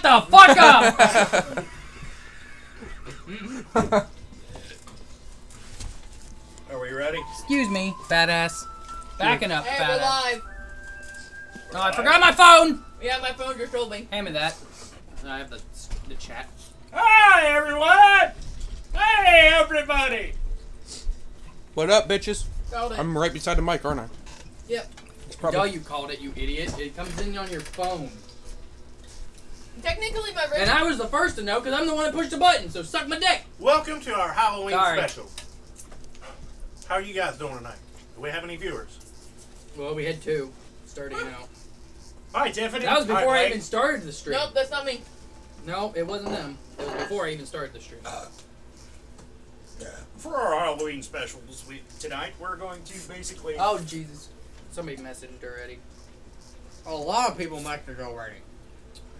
the fuck up! Are we ready? Excuse me, fat ass. Backing up, Hey, fat we're ass. live. Oh, I forgot my phone! Yeah, my phone just told me. Hand me that. I have the chat. Hi, everyone! Hey, everybody! What up, bitches? Called it. I'm right beside the mic, aren't I? Yep. It's Oh, probably... you called it, you idiot. It comes in on your phone. Technically, my radio. And I was the first to know because I'm the one that pushed the button, so suck my dick. Welcome to our Halloween Sorry. special. How are you guys doing tonight? Do we have any viewers? Well, we had two starting out. Hi, Tiffany. That was before Hi, I Blake. even started the stream. Nope, that's not me. No, it wasn't them. It was before I even started the stream. For our Halloween special tonight, we're going to basically... Oh, Jesus. Somebody messaged already. A lot of people messaged already.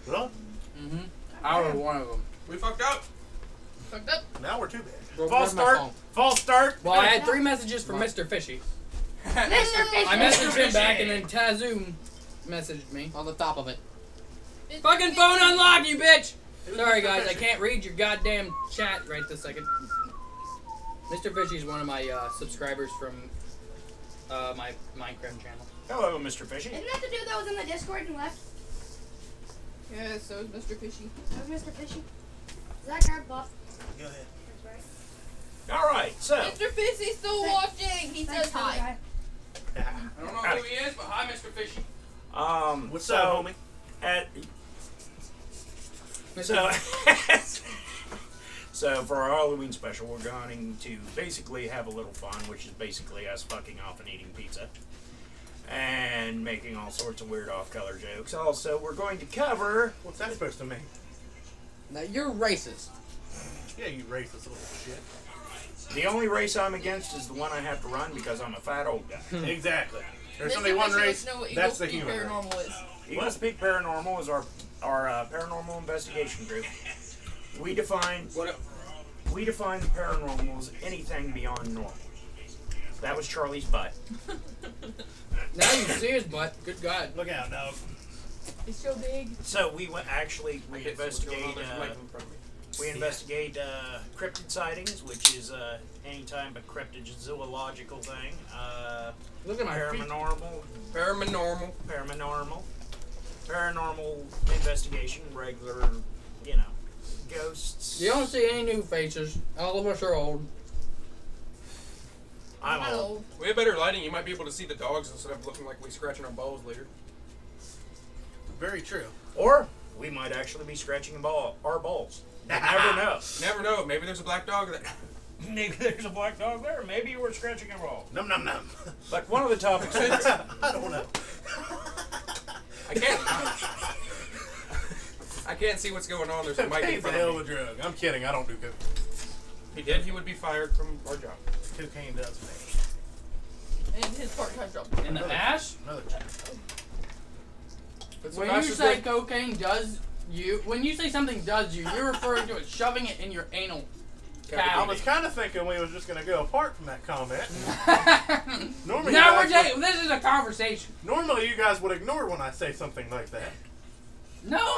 Really? Mm-hmm. I was one of them. We fucked up. Fucked up. Now we're too bad. Well, False where's my start. phone? False start. Well, I had 3 messages from Mr. Fishy. Mr. Fishy. I messaged him back, and then Tazoom messaged me. On the top of it. Mr. Fucking Fishy. phone unlocked, you bitch! Who's Sorry, Mr. guys, I Fishy? can't read your goddamn chat right this second. Mr. Fishy's one of my subscribers from my Minecraft channel. Hello, Mr. Fishy. Isn't that the dude that was in the Discord and left? Yeah, so is Mr. Fishy. That was Mr. Fishy. Is that guy buff? Go ahead. That's right. All right, so... Mr. Fishy's still watching. He Thanks, says hi. I don't know who he is, but hi, Mr. Fishy. What's so, up, homie? So for our Halloween special, we're going to basically have a little fun, which is basically us fucking off and eating pizza. And making all sorts of weird off-color jokes. Also, we're going to cover... What's that supposed to mean? Now you're racist. Yeah, you racist little shit. The only race I'm against is the one I have to run because I'm a fat old guy. Exactly. There's Mr. only one Fishy race, wants to know what that's Eagle the Speak human race. Paranormal is. Eagle Speak Paranormal is our paranormal investigation group. We define the paranormal as anything beyond normal. That was Charlie's butt. Now you see his butt. Good God. Look out, dog. He's so big. So we investigate. We investigate cryptid sightings, which is any type of cryptid zoological thing. Look at my feet. Paranormal investigation, regular, ghosts. You don't see any new faces. All of us are old. I'm Not old. old. We have better lighting. You might be able to see the dogs instead of looking like we scratching our balls later. Very true. Or we might actually be scratching our balls. You never know. Never know. Maybe there's a black dog there. Maybe there's a black dog there. Maybe you were scratching a ball. Num num num. But one of the topics. I don't know. I can't see what's going on. There's a mic in Cocaine's a front hell of of me. a drug. I'm kidding. I don't do cocaine. If he did, he would be fired from our job. Cocaine does me. And his part-time job. In the ass? Another check. That's the When you fastest say way- cocaine does you, when you say something does you, you're referring to it shoving it in your anal I cavity. was kind of thinking we was just going to go apart from that comment. Normally, Now you we're guys taking. This is a conversation. normally you guys would ignore when I say something like that. No,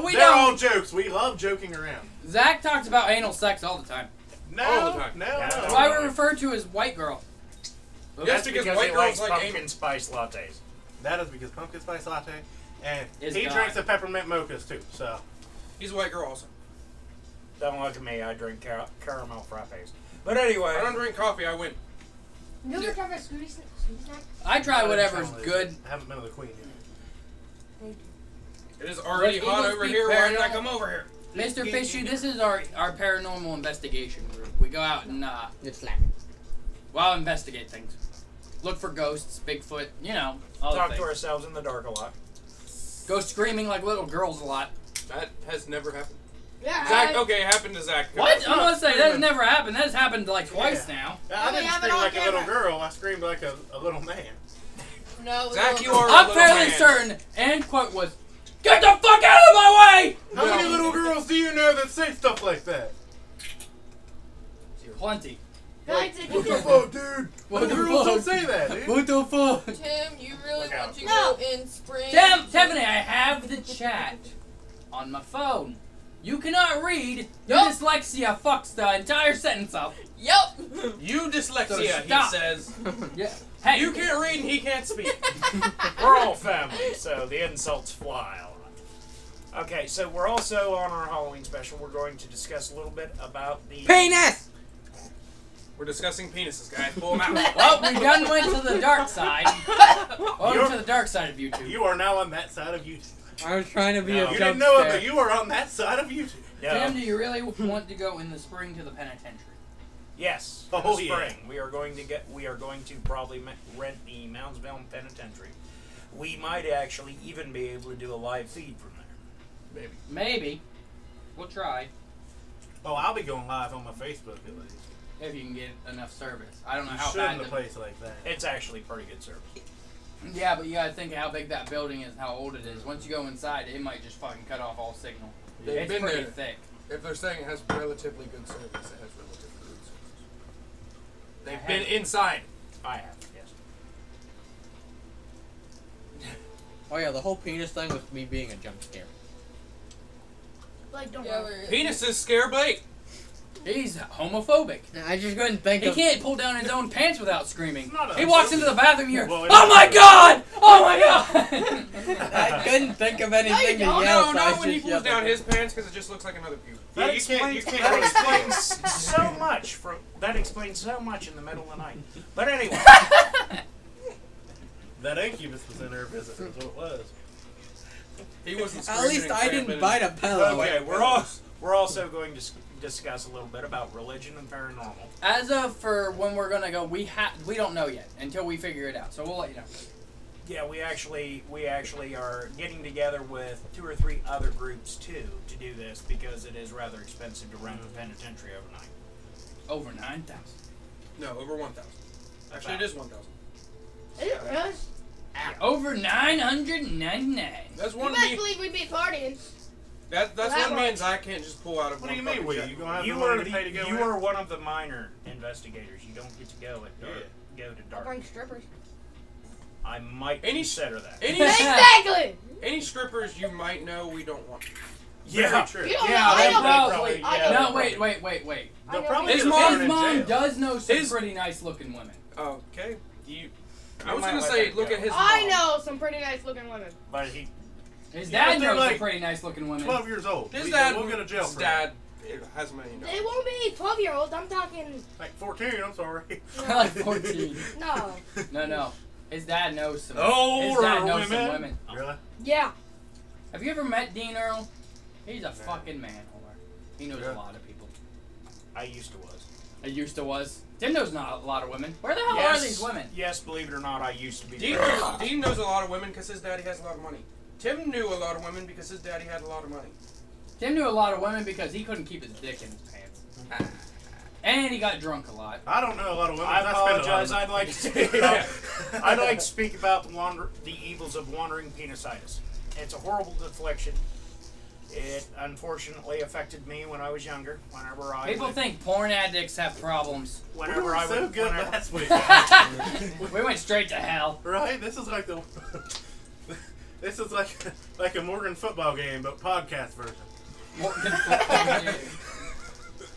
we They're all don't. jokes. We love joking around. Zach talks about anal sex all the time. No, All the time. no, Yeah. no. That's why we're referred to as white girl. Yes, because white he girls likes like pumpkin anal. spice lattes. That is because pumpkin spice latte, and Is he God. drinks the peppermint mochas too. So He's a white girl also. Don't look at me. I drink caramel frappes. But anyway, I don't drink coffee. I win. You ever tried that Scooty snack? I try whatever's good. I haven't been to the Queen yet. It is already Let's hot Eagle over Speak here. Why did I Paranormal. come over here? Mr. Fishy, this is our paranormal investigation group. We go out and It's slapping. investigate things. Look for ghosts, Bigfoot, all the talk to things. ourselves in the dark a lot. Go screaming like little girls a lot. That has never happened. Yeah. Zach, okay, it happened to Zach. What? I'm gonna say that's screaming. never happened. That's happened like twice Yeah. now. I didn't have it scream on like a little camera. girl. I screamed like a little man. No, Zach, no, you are- I'm little fairly man. certain. And quote was, "Get the fuck out of my way!" How many little girls do you know that say stuff like that? Plenty. Like, What the fuck, dude? What Little the girls don't fuck? say that, dude. What the fuck? Tim, you really Look out. want to No. go in spring? Tiffany, I have the chat on my phone. You cannot read. Your Yup. dyslexia fucks the entire sentence up. Yup. You dyslexia, So he stop. says. Yeah. Hey, You can't read and he can't speak. We're all family, so the insults fly a lot. Okay, so we're also on our Halloween special. We're going to discuss a little bit about the Penis! We're discussing penises, guys. Pull them out. well, we done went to the dark side. Welcome You're- to the dark side of YouTube. You are now on that side of YouTube. I was trying to be No. a You jump didn't know it, scare. but you are on that side of YouTube. Tim, No. do you really want to go in the spring to the penitentiary? Yes. Oh, in the yeah. spring. We are going to probably rent the Moundsville Penitentiary. We might actually even be able to do a live feed from there. Maybe. Maybe. We'll try. Oh, I'll be going live on my Facebook at least. If you can get enough service. I don't know You how should in bad a the place like that. It's actually pretty good service. Yeah, but you gotta think how big that building is and how old it is. Once you go inside, it might just fucking cut off all signal. They've It's been pretty there. thick. If they're saying it has relatively good service, it has relatively good service. They've I been haven't. inside. I have, yes. Oh yeah, the whole penis thing was me being a jump scare. Like, don't Yeah, worry. we're- Penises scare Blake. He's homophobic. I just couldn't think He of. can't pull down his own pants without screaming. Not He walks into the bathroom here. Well, Oh my god! Oh my god! I couldn't think of anything to don't. yell. No, so I not was when he just pulls down yelling. his pants because it just looks like another pube. Yeah, That you can't explains really so much from that explains so much in the middle of the night. But anyway, That incubus was in there visiting, is what it was. He wasn't At screaming least and I cramping didn't and- bite a pillow. okay, we're also going to discuss a little bit about religion and paranormal. As of for when we're gonna go, we don't know yet until we figure it out. So we'll let you know. Yeah, we actually are getting together with 2 or 3 other groups too to do this because it is rather expensive to rent the penitentiary overnight. Over 9,000. No, over 1,000. Actually, it is 1,000. Is it really? Over 999. That's You one best me. believe we'd be partying. That's That one me much. and Zach can't just pull out of What one do you mean, fucking we? check. You gonna have You the money are to pay to go you in? are one of the minor investigators. You don't get to go at dark. Go to I'll dark. bring strippers. I might Any- consider that. Any Exactly! any strippers you might know we don't want. Yeah. Very true. You don't Yeah, know. I they know. probably. I yeah, know. No, wait. They'll I know probably His get mom- thrown in Mom jail. does know some His- pretty nice looking women. Okay. You I was might gonna let say, that look go. at his. I mom. know some pretty nice looking women. But he His Yeah, dad they're knows like some pretty nice looking women. 12 years old. His We- dad. We'll get a jail his for dad has money. No. They won't be 12-year-olds. I'm talking. that. Like 14, I'm sorry. like 14. No. No. His dad knows some. Oh, his dad knows women. some women. Really? Yeah. Have you ever met Dean Earl? He's a fucking man whore. He knows Yeah. a lot of people. I used to was. I used to was. Tim knows not a lot of women. Where the hell Yes, are these women? Yes, believe it or not, I used to be. Dean knows a lot of women because his daddy has a lot of money. Tim knew a lot of women because his daddy had a lot of money. Tim knew a lot of women because he couldn't keep his dick in his pants. And he got drunk a lot. I don't know a lot of women. I spend a lot of apologize. money. I'd like to speak about. I'd like to speak about the evils of wandering penisitis. It's a horrible affliction. It unfortunately affected me when I was younger. Whenever I People would- think porn addicts have problems. We whenever were I so would, good whenever, last week. guys. We went straight to hell. Right? This is like the. This is like a Morgan football game, but podcast version.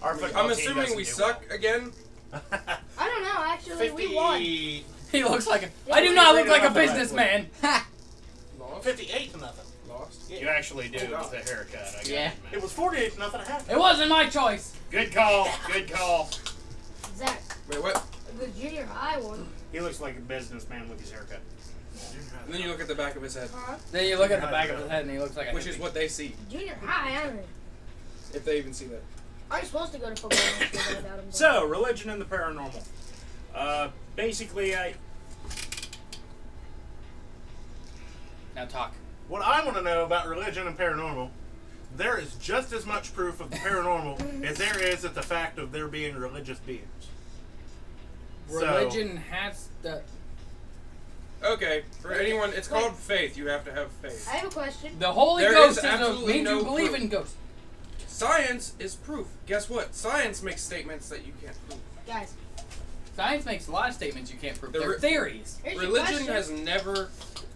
our football I'm team assuming doesn't we do suck again. I don't know. Actually, we won. 50, He looks like a. I do not look like a businessman. Lost. 58 to nothing. Lost. You actually do with the haircut. I got Yeah. it, man. It was 48 to nothing at half. It wasn't my choice. Good call. Good call. Zach, Wait, what? the junior high one. He looks like a businessman with his haircut. And then you look at the back of his head, Huh? Then you look at the back of his head and he looks like a. which is what they see, Junior high, I don't know. if they even see that. I'm supposed to go to football next year without him. but- So, religion and the paranormal. Basically, Now talk. What I want to know about religion and paranormal, there is just as much proof of the paranormal as there is of the fact of there being religious beings. Religion has the. Okay, for anyone, it's called faith. You have to have faith. I have a question. The Holy There Ghost is is absolutely means you no believe proof. in ghosts. Science is proof. Guess what? Science makes statements that you can't prove. Guys, Science makes a lot of statements you can't prove. The They're re- theories. here's your Religion question. has never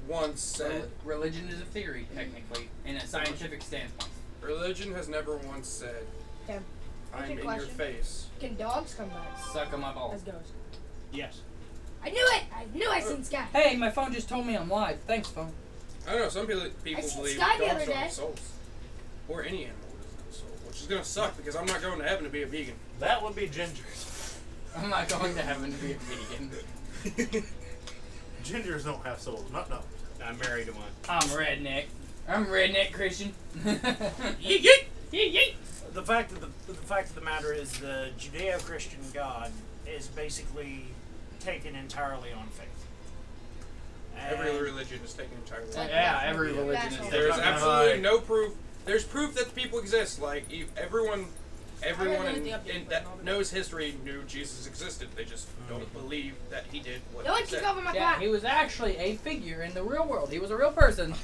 once said. Religion is a theory, technically, in a scientific standpoint. Religion has never once said, Okay. I'm Answer in your question. face. Can dogs come back Suck on my as balls. ghosts? Yes. I knew it! I knew I seen Sky. Hey, my phone just told me I'm live. Thanks, phone. I don't know, some people I seen believe Sky the dogs other don't day. have souls. Or any animal doesn't have a soul. Which is gonna suck because I'm not going to heaven to be a vegan. That would be gingers. I'm not going to heaven to be a vegan. Gingers don't have souls, not dogs. I'm married to one. I'm redneck. I'm redneck Christian. Yeet, yeet. Yeet, yeet. The fact of the matter is, the Judeo-Christian God is basically taken entirely on faith. Every And religion is taken entirely. Yeah, every Yeah. religion is There's There's Like- absolutely no proof. There's proof that people exist. Like everyone I in, didn't know the update that button. knows history knew Jesus existed. They just don't believe that he did what he Don't said. you cover my Yeah, back. he was actually a figure in the real world. He was a real person.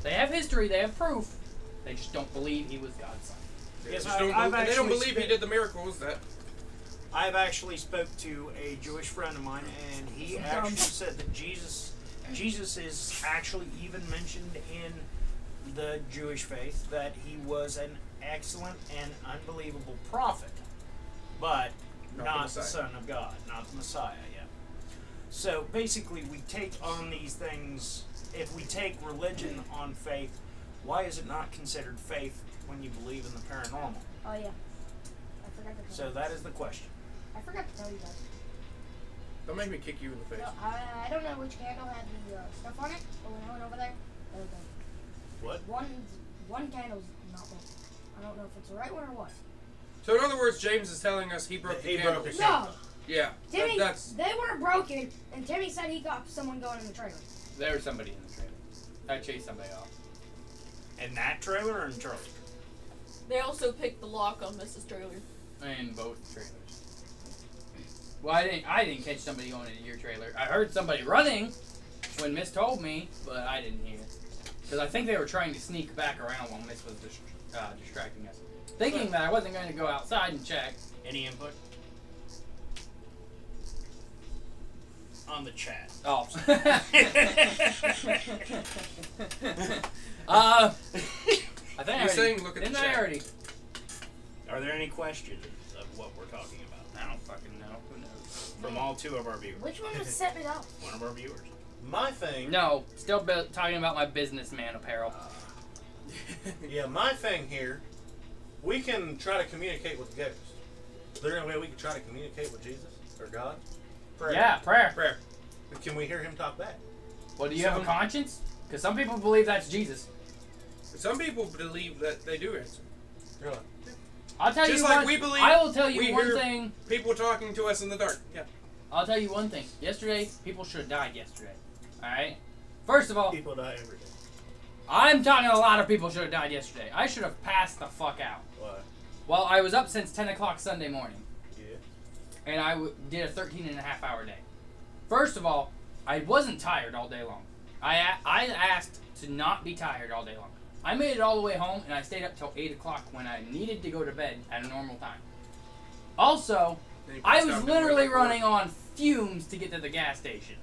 They have history. They have proof. They just don't believe he was God's son. They Yes, just don't I've believe, they don't actually believe he spent- did the miracles that. I've actually spoke to a Jewish friend of mine, and he actually said that Jesus is actually even mentioned in the Jewish faith, that he was an excellent and unbelievable prophet, but Not the not the Messiah. Son of God, not the Messiah. Yeah. So basically, we take on these things. If we take religion on faith, why is it not considered faith when you believe in the paranormal? Oh yeah. I forgot to tell So you. that is the question. I forgot to tell you guys. Don't make me kick you in the face. No, I don't know which candle had the stuff on it, but when I went over there, there was What? one candle's not one. I don't know if it's the right one or what. So in other words, James is telling us he broke the He broke candles. the No, Yeah, Timmy, that's they weren't broken, and Timmy said he got someone going in the trailer. There was somebody in the trailer. I chased somebody off. In that trailer or in Charlie? They also picked the lock on Mrs. Trailer. In both trailers. Well, I didn't catch somebody going into your trailer. I heard somebody running when Miss told me, but I didn't hear. Because I think they were trying to sneak back around while Miss was distracting us. Thinking that I wasn't going to go outside and check. Any input? On the chat. Oh. I think I You're already, saying look at the didn't I chat. already? Are there any questions of what we're talking about? I don't fucking know. Who knows? From all two of our viewers. Which one was setting it up? One of our viewers. My thing. No, still talking about my businessman apparel. Yeah, my thing here. We can try to communicate with ghosts. Is there any way we can try to communicate with Jesus or God? Prayer. Yeah, prayer. prayer. Can we hear him talk back? Well, do you have a conscience? Because some people believe that's Jesus. Some people believe that they do answer. Really? I'll tell Just you like one. we believe I will tell you we one hear- thing. People talking to us in the dark. Yeah. I'll tell you one thing. Yesterday, people should have died yesterday. All right. First of all, People die every day. I'm talking a lot of people should have died yesterday. I should have passed the fuck out. Why? Well, I was up since 10 o'clock Sunday morning, Yeah. and I did a 13-and-a-half-hour day. First of all, I wasn't tired all day long. I asked to not be tired all day long. I made it all the way home, and I stayed up till 8 o'clock when I needed to go to bed at a normal time. Also, Then you I passed was out and literally went back to work. running on fumes to get to the gas station.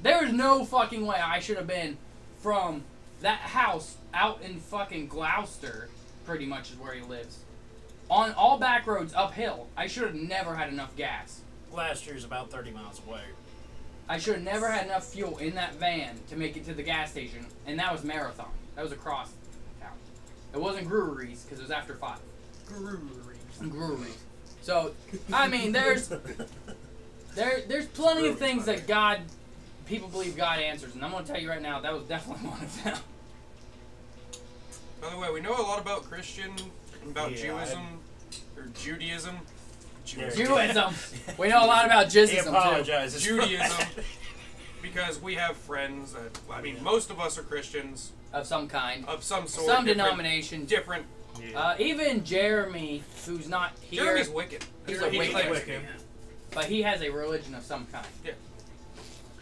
There's no fucking way I should have been from that house out in fucking Gloucester, pretty much is where he lives, on all back roads uphill. I should have never had enough gas. Last year's about 30 miles away. I should have never had enough fuel in that van to make it to the gas station, and that was Marathon. That was across town. It wasn't Breweries, because it was after 5. Breweries. So, I mean, there's plenty of things that people believe God answers, and I'm going to tell you right now, that was definitely one of them. By the way, we know a lot about Christian, about Yeah, Jewism, or Judaism. Judaism. We know a lot about He Jism, too. apologizes. Judaism. Because we have friends that, I mean, most of us are Christians Of some kind. of some sort. Some different- denomination. Different. Yeah. Even Jeremy, who's not here, Jeremy's wicked. He's He a wicked. claims- Wiccan. but he has a religion of some kind. Yeah.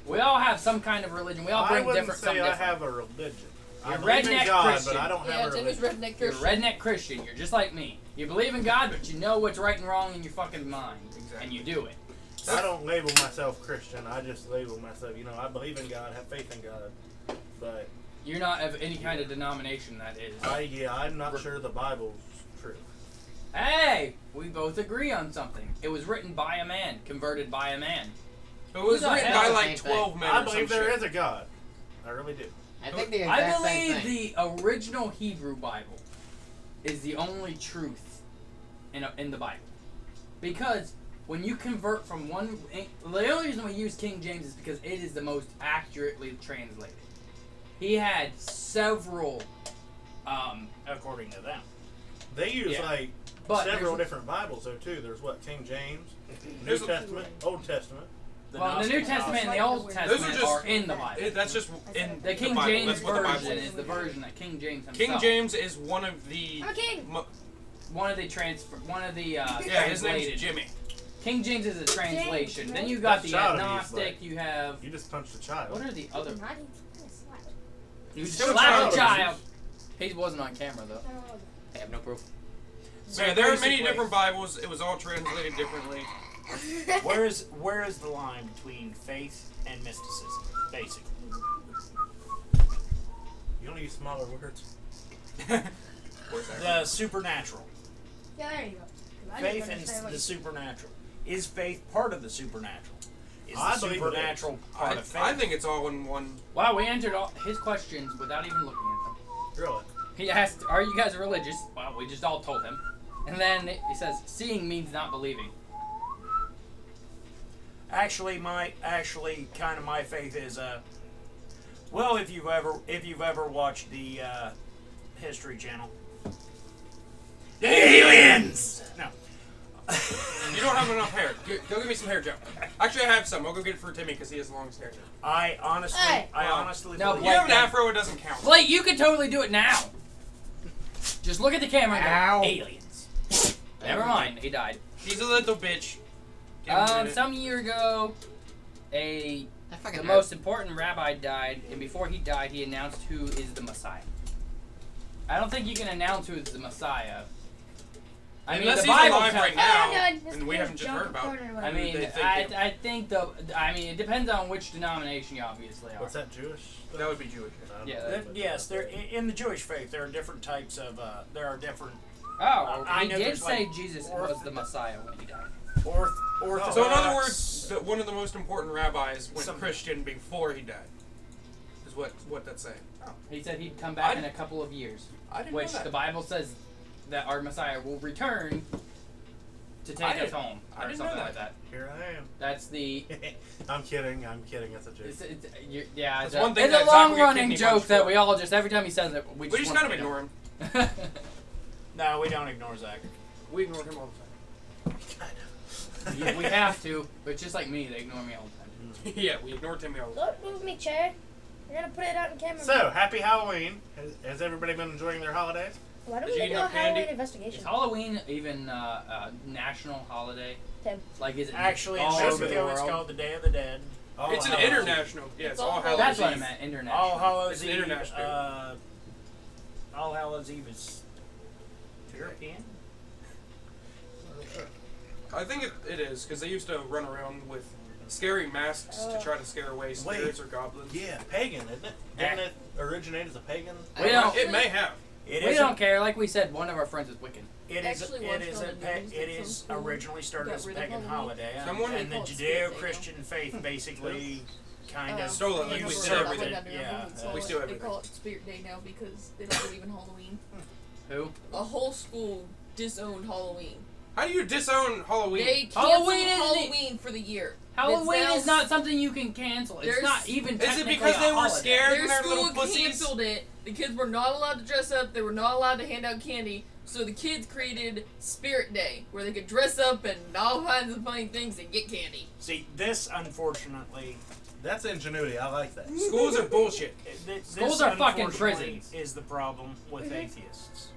We all have some kind of religion. We all I bring wouldn't different say something I different. have a religion. I You're believe in redneck God, Christian. but I don't Yeah, have a Timmy's religion. redneck You're a Christian. redneck Christian. You're just like me. You believe in God, but you know what's right and wrong in your fucking mind. Exactly. And you do it. I don't label myself Christian. I just label myself, I believe in God, have faith in God. But You're not of any kind of denomination that is. I'm not sure the Bible's true. Hey, we both agree on something. It was written by a man, converted by a man. It was Who the written hell by is the like same 12 men I or some believe there shit. is a God. I really do. I think the I exact same believe thing. the original Hebrew Bible is the only truth in the Bible. Because when you convert from one... The only reason we use King James is because it is the most accurately translated. He had several... according to them. They use Yeah. like But several there's- different Bibles though too. There's what, King James, New There's a- Testament, Old Testament. Well, the New Testament and the Old Testament just- are in the Bible. That's just in The King Bible. James That's what the Bible version is. is the version that King James himself. King James is one of the. I'm a king. One of the Yeah, his name's translated. Jimmy. King James is a translation. James, Then you got That's the child abuse, agnostic. like- You have You just punched a child. what are the other? Not even slap. You Still slapped a child child. He wasn't on camera though. I have no proof. So yeah, there are many basically- different Bibles. It was all translated differently. Where is the line between faith and mysticism? Basically, You want to use smaller words? Where's that? the supernatural. Yeah, there you go. I Faith didn't understand and what the you- supernatural. Is faith part of the supernatural? Is I the believe it supernatural part of faith? I think it's all in one. Wow, we answered all his questions without even looking at them. Really? He asked, "Are you guys religious?" Well, we just all told him. And then he says, "Seeing means not believing." Actually, my faith is well, if you've ever watched the History Channel, the aliens. No, You don't have enough hair. Go give me some hair, Joe. Actually, I have some. I'll go get it for Timmy because he has the longest hair. I honestly No, believe You have an that- afro. It doesn't count. Blake, you could totally do it now. Just look at the camera and Ow. go, aliens. Never mind, he died. He's a little bitch. Give him a minute. Some year ago, That fucking the hurt. most important rabbi died, and before he died, he announced who is the Messiah. I don't think you can announce who is the Messiah. I mean, Unless the he's Bible alive tells right us. now, This and we is haven't just jump heard about. corner one. I mean, They think I think it depends on which denomination you obviously are. What's that, Jewish? That would be Jewish. I don't Yeah, know. that- yes, there in the Jewish faith there are different types of there are different Oh, I he know did there's, say like, Jesus was the Messiah when he died. orthodox. So in other words, one of the most important rabbis went Some- Christian before he died. Is what that's saying. He said he'd come back I- in a couple of years, I didn't which know that. the Bible says that our Messiah will return to I take us didn't- home I or didn't something know like that. Here I am. That's the I'm kidding. That's a joke. yeah. That's It's one thing a that Zach will get long-running kidney joke punched that for. we all just every time he says it, we We just just want kind of to ignore him. No, we don't ignore Zach. We ignore him all the we have to, but just like me, they ignore me all the time. time. Yeah, we ignore Timmy all the time. Don't move me, chair. You're gonna put it out in camera. So, happy Halloween. Has everybody been enjoying their holidays? Why don't Did we you do eat a enough candy? Halloween investigation? Is Halloween even a national holiday? Tim. Like, is it Actually, in all over the Mexico, it's world? called the Day of the Dead. All It's an Hallows. international. Yeah, it's all Hallows That's what I Eve. meant. International. All Hallows It's an Eve. international. All Hallows Eve is European. I think it is because they used to run around with scary masks to try to scare away spirits or goblins. Yeah, pagan, isn't it? Didn't it originate as a pagan? We don't. It may have. It We is don't care. Like we said, one of our friends is Wiccan. It is. Actually It watched is. on A the pa- news it that is some school originally started got as a rid of pagan Halloween. holiday, Someone- and the They call it Spirit Day now. Judeo-Christian faith basically kind of Stole it like we usurped did everything. Yeah, We steal They everything. call it Spirit Day now because they don't believe in Halloween. Who? A whole school disowned Halloween. How do you disown Halloween? They canceled Halloween isn't Halloween for the year. Halloween It's is now- not something you can cancel. It's There's- not even. Is it technically because a they were holiday. scared? Their They're little school pussies. canceled it. The kids were not allowed to dress up. They were not allowed to hand out candy. So the kids created Spirit Day, where they could dress up and all kinds of funny things and get candy. See, this unfortunately, That's ingenuity. I like that. Schools are bullshit. Schools are fucking unfortunately prisons. Is the problem with atheists?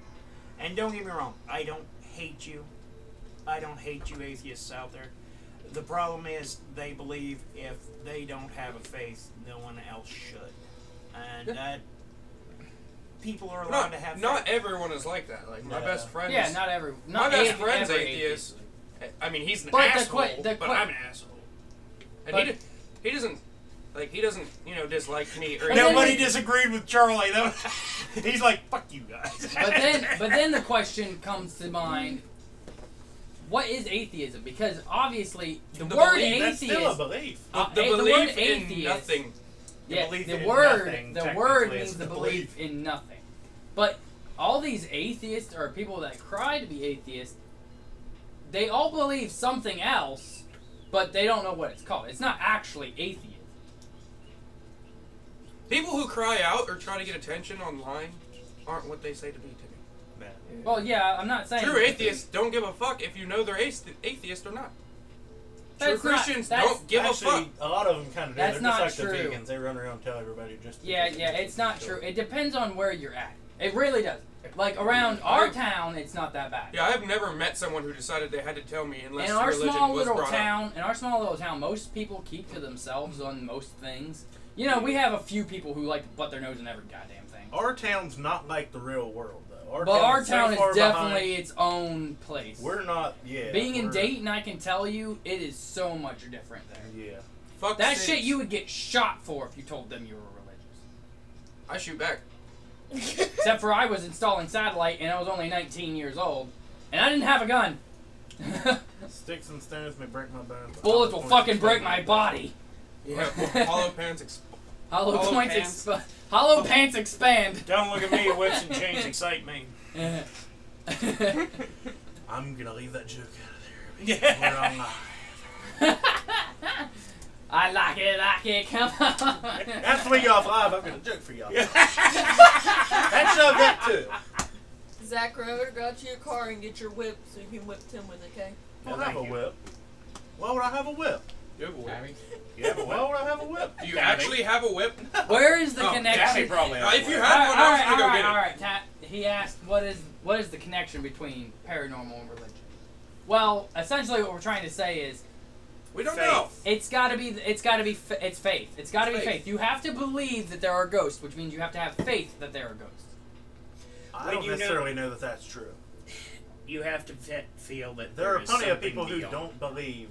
And don't get me wrong, I don't hate you. I don't hate you atheists out there. The problem is they believe if they don't have a faith, no one else should, and that people are allowed to have. Not faith. everyone is like that. Like my Yeah. best friend. Yeah, is, not every. my Not best every friend's atheist. atheist. I mean, he's an But the asshole, que- the but que- I'm an asshole. And But- he doesn't. Like, he doesn't, dislike me or Nobody disagreed with Charlie. Though. He's like, fuck you guys. But then the question comes to mind: what is atheism? Because obviously the word belief, That's still a atheist, belief. the the word belief in atheist, nothing. yeah, belief the in word nothing, the word technically, means is the the belief in nothing. But all these atheists or people that cry to be atheists, they all believe something else, but they don't know what it's called. It's not actually atheism. People who cry out or try to get attention online aren't what they say to be to me. Well, yeah, I'm not saying True atheists don't give a fuck if you know they're atheist or not. True That's not- Christians that's- don't give a fuck. Actually, a lot of them kind of do. That's They're not just like true. the vegans. They run around and tell everybody just. Yeah, it's not true. It depends on where you're at. It really does. Like around our town, it's not that bad. Yeah, I've never met someone who decided they had to tell me unless In our religion small was little brought up. town, most people keep to themselves on most things. You know, we have a few people who like to butt their nose in every goddamn thing. Our town's not like the real world, though. But our so town far is definitely behind. its own place. We're not. Yeah. Being in we're- Dayton, I can tell you, it is so much different there. Yeah. Fuck That cities. shit you would get shot for if you told them you were religious. I shoot back. Except for I was installing satellite and I was only 19 years old. And I didn't have a gun. Sticks and stones may break my bones. Bullets will fucking break my body. Yeah, hollow pants Hollow Hollow points pants. Hollow pants expand. Don't look at me. Whips and chains excite me. I'm gonna leave that joke out of there. Yeah. We're on live. I like it, come on. After we get off live, I've got a joke for y'all. That's of that too. Zach Roder got you a car and get your whip so you can whip Tim with it, okay? I don't have a whip. Why would I have a whip? You have a whip. You have a Why whip? would I have a whip? Do you actually have a whip? Where is the Oh, Daddy connection? probably has a If you whip. have one, I was gonna go get it. Alright, Tat. He asked, what is the connection between paranormal and religion? Well, essentially what we're trying to say is, We don't Faith. know. it's gotta be it's faith. It's gotta be Faith. faith. You have to believe that there are ghosts, which means you have to have faith that there are ghosts. I When don't you know- necessarily know that that's true. You have to feel that There are is plenty of something people who beyond. don't believe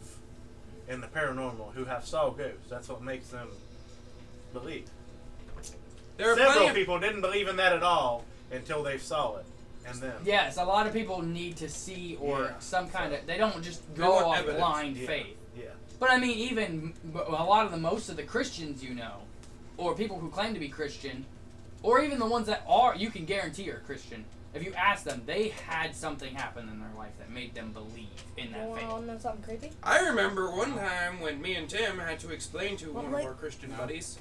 in the paranormal who have saw ghosts. That's what makes them believe. There are Several plenty of people didn't believe in that at all until they saw it, and then Yes, a lot of people need to see or Yeah. some kind of. They don't just They go want off evidence. blind Yeah. faith. yeah. But I mean, even a lot of most of the Christians you know, or people who claim to be Christian, or even the ones that are, you can guarantee are Christian. If you ask them, they had something happen in their life that made them believe in You that want faith. to know something creepy? I remember one time when me and Tim had to explain to one of like- our Christian buddies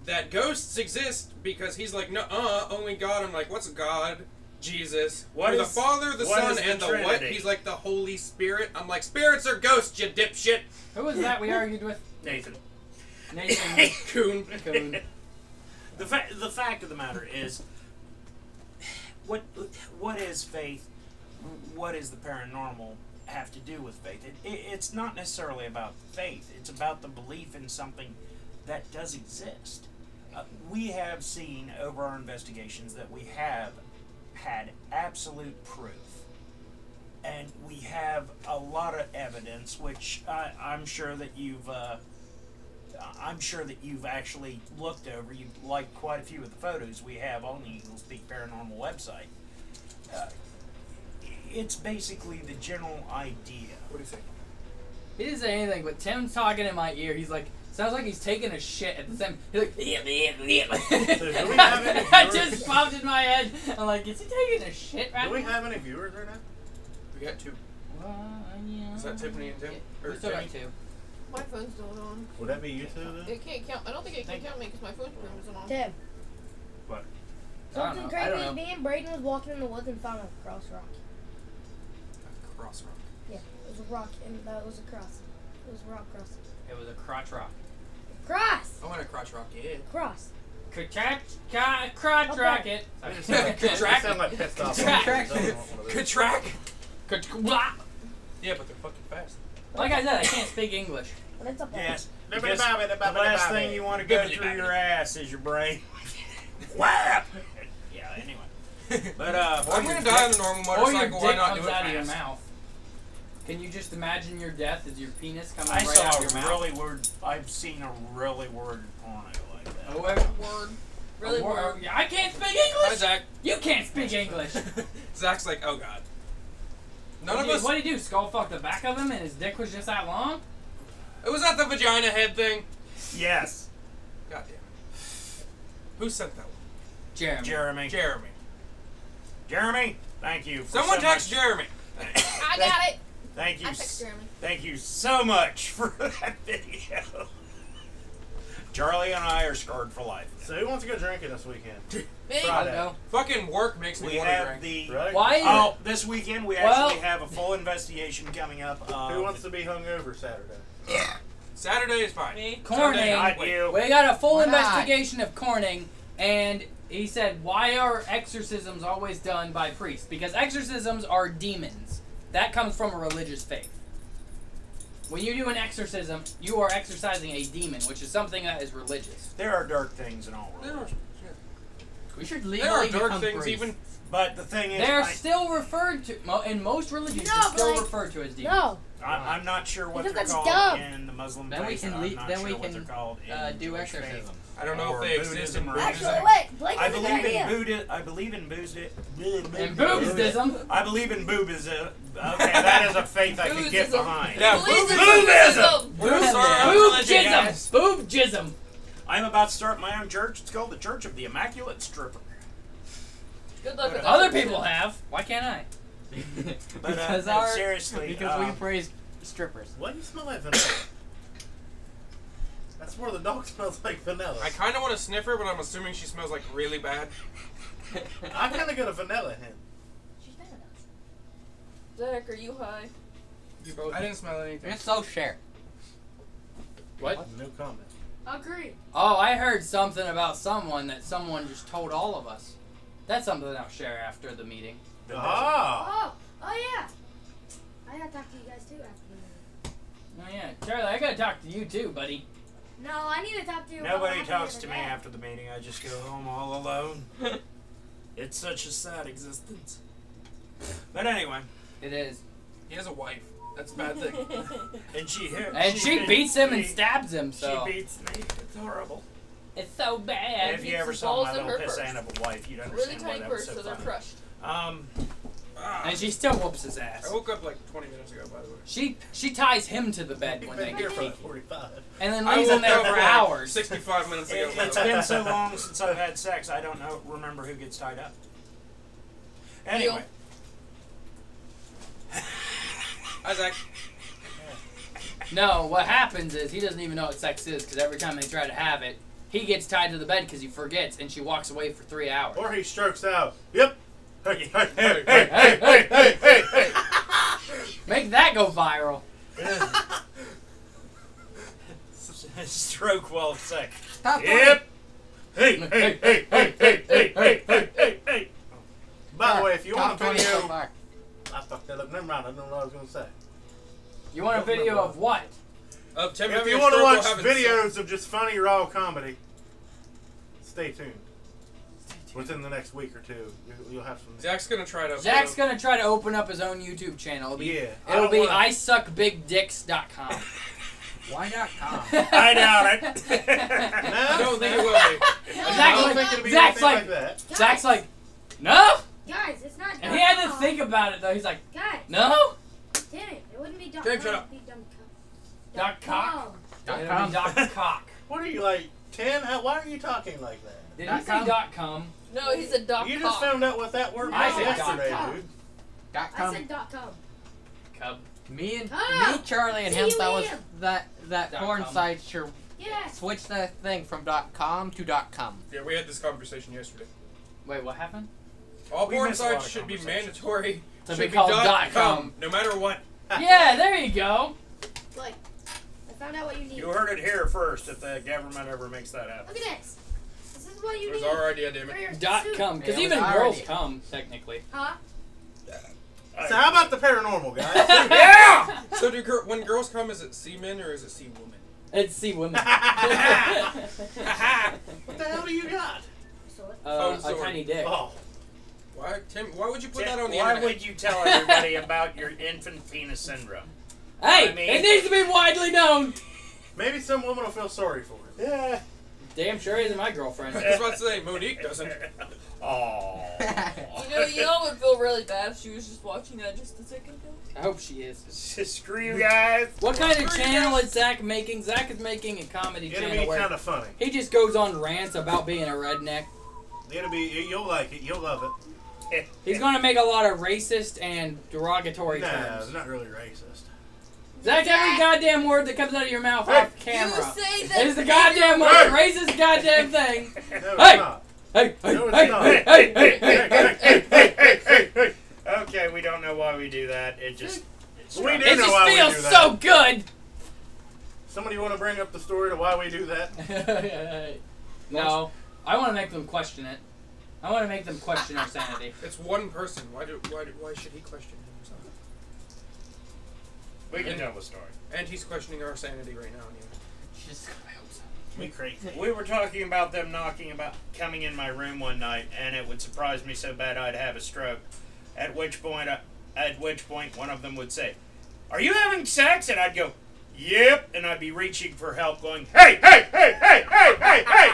that ghosts exist because he's like, nuh-uh, only God. I'm like, what's God? Jesus. What You're is- the Father, the what Son, is the and the what? Trinity? He's like the Holy Spirit. I'm like, spirits are ghosts, you dipshit. Who was that we argued with? Nathan. Nathan Coon. Coon. The fact of the matter is, what is faith? What does the paranormal have to do with faith? It's not necessarily about faith. It's about the belief in something that does exist. We have seen over our investigations that we have had absolute proof. And we have a lot of evidence, which I'm sure that you've actually looked over. You've liked quite a few of the photos we have on the Eagle Speak Paranormal website. It's basically the general idea. What do you think? He didn't say anything, but Tim's talking in my ear. He's like, sounds like he's taking a shit at the same. He's like, yep, yep, yep. do we have any That viewers? just popped in my head. I'm like, is he taking a shit right Do we now? have any viewers right now? We got two. Yeah. Is that Tiffany and Tim? Or We still got Timmy? two. My phone's still on. Would that be you two then? It can't count. I don't think it can count me because my phone's isn't on. Tim. What? Something I crazy don't is know. me and Braden was walking in the woods and found a cross rock. Cross rock. Yeah, it was a rock and that was a cross. It was a rock cross. It was a crotch rock. Cross! I want a crotch rock, yeah. Cross. Crotch Okay. rocket. They just sound like, they Contract. sound like pissed off. Contract. I don't want one of those. Track. Blah. Yeah, but they're fucking fast. Like I said, I can't speak English. But it's up there. Yes. Because The last thing you want to go through your ass is your brain. Whap! Yeah, anyway. But I'm gonna die on a normal Or your motorcycle. Why dick not comes do it out of your fast? mouth. Can you just imagine your death as your penis coming I right out saw your a mouth? really weird. I've seen a really weird porno like that. Oh, word. Really word. I can't speak Hi, English. Zach. You can't speak English. Zach's like, oh god. None What of did us. What did he do? Skull fuck the back of him, and his dick was just that long? It was that the vagina head thing. Yes, God damn it. Who sent that one? Jeremy. Jeremy. Jeremy. Jeremy, thank you. For Someone so text much. Jeremy. I got it. Thank you. I text Jeremy. Thank you so much for that video. Charlie and I are scarred for life. So who wants to go drinking this weekend? Me. Friday. I'll go. Fucking work makes me We want to have drink. the. Right? Why? Oh, this weekend we Well- actually have a full investigation coming up. Who wants to be hungover Saturday? Saturday is fine. Me. Corning. Sunday, Not wait. you. We got a full Why not? investigation of Corning, and he said, why are exorcisms always done by priests? Because exorcisms are demons. That comes from a religious faith. When you do an exorcism, you are exorcising a demon, which is something that is religious. There are dark things in all religions. We should There are legally dark become things priests. even. But the thing is, They're I, still referred to, in most religions, No, they're still but- referred to as demons. No. I'm not sure what Because they're that's called dumb. in the Muslim Then we faith. can and I'm le- not then sure we what can, they're called in do Jewish faith. exorcism. I don't know Or if they exist Buddhism in or Buddhism. Actually, wait. Blake I has a good believe in idea. Buddha. I believe in Buddhism. And boobsism. I believe in boobism. Okay, that is a faith I could get Boobism. behind. Yeah, Boobism. We're sorry, I'm religion, guys. Boobjism. I'm about to start my own church. It's called the Church of the Immaculate Stripper. Good luck with that. Other people have. Why can't I? But Because no, our- seriously, Because we praise strippers. Why do you smell like vanilla? That's where the dog smells like vanilla. I kind of want to sniff her, but I'm assuming she smells like really bad. I kind of got a vanilla hint. She's better than us. Zach, are you high? You both. I didn't smell anything. It's so share. What? No comment. Agree. Oh, I heard something about someone that someone just told all of us. That's something I'll share after the meeting. Ah! Oh yeah. I gotta talk to you guys too after the meeting. Oh yeah, Charlie, I gotta talk to you too, buddy. No, I need to talk to you. about what Nobody happened talks the to other me day. after the meeting. I just go home all alone. It's such a sad existence. But anyway, It is. He has a wife. That's a bad thing. and she beats him and me. stabs him, so. She beats me. It's horrible. It's so bad. If you beats ever his saw balls my in little her piss purse. and of a wife, you'd Really understand why tiny that was purse, so so they're funny. crushed. And she still whoops his I ass. woke up like 20 minutes ago, by the way. She ties him to the bed You've when they been get here for kinky. 45. And then I leaves him woke there up for like hours. 65 minutes ago. by It's the way. been so long since I've had sex, I don't remember who gets tied up. Anyway, Hi, Zach. No, what happens is he doesn't even know what sex is because every time they try to have it, he gets tied to the bed because he forgets and she walks away for 3 hours. Or he strokes out. Yep. Hey, hey, Hey, hey, hey, hey, hey, hey, hey. Make that go viral. stroke while sick. Stop Yep. Hey, hey, hey, hey, hey, hey, hey, hey, hey, hey. By the way, if you want a Top 20 so video, far. I fucked that up. Never mind. I don't know what I was gonna say. You want a video of what? Of Tim If having you a want to stroke watch while having videos of just funny raw comedy, stay tuned. Within the next week or two, you'll have some. Zach's gonna try to. Zach's gonna try to open up his own YouTube channel. It'll be, Yeah, I it'll don't be wanna- ISuckBigDicks.com. Why.com? I doubt it. I don't think it will be. Zach's I don't like- think it'll be Zach's anything like- that. Zach's like, no? Guys, it's not. And he had to .com. think about it though. He's like, Guys, no? damn it! It wouldn't be .com. James, shut up. It'd be Dot cock? Dot It'll com. be dot cock. What are you like 10? Why are you talking like that? Did Dot he say com? dot com? No, he's a doc. You just found out what that word I was said yesterday, .com. dude. Dot I com. said .com. Cub. Me, Ah! Charlie, and him. That was C-U-M. that Dot porn com. site sure Yes. switched the thing from .com to .com. Yeah, we had this conversation yesterday. Wait, what happened? All We porn miss a lot sites of should be conversations. mandatory. To should be called .com. no matter what. Yeah, there you go. Like, I found out what you need. You heard it here first. If the government ever makes that happen. Look at this. This is what you It was need. our idea, damn for it. your Dot suit. com. Because Yeah, it even was girls already- come, technically. Huh? So how about the paranormal, guys? Yeah! So when girls come, is it seamen or is it sea woman? It's see women. What the hell do you got? Sword. Oh, a sorry. tiny dick. Oh. Why, Tim? Why would you put that on the Why internet? would you tell everybody about your infant penis syndrome? Hey, I mean- it needs to be widely known. Maybe some woman will feel sorry for it. Yeah. Damn sure isn't my girlfriend. I was about to say Monique doesn't. Oh. You know, I would feel really bad if she was just watching that just a second ago. I hope she is. Screw you guys. What kind of Screw you channel guys. is Zach making? Zach is making a comedy It'll channel be where kind of funny. he just goes on rants about being a redneck. It'll be. You'll like it. You'll love it. He's gonna make a lot of racist and derogatory No, terms. it's not really racist. Zach, every goddamn word that comes out of your mouth off camera You say that is the goddamn most racist goddamn thing. No, it's Hey! not. Hey, hey, No, it's hey, not. hey, hey, hey, hey, hey, hey. Hey. Okay, we don't know why we do that. It just. We do It know just why we feels do that. so good. Somebody want to bring up the story to why we do that? No, I want to make them question it. I want to make them question our sanity. It's one person. Why should he question himself? We can tell the story. And he's questioning our sanity right now. Just We crazy. We were talking about them coming in my room one night, and it would surprise me so bad I'd have a stroke. At which point one of them would say, "Are you having sex?" And I'd go, "Yep," and I'd be reaching for help, going, "Hey, hey, hey, hey, hey, hey, hey!"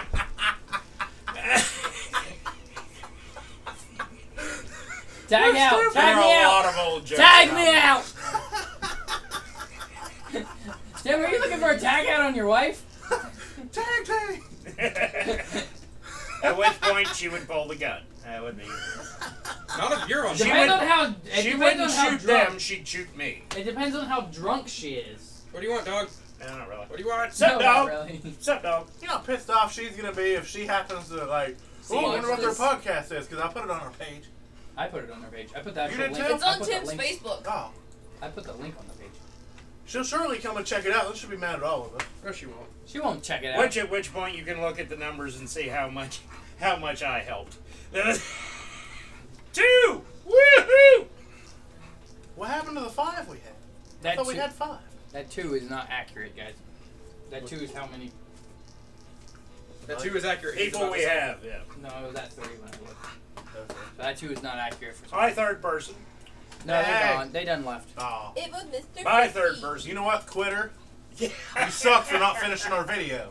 Tag out. There Tag are me a lot out. of old jokes. Tag about me it. out. Tim, are you looking for a tag out on your wife? Tag tag. At which point she would pull the gun. That would be. Not if you're on. She Depends would- on how. It She depends wouldn't on how shoot drunk. them. She'd shoot me. It depends on how drunk she is. What do you want, dog? Not really. What do you want? Sup, No, dog? not really. What's up, dog? You know how pissed off she's gonna be if she happens to like. See, Oh, I wonder what their this- podcast is because I put it on our page. I put it on her page. I put the actual did link. too? It's I on put the Tim's link- Facebook. Oh, I put the link on the page. she'll surely come and check it out. Then she'll be mad at all of us. No, she won't. She won't check it out. At which point you can look at the numbers and see how much I helped. 2! Woohoo! What happened to the 5 we had? I that thought we two, had 5. that 2 is not accurate, guys. That 2 is how many? That 2 is accurate. He's People about we to say. have, yeah. No, it was at 3 when I looked. Okay. So that 2 is not accurate for some. My third person. No, they're Hey. gone. They done left. Oh. It was Mr. My 50. third person. You know what, quitter? Yeah. You suck for not finishing our video.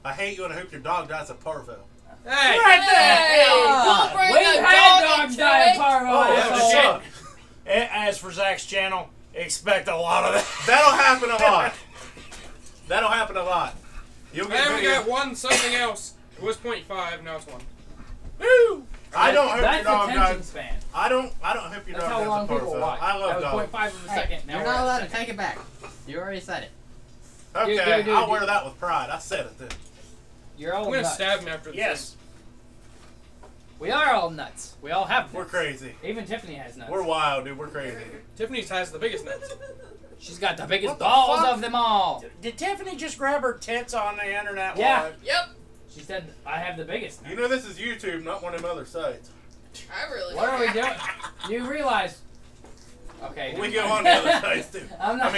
I hate you and I hope your dog dies of parvo. Hey! Hey, don't bring We've a had dog dogs into die of it. parvo. Oh, yeah, that shit. sucks. As for Zach's channel, expect a lot of that. That'll happen a lot. That'll happen a lot. You'll get And we video. got one something else. It was 0.5, now it's 1. Woo! I don't hope That's your dog attention dies. span. I don't hope your That's dog how dies long of people parvo. watch. I love that was dogs. 0.5 of a Hey, second. Now you're we're not at allowed a to second. take it back. You already said it. Okay, Dude, I'll dude. wear that with pride. I said it then. You're all I'm gonna nuts. stab him after this. Yes. We are all nuts. We all have nuts. We're crazy. Even Tiffany has nuts. We're wild, dude. We're crazy. Tiffany's has the biggest nuts. She's got the biggest What the balls fuck? of them all. Did Tiffany just grab her tits on the internet? Yeah. live? Yep. She said, I have the biggest. You know this is YouTube, not one of them other sites. I really What don't. are we doing? You realize. Okay. We never go mind. on to other sites too. I'm not.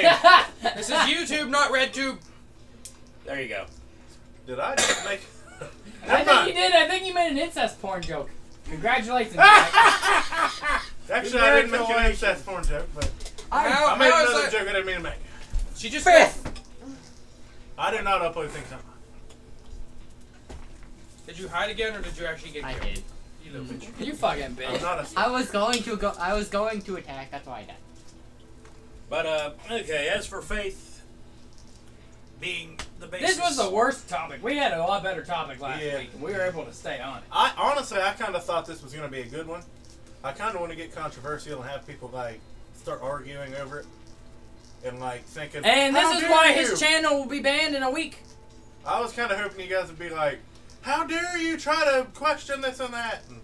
This is YouTube, not RedTube. There you go. Did I just make? I think you did. I think you made an incest porn joke. Congratulations, Jack. Actually, I didn't make an incest porn joke, but How I made is another that? joke I didn't mean to make. She just I did not upload things on. Did you hide again, or did you actually get I killed? did. You little bitch. You fucking I'm bitch. not a. I was going to go. I was going to attack. That's why I died. But, okay, as for Faith being the basis. This was the worst topic. We had a lot better topic last Yeah. week, and we were able to stay on it. I honestly, I kind of thought this was going to be a good one. I kind of want to get controversial and have people like start arguing over it, and like thinking. And "How this is dare why you?" his channel will be banned in a week. I was kind of hoping you guys would be like, "How dare you try to question this and that?" And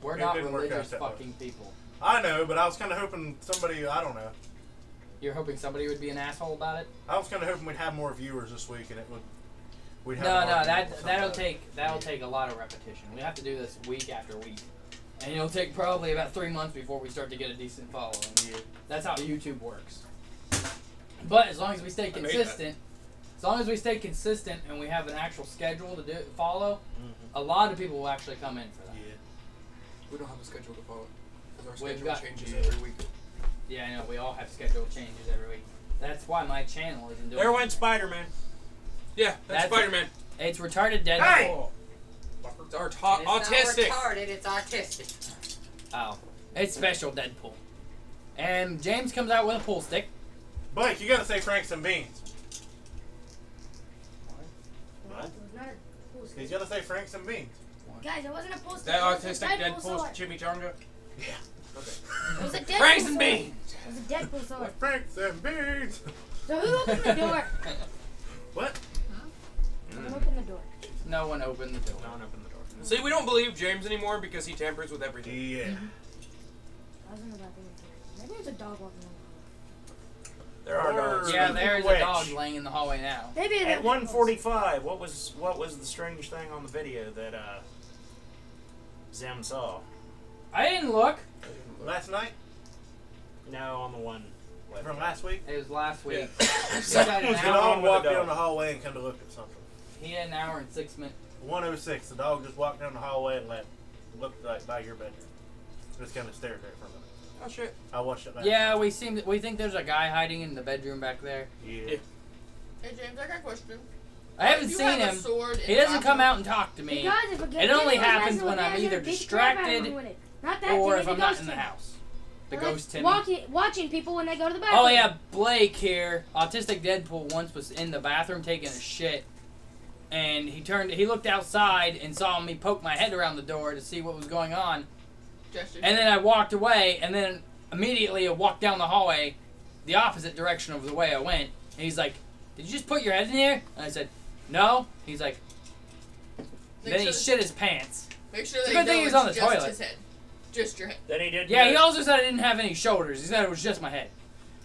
We're It not didn't work out religious that way. fucking people. I know, but I was kind of hoping somebody, I don't know. You're hoping somebody would be an asshole about it? I was kind of hoping we'd have more viewers this week, and it would. We'd have No, an no, argument with that'll somebody. take a lot of repetition. We have to do this week after week, and it'll take probably about 3 months before we start to get a decent following. Yeah. That's how YouTube works. But as long as we stay I made that. consistent, and we have an actual schedule to follow, Mhm. a lot of people will actually come in for that. Yeah. We don't have a schedule to follow. Because our We've schedule got- changes every week. Yeah, I know. We all have schedule changes every week. That's why my channel isn't doing There it. went Spider-Man. Yeah, that's That's Spider-Man. It's retarded Deadpool. Hey! It's our It's autistic. not retarded, it's artistic. Oh. It's special Deadpool. And James comes out with a pool stick. Blake, you gotta say Franks and Beans. It was not a pool stick. He's gonna say Franks and Beans. Guys, it wasn't a pool stick. That it was a autistic Deadpool Deadpool sword. chimichanga. It was a Deadpool Franks and sword. Beans! It was a Deadpool sword. Franks and Beans. So who opened the door? What? Someone opened the door. No one opened the door. No one opened the door. See, we don't believe James anymore because he tampers with everything. Yeah. I was in the bathroom. Maybe it was a dog walking around. There are dogs. Yeah, Speaking there's of which, a dog laying in the hallway now. Maybe At 1:45, what was the strange thing on the video that Zem saw? I didn't look. Last night? No, on the one. From last week? It was last week. Yeah. He had an The hour- dog with the walked dog? down the hallway and come to look at something. He had an hour and 6 minutes. 106. The dog just walked down the hallway and looked like by your bedroom. Just kind of stared there for a minute. Oh shit. I watched it last Yeah, night. we think there's a guy hiding in the bedroom back there. Yeah. Yeah. Hey James, I got a question. I haven't If you seen have a him. sword He in doesn't the come bathroom- out and talk to me. Because if a It only kid was happens messing when with I'm that, either he'd beat the crap out of distracted him with it. Not that or Timmy, if the I'm not ghost in the Timmy. house. The I ghost like Timmy. watching people when they go to the bathroom. Oh yeah, Blake here, autistic Deadpool, once was in the bathroom taking a shit, and he looked outside and saw me poke my head around the door to see what was going on, Gesture. and then I walked away, and then immediately I walked down the hallway, the opposite direction of the way I went, and he's like, "Did you just put your head in here?" And I said, "No." He's like, then he shit his pants. Make sure It's they a good know thing he was it's on the just toilet. his head. Just your head. Then he did. Yeah, he also said I didn't have any shoulders. He said it was just my head.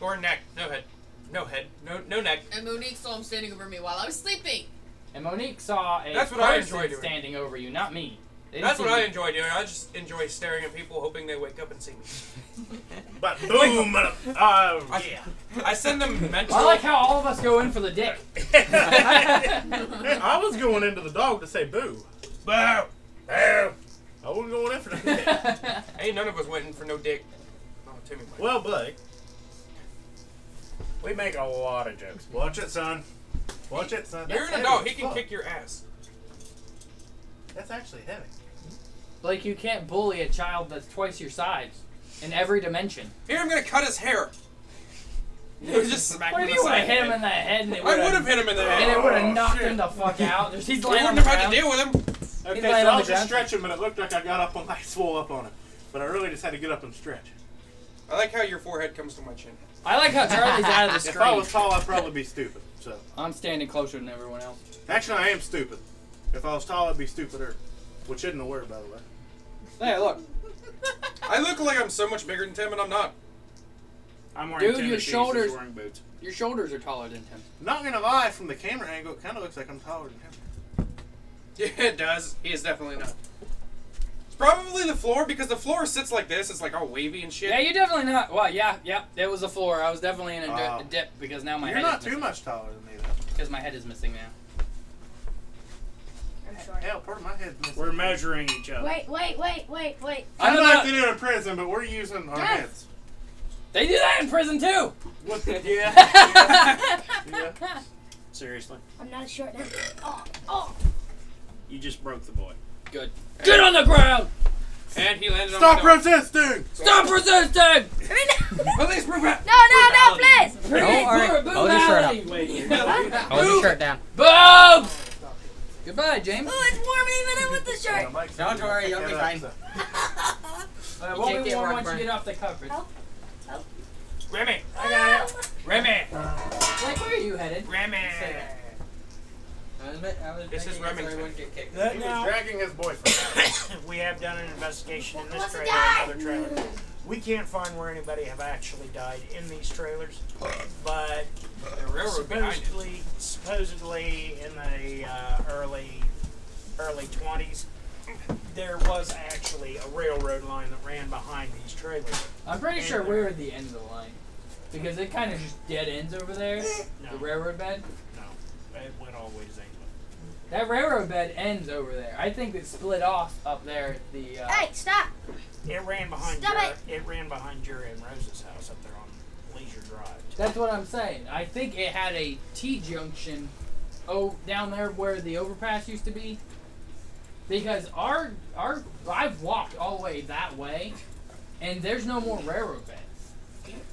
Or neck. No head. No head. No neck. And Monique saw him standing over me while I was sleeping. And Monique saw a That's what I person enjoy doing. standing over you, not me. They didn't That's see what I me. enjoy doing. I just enjoy staring at people, hoping they wake up and see me. But boom! Yeah. I send them mental. I like how all of us go in for the dick. I was going into the dog to say boo. Boo! Boo! I wasn't going in for that. Ain't none of us waiting for no dick. Oh, Timmy might. Well, Blake, We make a lot of jokes. watch it, son. Watch it, son. You're That's an adult. heavy He as can fuck. kick your ass. That's actually heavy. Like, you can't bully a child that's twice your size in every dimension. Here, I'm gonna cut his hair. You just smack What him if in you the would have side. hit him in the head and it I would have hit him in the and head. it would have knocked shit. him the fuck out? He's We laying on wouldn't the have had to ground. deal with him. Okay, laying so on I the was just ground. stretching, but it looked like I got up and I swole up on it. But I really just had to get up and stretch. I like how your forehead comes to my chin. I like how Charlie's out of the If I was screen. tall, I'd probably be stupid. So I'm standing closer than everyone else. actually, I am stupid. If I was tall, I'd be stupider, which isn't a word, by the way. Hey, look. I look like I'm so much bigger than Tim, and I'm not. I'm wearing Dude, tennis your shoes, he's shoulders- wearing boots. Your shoulders are taller than Tim. Not gonna lie, from the camera angle, it kind of looks like I'm taller than him. Yeah, it does. He is definitely not. It's probably the floor, because the floor sits like this. It's like all wavy and shit. Yeah, you're definitely not. Well, yeah, it was the floor. I was definitely in a dip because now my You're head not is too missing. much taller than me, though. Because my head is missing now. I'm sorry. Hell, part of my head's missing. We're measuring each other. Wait. I I'm know like not- they do in prison, but we're using our Yes. heads. They do that in prison too. What the, yeah. Seriously. I'm not short now. Oh. You just broke the boy. Good. Get on the ground. And he landed Stop on my resisting! Stop resisting. Police move back. No, please. Don't worry. Hold your shirt up. Hold your shirt down. Boom. Goodbye, James. Oh, it's warm even with the shirt. Don't worry, you'll be fine. What can't we get want rug once you burn. get off the covers. Help. Remy. I got it. Remy. Like, where are you headed? Remy. This is Remington. That He was now, dragging his boyfriend. we have done an investigation in this What's trailer that? and other trailers. We can't find where anybody have actually died in these trailers, but The railroad behind it. supposedly in the early 20s, there was actually a railroad line that ran behind these trailers. I'm pretty sure we're at the end of the line. Because it kind of just dead ends over there. No, The railroad bed. no, it went all the way to Zanesville. That railroad bed ends over there. I think it split off up there at the. Hey, stop! It ran behind Stop it ran behind Jerry and Rose's house up there on Leisure Drive. That's what I'm saying. I think it had a T-junction down there where the overpass used to be. Because I've walked all the way that way, and there's no more railroad beds.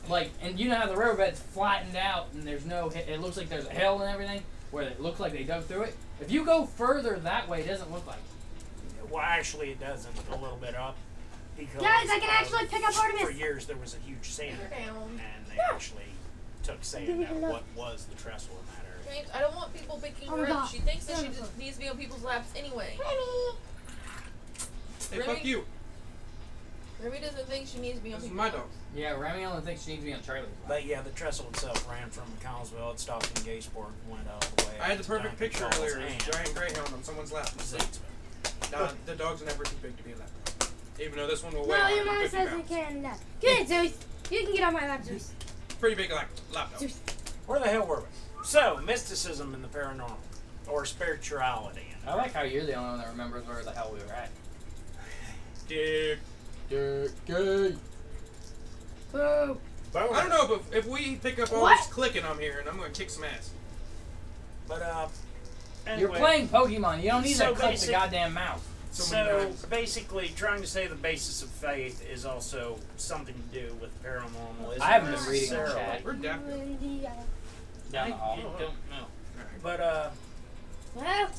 Like, and you know how the railroad bed's flattened out, and there's no, it looks like there's a hill and everything, where it looks like they dug through it. If you go further that way, it doesn't look like it. Well, actually, it doesn't. A little bit up. Because, Guys, I can actually pick up Artemis. For years, there was a huge sand, and they actually took sand out of what was the trestle in that area. James, I don't want people picking Oh her my up. God. She thinks that she just needs to be on people's laps anyway. Remy! Hey, Remy? fuck you. Remy doesn't think she needs to be on This is people's my laps. dog. Yeah, Remy only thinks she needs to be on trailers. But yeah, the trestle itself ran from Collinsville, it stopped in Gaysport, and went all the way. I had the to perfect Duncan picture Falls earlier. and This giant greyhound on someone's lap. Zanesville. Nah, the dog's never too big to be a lap dog. Even though this one will weigh No, your mom 150 says pounds. it can. Get it, Zeus. You can get on my lap, Zeus. Pretty big lap dog. Zeus. Where the hell were we? So, mysticism and the paranormal, or spirituality. I like how you're the only one that remembers where the hell we were at. Dude. Gay. Boo. I don't know, but if we pick up all What? this clicking I'm hearing, I'm gonna kick some ass. But, anyway, You're playing Pokemon. You don't need So to click the basic- goddamn mouse. So many So, times. basically, trying to say the basis of faith is also something to do with paranormal. Isn't I haven't been reading the necessarily. chat. We're deaf. Down the hall. You don't know. But, Well,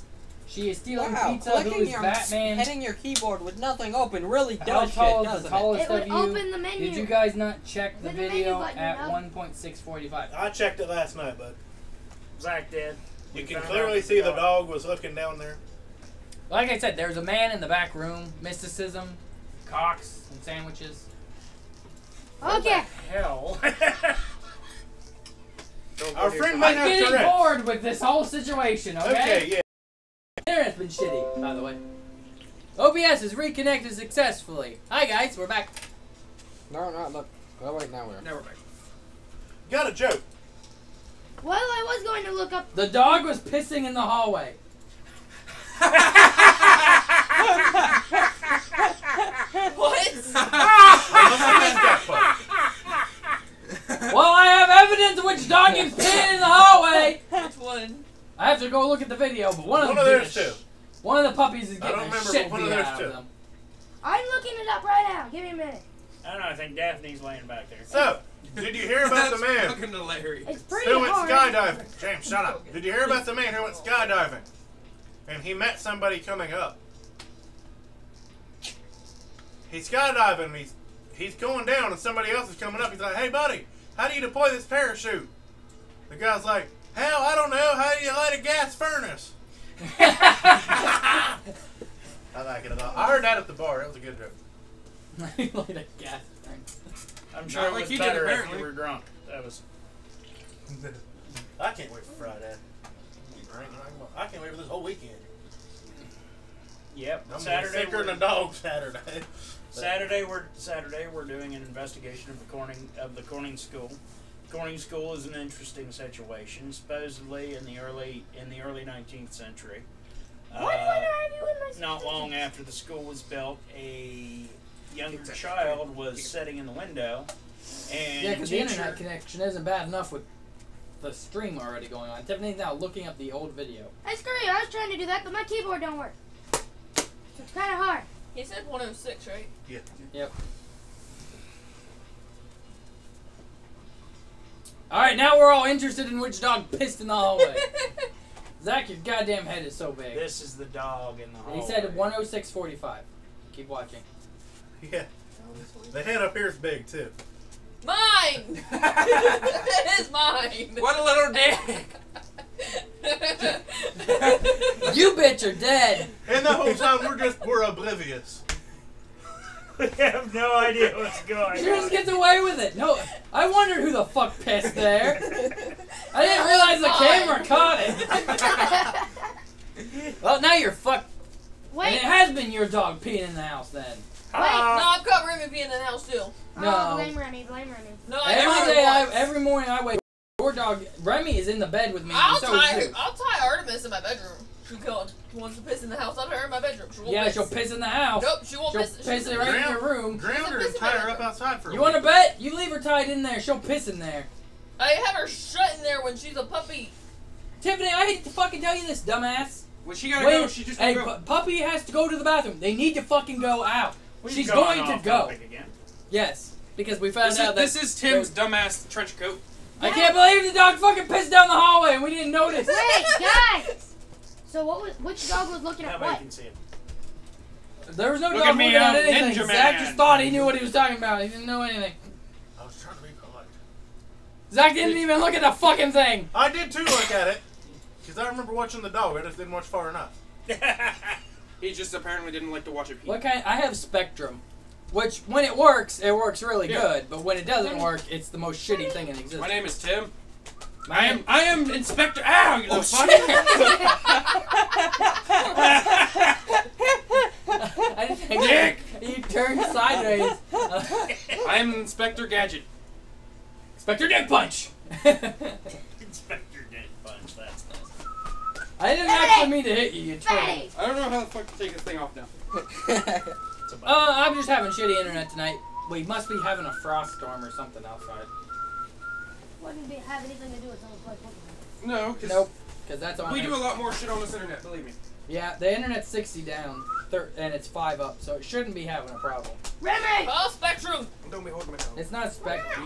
She is stealing Wow, pizza. clicking Who is your Batman? hitting your keyboard with nothing open really How does tall shit, is the doesn't it? tallest it would of you? open the menu. Did you guys not check the With the menu video button, at no. 1.645? I checked it last night, but Zach did. you We can found clearly out see the dog was looking down there. Like I said, there's a man in the back room. Mysticism, cocks, and sandwiches. Okay. Hell. Don't go Our near friend some- might I'm have getting Tourette's. bored with this whole situation, okay? Okay, yeah. Internet's been shitty, by the way. OBS is reconnected successfully. Hi guys, we're back. No, look. Oh, wait, now we're. Now we're back. Got a joke. Well, I was going to look up. The dog was pissing in the hallway. What? Well, I have evidence of which dog is peeing in the hallway. Which one? I have to go look at the video, but one of One them of getting those two. One of the puppies is I don't getting a remember, shit but one of beat those out two. of them. I'm looking it up right now. Give me a minute. I don't know, I think Daphne's laying back there. So, did you hear about the That's man fucking hilarious. It's pretty who went hard. skydiving? James, shut up. Did you hear about the man who went skydiving? And he met somebody coming up. He's skydiving and he's going down and somebody else is coming up. He's like, hey buddy, how do you deploy this parachute? The guy's like, hell, I don't know. How do you light a gas furnace? I like it a lot. I heard that at the bar. That was a good joke. Like a gas tank. I'm sure Not it like was you did, better if apparently. you were drunk. That was. I can't wait for Friday. I can't wait for this whole weekend. Yep. I'm Saturday. sicker than a dog Saturday. Saturday we're doing an investigation of the Corning School. Corning School is an interesting situation. Supposedly in the early 19th century. Why do I not have you in my Not long after the school was built, a younger child was sitting in the window, and Yeah, because the teacher- internet connection isn't bad enough with the stream already going on. Tiffany's now looking up the old video. Hey, screw you. I was trying to do that, but my keyboard don't work. So it's kind of hard. He said 106, right? Yeah. Yep. Alright, now we're all interested in which dog pissed in the hallway. Zach, your goddamn head is so big. This is the dog in the And hallway. he said 106.45. Keep watching. Yeah. The head up here is big too. Mine! It is mine! What a little dick! You bitch are dead. And the whole time we're oblivious. We have no idea what's going She just on. gets away with it. No, I wondered who the fuck pissed there. I didn't realize the camera caught it. Well, now you're fucked. And Wait. it has been your dog peeing in the house then. No, I've got Remy being in the house too. No. Oh, blame Remy. Blame Remy. No, I Every never day, once. every morning I wake. Your dog Remy is in the bed with me. I'll and so tie is you. Artemis in my bedroom. She wants to piss in the house. Not her in my bedroom. She won't Yeah, piss. she'll piss in the house. Nope, she won't She'll piss. piss it right in your room. Ground her She's and a tie her pissing up outside for a You week. want to bet? You leave her tied in there. She'll piss in there. I had her shut in there when she's a puppy. Tiffany, I hate to fucking tell you this, dumbass. When she gotta go, she just hey, gotta go. Puppy has to go to the bathroom. They need to fucking go out. We've She's gone going to off go. topic again. Yes, because we found out that This is Tim's dumbass trench coat. I can't believe the dog fucking pissed down the hallway and we didn't notice. Wait, guys. So which dog was looking at Nobody what? can see it. There was no Look dog at me, looking at I'm anything. Ninja Zach Man. just thought he knew what he was talking about. He didn't know anything. I was trying to be polite. Zach didn't even look at the fucking thing. I did too look at it. Because I remember watching the dog. I just didn't watch far enough. He just apparently didn't like to watch it pee. What kind? I have Spectrum, which when it works really Yeah. good. But when it doesn't work, it's the most shitty thing in existence. My name is Tim. My I am Inspector. Ow! You little fuck. I didn't think Dick. You turned sideways. I am Inspector Gadget. Inspector Dick Punch. Inspector Dick Punch, that's nice. I didn't actually mean to hit you. You turned. Hey. I don't know how the fuck to take this thing off now. It's about I'm just having shitty internet tonight. We must be having a frost storm or something outside. Wouldn't have anything to do with someone playing Pokemon. No, because Nope, because that's on. we there. do a lot more shit on this internet, believe me. Yeah, the internet's 60 down, and it's 5 up, so it shouldn't be having a problem. Remy! Oh, Spectrum! Don't be holding my tongue. It's not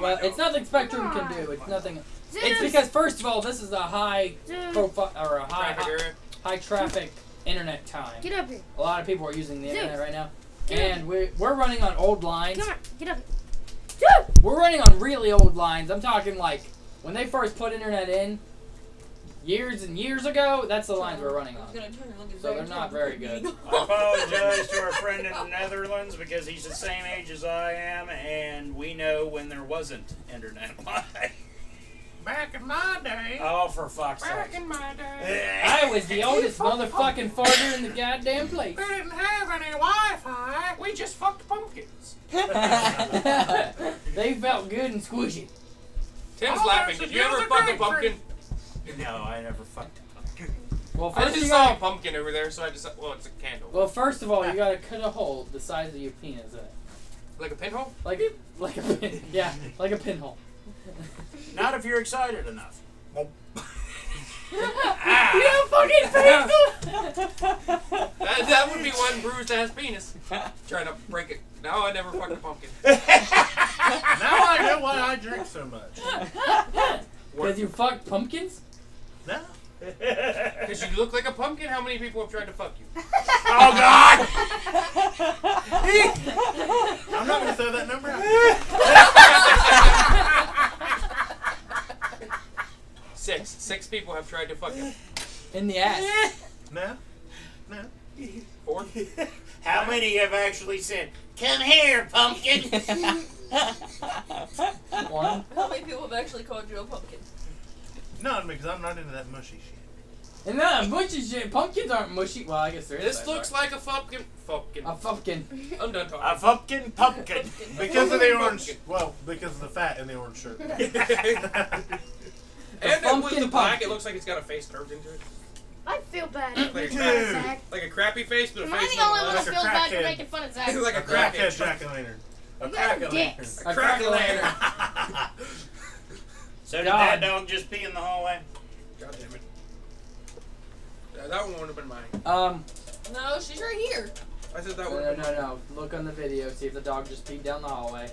Well, it's nothing Spectrum can do. It's nothing. It's because first of all, this is a high profile or a Traffic area. high traffic internet time. Get up here. A lot of people are using the Zeus. internet right now, Get and we're running on old lines. Come on, get up here. We're running on really old lines. I'm talking like when they first put internet in, years and years ago. That's the lines we're running I was on. gonna turn and look at So Zach they're not Tim. very good. I apologize to our friend in the Netherlands because he's the same age as I am, and we know when there wasn't internet live. Back in my day. Oh, for fuck's Back sake. in my day. I was the oldest motherfucking farter in the goddamn place. We didn't have any Wi-Fi. We just fucked pumpkins. They felt good and squishy. Tim's Oh, laughing. that's Did you a ever good fuck a grapefruit. pumpkin? No, I never fucked a pumpkin. Well, I first just you saw a got. pumpkin over there, so I just well, it's a candle. Well, first of all, you gotta cut a hole the size of your penis in it, Like a pinhole? like a pin. Yeah, like a pinhole. Not if you're excited enough. You fucking face. That would be one bruised ass penis. Trying to break it. No, I never fucked a pumpkin. Now I know why I drink so much. Because you fucked pumpkins? No. Because you look like a pumpkin, how many people have tried to fuck you? Oh, God! I'm not going to throw that number out. Six people have tried to fuck you. In the ass. No. No. 4? How many have actually said, "Come here, pumpkin"? One. How many people have actually called you a pumpkin? None, because I'm not into that mushy shit. And then mushy shit. Pumpkins aren't mushy. Well, I guess there is. This that looks part. like a pumpkin. A pumpkin. I'm done A talking. fucking pumpkin. Because of the orange. Well, because of the fat in the orange shirt. And with pumpkin the black, pumpkin. it looks like it's got a face carved into it. I feel bad. Like a, Dude. Zach. like a crappy face, but a Am I face the only one with that Like a feels bad for crackhead. making fun of Zach? like a A crackhead crackhead. jack-o'-lantern. A You guys are crack-o'-lantern. dicks. A crack-o'-lantern. So did God. that dog just pee in the hallway? God damn it. That one wouldn't have been mine. No, she's right here. I said that No, one. no. Look on the video. See if the dog just peed down the hallway.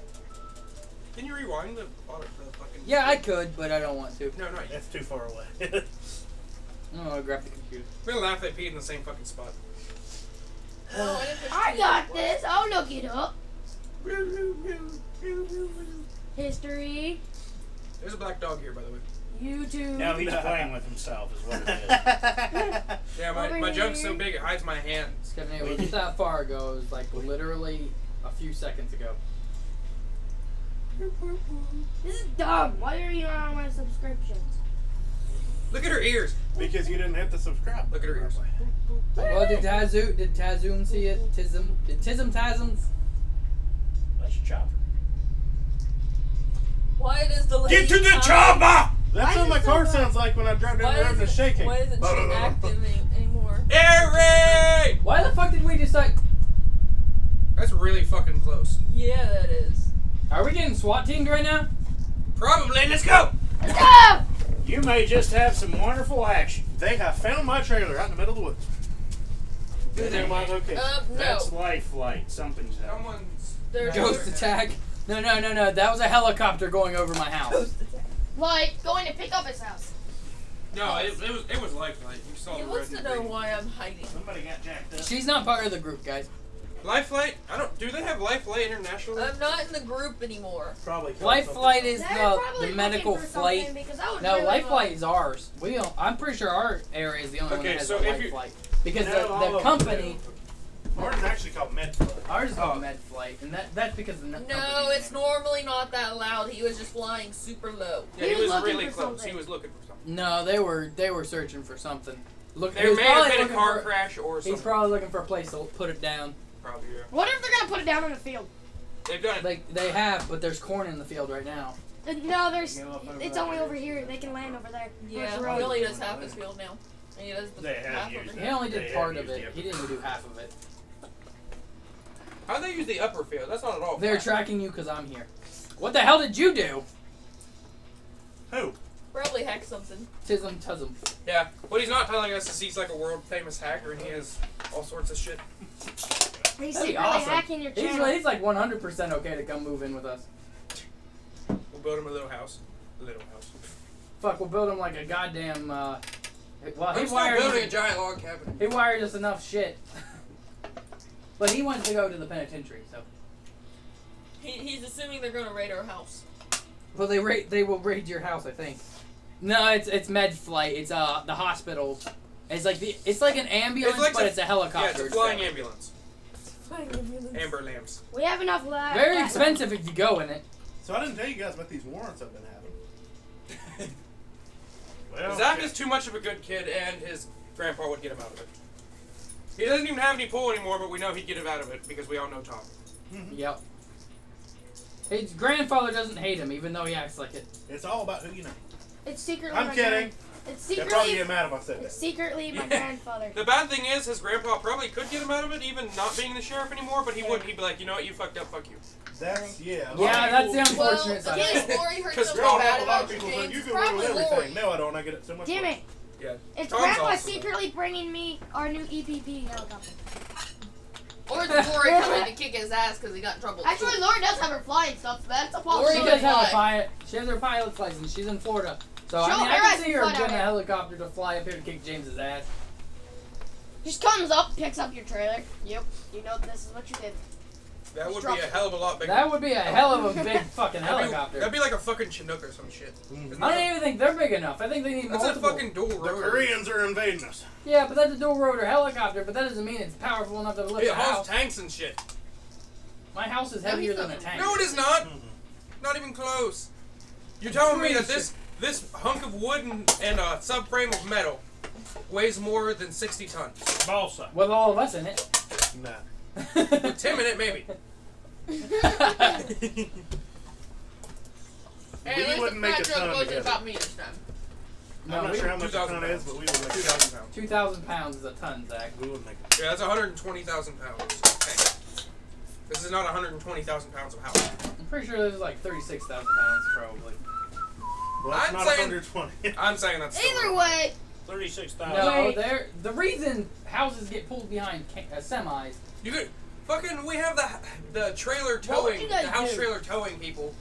Can you rewind the fucking? Yeah, I could, but I don't want to. No, no. That's too far away. I'm gonna grab the computer. I'm gonna laugh they peed in the same fucking spot. No, I didn't push I you. got this. I'll look it up. History. There's a black dog here, by the way. YouTube. No, he's playing with himself, is what it is. Yeah, my junk's so big it hides my hands. Kevin, it wasn't that far ago. It was like literally a few seconds ago. This is dumb. Why are you not on my subscriptions? Look at her ears. Because you didn't hit the subscribe. Look at her ears. Well, did Tazoom see it? Did Tasms? Let's chop her. Why does the lady Get to the come- chopper! That's Why what is my it so car loud? sounds like when I drive down the road and it's shaking. Why isn't she active anymore? Airy! Why the fuck did we decide? That's really fucking close. Yeah, that is. Are we getting SWAT teamed right now? Probably. Let's go. Let's go! You may just have some wonderful action. They have found my trailer out in the middle of the woods. They know my location. No. That's life flight. Something's up. Someone's. There's Ghost attack. No. That was a helicopter going over my house. Like, going to pick up his house. No, it was lifeline. You saw He the wants red to and know green. why I'm hiding. Somebody got jacked up. She's not part of the group, guys. Lifelight? I don't. Do they have Lifelight internationally? I'm not in the group anymore. Probably. Life flight is They're the probably medical looking for flight. something because I would No, really life flight like- is ours. We don't, I'm pretty sure our area is the only one Okay, that has so a if life you- flight. Because No, all of the them company, Ours is actually called Medflight. ours is called Oh. Med Flight, and that's because of the company. No, it's normally not that loud. He was just flying super low. Yeah, He he was was looking really for close. something. He was looking for something. No, they were searching for something. Look, he There was may have probably been a looking car for- crash or He's something. probably looking for a place to put it down. Probably, yeah. What if they're gonna put it down in the field? They've done it. Like they have, but there's corn in the field right now. No, there's. Go up over It's that only bridge. over here. They can land over there. Yeah, Towards the he road. only does half his field now. And he does the They have half used over He here. only They did have part of used it. the He didn't even do half of it. How do they use the upper field? That's not at all. They're flat. tracking you because I'm here. What the hell did you do? Who? Probably hack something. Tism Tusm. Yeah. What he's not telling us is he's like a world famous hacker and he has all sorts of shit. He's That'd be secretly awesome. hacking your He's channel. like 100% okay to come move in with us. We'll build him a little house. A little house. Fuck, we'll build him like a goddamn. Well, I'm still building a giant log cabin. He wired us enough shit. But he wants to go to the penitentiary, so. He's assuming they're gonna raid our house. Well, they will raid your house, I think. No, it's med flight. It's the hospital. It's like an ambulance, It's like but a- it's a helicopter. Yeah, it's a flying instead. ambulance. Amber lamps. We have enough left. Very expensive if you go in it. So I didn't tell you guys about these warrants I've been having. Well, Zach shit. is too much of a good kid and his grandpa would get him out of it. He doesn't even have any pull anymore, but we know he'd get him out of it because we all know Tom. Yep. His grandfather doesn't hate him, even though he acts like it. It's all about who you know. It's secretly. I'm my kidding. grand- It's They'll probably secretly. get mad if I said It's that. secretly my Yeah. grandfather. The bad thing is his grandpa probably could get him out of it, even not being the sheriff anymore, but he wouldn't. He'd be like, you know what, you fucked up, fuck you. That's, yeah. Yeah, that's the Well, unfortunate side. again, Lori heard Because something Girl, bad a lot about of you, people say James. you It's can ruin probably everything. Lori. No, I don't. I get it so much. Damn worse. it! Yeah. It's Tom's Grandpa awesome. secretly bringing me our new EPP helicopter. Or is Lori coming to kick his ass because he got in trouble? at Actually, school? Lori does have her flying stuff, so that's a Lori She possibility. does have a fly. pilot. She has her pilot's license. She's in Florida. So Show I mean, her I eyes can see her fly down getting a there. helicopter to fly up here to kick James's ass. Just comes up, picks up your trailer. Yep, you know this is what you did. That would be a hell of a lot bigger. That would be a hell of a big fucking helicopter. That'd be like a fucking Chinook or some shit. Mhm. I don't even think they're big enough. I think they need That's multiple. a fucking dual The rotor. Koreans are invading us. Yeah, but that's a dual rotor helicopter. But that doesn't mean it's powerful enough to lift It a hauls house. tanks and shit. My house is No, heavier he's than a not. tank. No, it is not. Mhm. Not even close. You're telling me that Pretty this hunk of wood and a subframe of metal weighs more than 60 tons. Balsa. With all of us in it. Nah. With Tim in it, maybe. Hey, We at least wouldn't the make fat a joke ton wasn't together. about me this time. I'm not sure how much a 2,000 ton is, but we would make 2,000 pounds. 2,000 pounds is a ton, Zach. We would make it. Yeah, that's 120,000 pounds. Okay. This is not 120,000 pounds of house. I'm pretty sure there's like 36,000 pounds, probably. Well, that's I'm not saying- 120. I'm saying that's still Either wrong. way, 36,000. No, Wait. the reason houses get pulled behind semis. You could fucking. We have the trailer What would towing, you guys the house do? trailer towing people,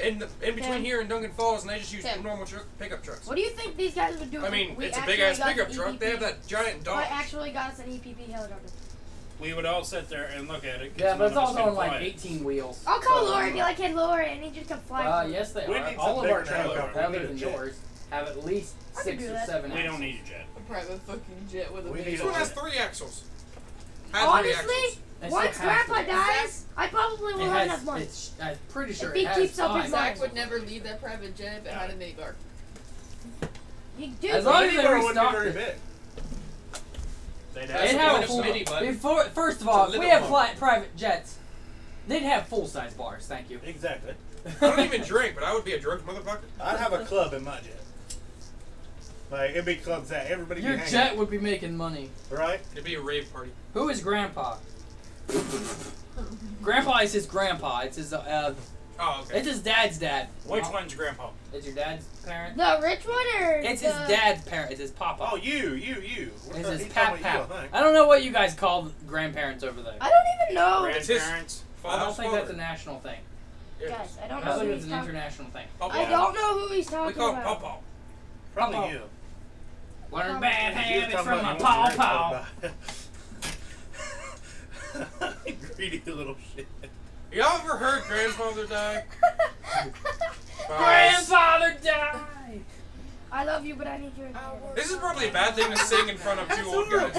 in between Tim. here and Duncan Falls, and they just use Tim. normal pickup trucks. what do you think these guys would do? I if mean, we it's a actually big ass got pickup an truck. They have EPP? that giant If I dog. actually got us an EPP helicopter. We would all sit there and look at it. 'cause Yeah, but none it's of us also can on like fly it. 18 wheels. I'll call So, Lori and be like, hey, Lori, I need you to come fly. for me." Yes, they We are. need All some of our bigger trailers, helicopter. We other need a than jet. yours, have at least I 6 could do or that. 7 We axles. don't need a jet. A private fucking jet with a We big need This a one has jet. 3 axles. Had 3 Honestly, axles. It once still has Grandpa to. dies, I probably It will have enough has, money. I'm pretty sure If he it has keeps up his 5. mind. Zach would never leave that private jet, but had a minicar. You do. As long as they Anywhere wouldn't be restocked very it. big. They'd They'd That's the have point a of full, mini, bud. before, first of all, It's a if we little have boat. private jets, they'd have full-size bars, thank you. Exactly. I don't even drink, but I would be a drunk motherfucker. I'd have a club in my jet. Like, it'd be clubs that everybody Your be hanging jet would be making money. out, right? It'd be a rave party. Who is Grandpa? Grandpa is his grandpa. It's his Oh, okay. it's his dad's dad. Which one's Grandpa? It's your dad's parent? The rich one or It's the... his dad's parent. It's his papa. Oh, you. It's his He's pap talking about pap. you, I think. I don't know what you guys call grandparents over there. I don't even know. It's his Grandparents? I don't father's think that's a father. national thing. Guys, I don't I know think who it's he's an talking. international thing. Papa. I don't know who he's We talking call him about. Papa. Probably Papa. you. Learn bad You was habits talking from my about paw you paw. Greedy little shit. Y'all ever heard grandfather die? Grandfather died. I love you, but I need your. This is probably a bad thing to sing in front of two old guys.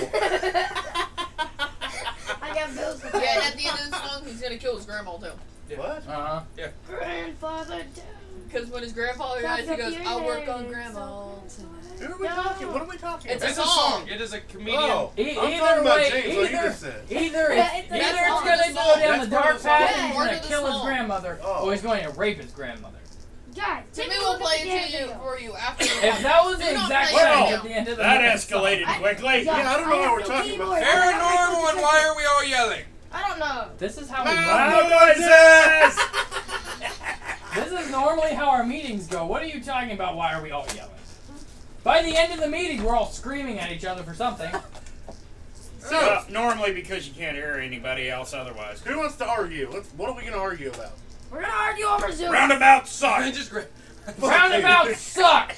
I got bills to Yeah, pay. and at the end of the song, he's gonna kill his grandma too. What? Uh-huh. Grandfather died. Because when his grandfather dies, he goes, "I'll work on grandma tonight." Who are we talking? What are we talking It's about? a song. It is a comedian. Oh, I'm Either talking about way, James, what he either- just said. Either Yeah, it's, it's either part it's of gonna the go song. down That's the part dark of the path song. and he's Part gonna of the kill his song. grandmother, Oh. or he's going to rape his grandmother. Guys, Timmy take a will look play at the it to you video. for you after. If that was the Do not exact play song it at the end of the That next song. escalated quickly. Yeah, I don't know what we're talking about. Paranormal, and why are we all yelling? I don't know. This is how we Loud noises! This is normally how our meetings go. What are you talking about? Why are we all yelling? By the end of the meeting, we're all screaming at each other for something. Normally because you can't hear anybody else otherwise. Who wants to argue? What are we going to argue about? We're gonna argue over Zoom. Roundabout suck! Just great. Roundabouts suck!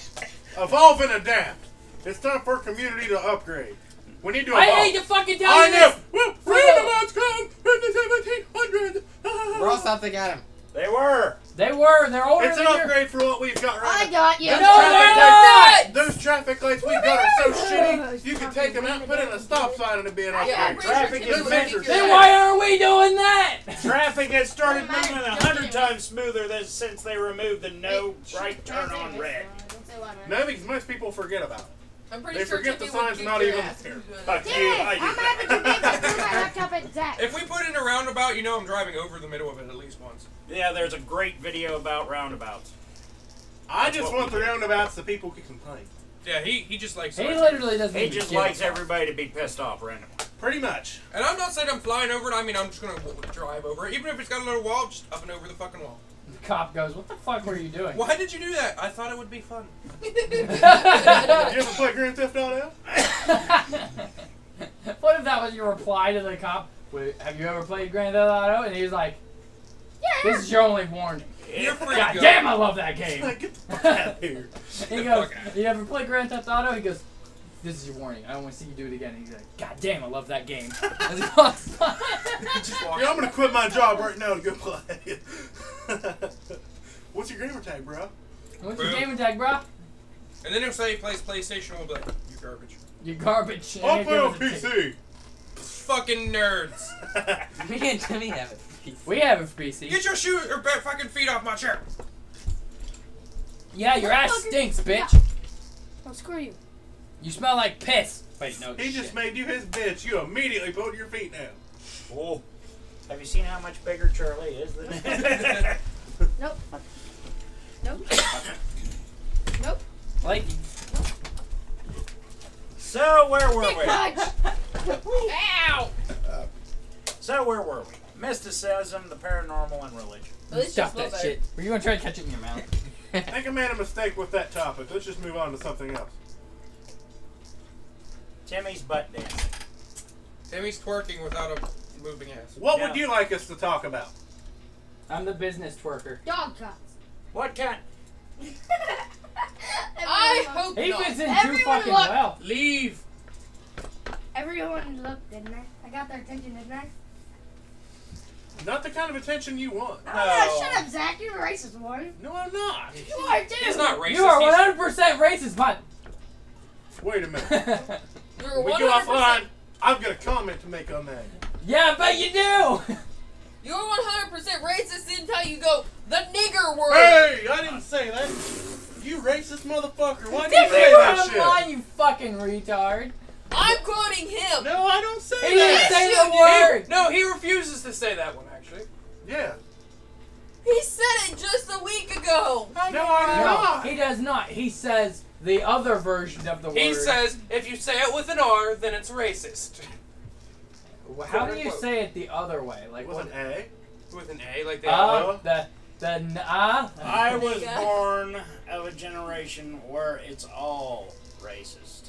Evolve and adapt. It's time for community to upgrade. We need to evolve. I hate to fucking tell I you know. this! Well, roundabouts come in the 1700s. Roll something at him. They were! They were. They're older It's an than your... upgrade for what we've got I right now. got you. No, they're not! Those traffic lights we've got are so shitty, you can take them out and put in a stop sign and it'd be an Yeah, I'm upgrade. pretty Traffic sure Timmy is will major. make Then your why are we doing that? Traffic has started Doesn't moving matter. 100 times smoother than since they removed the no right turn on red. No, because most people forget about it. I'm pretty They sure forget the Timmy would signs kick not your even ass if there. you did Fuck that. you, Dang, I I'm did having to make my laptop at Zach. If we put in a roundabout, you know I'm driving over the middle of it at least once. Yeah, there's a great video about roundabouts. I That's just what want we the do. roundabouts so people can complain. Yeah, he just likes He it. literally doesn't He even just give a likes fuck. everybody to be pissed off randomly. Pretty much. And I'm not saying I'm flying over it, I mean I'm just gonna drive over it. Even if it's got a little wall, just up and over the fucking wall. The cop goes, what the fuck were you doing? Why did you do that? I thought it would be fun. You ever play Grand Theft Auto? What if that was your reply to the cop? Wait, have you ever played Grand Theft Auto? And he was like, this is your only warning. You're free God to go. damn, I love that game. Like, get the fuck out of here. He the goes, fuck out. you ever play Grand Theft Auto? He goes, this is your warning. I don't want to see you do it again. And he's like, God damn, I love that game. As he walks by. Just walk. Yeah, I'm gonna quit my job right now to go play. What's your gamer tag, bro? What's your Boom. gaming tag, bro? And then he'll say he plays PlayStation, we'll be like, you garbage. You garbage. I'll And play on give us a tick. PC. Fucking nerds. Me and Timmy have it. We have a PC. Get your shoes or fucking feet off my chair. Yeah, your ass stinks, bitch. Oh, screw you. You smell like piss. Wait, no. He just shit. made you his bitch. You immediately put your feet down. Oh. Have you seen how much bigger Charlie is than Nope. Nope. Nope. Like, So, where were Dick we? punch. Ow! So, where were we? Mysticism, the paranormal, and religion. At least stop you smell that better. shit. Were you gonna try to catch it in your mouth? I think I made a mistake with that topic. Let's just move on to something else. Timmy's butt dancing. Timmy's twerking without a moving ass. What Yeah. would you like us to talk about? I'm the business twerker. Dog cuts. What kind? I hope He not. fits in too Everyone fucking look. well. Leave. Everyone looked, didn't I? I got their attention, didn't I? Not the kind of attention you want. Oh, yeah, shut up, Zach. You're the racist one. No, I'm not. You are, too. He's not racist. You are he's- 100% racist, but. Wait a minute. You're When we go 100%. offline, I've got a comment to make on that. Yeah, but you do. You're 100% racist until you go the nigger word. Hey, I didn't say that. You racist motherfucker. Why did you If say you that were shit? online, you fucking retard. I'm quoting him. No, I don't say He didn't that. say you the did. word. No, he refuses to say that one, actually. Yeah. He said it just a week ago. No, I did No, not. he does not. He says the other version of the word. He says if you say it with an R, then it's racist. How do you say it the other way? Like With what? an A? With an A, like they I was born of a generation where it's all racist.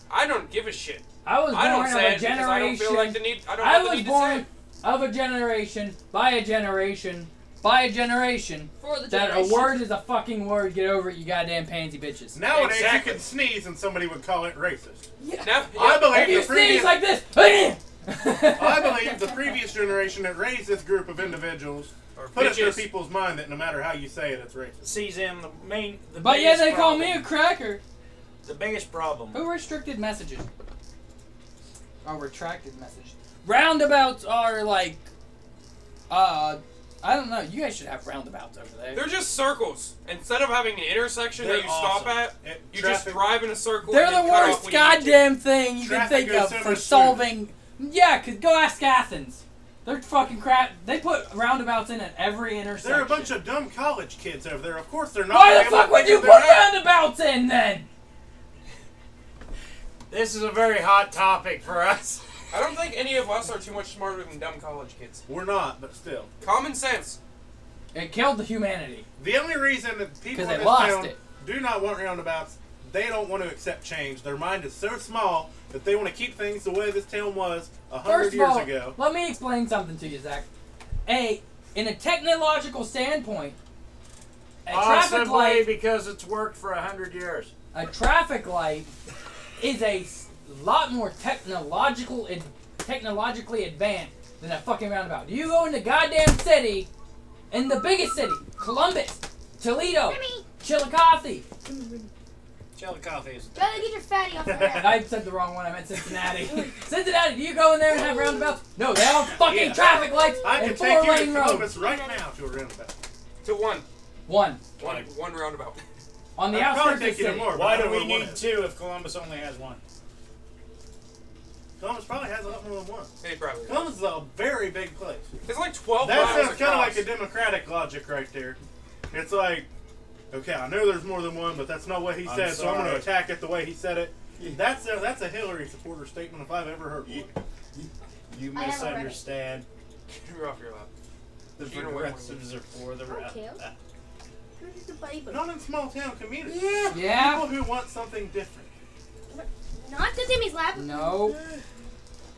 I don't give a shit. I was I don't born say of a it because I don't feel generation. like the need. I don't I have the was need to say born it. of a generation by a generation by a generation For the that a generation. word is a fucking word. Get over it, you goddamn pansy bitches. Nowadays, Exactly. you can sneeze and somebody would call it racist. Now, I If believe you the previous. sneeze like this, I believe the previous generation that raised this group of individuals or put it in bitches. people's mind that no matter how you say it, it's racist. See, Zim, the But yeah, biggest they call problem- me a cracker. The biggest problem. Who restricted messages? Or retracted messages. Roundabouts are like, I don't know. You guys should have roundabouts over there. They're just circles. Instead of having an intersection They're that you stop awesome. at, you just drive in a circle. They're and the then cut worst off when you need to. goddamn thing you can Traffic think goes of so for much solving. Yeah, cause go ask Athens. They're fucking crap. They put roundabouts in at every intersection. There are a bunch of dumb college kids over there. Of course, they're not. Why the able fuck to would you figure put that out. roundabouts in then? This is a very hot topic for us. I don't think any of us are too much smarter than dumb college kids. We're not, but still. Common sense. It killed the humanity. The only reason that people 'Cause in they this lost town it. do not want roundabouts, they don't want to accept change. Their mind is so small that they want to keep things the way this town was 100 First of years all, ago. let me explain something to you, Zach. In a technological standpoint, a traffic Possibly light, because it's worked for 100 years. a traffic light is a lot more technologically advanced than a fucking roundabout. You go into goddamn city, in the biggest city, Columbus, Toledo, Chillicothe. Chillicothe is. Gotta get your fatty off your head. I said the wrong one. I meant Cincinnati. Cincinnati, do you go in there and have roundabouts? No, they have fucking Yeah. traffic lights I and can take you to 4-lane roads. Columbus right now to a roundabout. To one One roundabout. on the I'd outskirts probably of the take you to city. more. but Why I do don't we know what need one is. 2 if Columbus only has 1? Columbus probably has a lot more than one. Hey, probably. Columbus is a very big place. It's like 12 That miles sounds kind of across. like a democratic logic right there. It's like, okay, I know there's more than one, but that's not what he I'm said, so I'm going to sorry. attack it the way he said it. That's a Hillary supporter statement if I've ever heard one. You I haven't read it. misunderstand. You're off your lap. The You know what? progressives are for the Okay. Where's the Bible? Not in small town communities. Yeah. People who want something different. Not the Timmy's lap. No.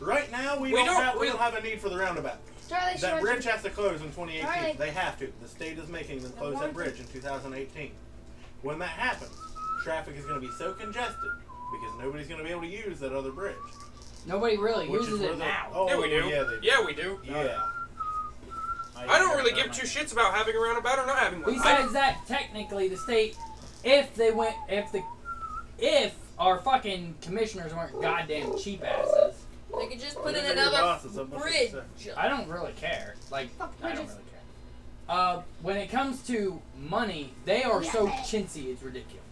Right now, we We don't don't- have a need for the roundabout. Charlie That Short. bridge has to close in 2018. Charlie. They have to. The state is making them close that bridge in 2018. When that happens, traffic is going to be so congested because nobody's going to be able to use that other bridge. Nobody really Which uses is where it the- now. Oh, Yeah, we do. Yeah, they do. Yeah, we do. Yeah. I don't really give 2 shits about having a roundabout or not having one. Besides that, technically, the state, if our fucking commissioners weren't goddamn cheap asses, They could just put Well, in these are your another bosses, I'm not bridge. gonna I don't really care. Like, Fuck I don't bridges. really care. When it comes to money, they are so chintzy, it's ridiculous.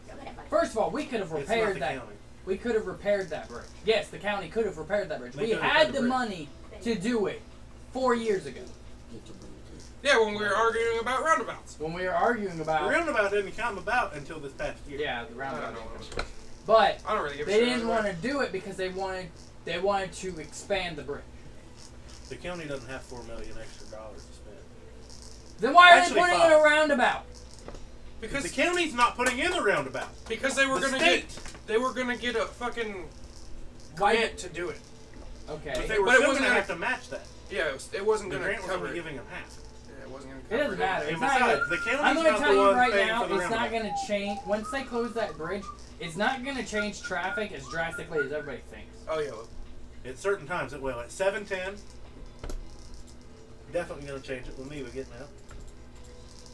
First of all, we could have It's not repaired the that. county. We could have repaired that bridge. Yes, the county could have repaired that bridge. They We could have had repaired the the bridge. money to do it 4 years ago Yeah, when we were arguing about roundabouts. when we were arguing The about. roundabout didn't come about until this past year. Yeah, the I don't roundabout. know. But I don't really give a they shit. didn't either want way. to do it because they wanted to expand the bridge. The county doesn't have $4 million extra dollars to spend. Then why are Actually, they putting five. in a roundabout? Because The county's not putting in the roundabout. they were The gonna state. get a fucking Why? grant to do it. Okay. But they were But it still wasn't going to gonna- have to match that. Yeah, it wasn't The gonna grant was cover only it. giving them half. Yeah, it wasn't gonna It cover doesn't matter. And It's not besides, gonna, the county's I'm going to not tell the you one right paying now, for the it's not roundabout. going to change. Once they close that bridge, it's not going to change traffic as drastically as everybody thinks. Oh yeah. At certain times it will. At 7:10, definitely going to change it with me getting out.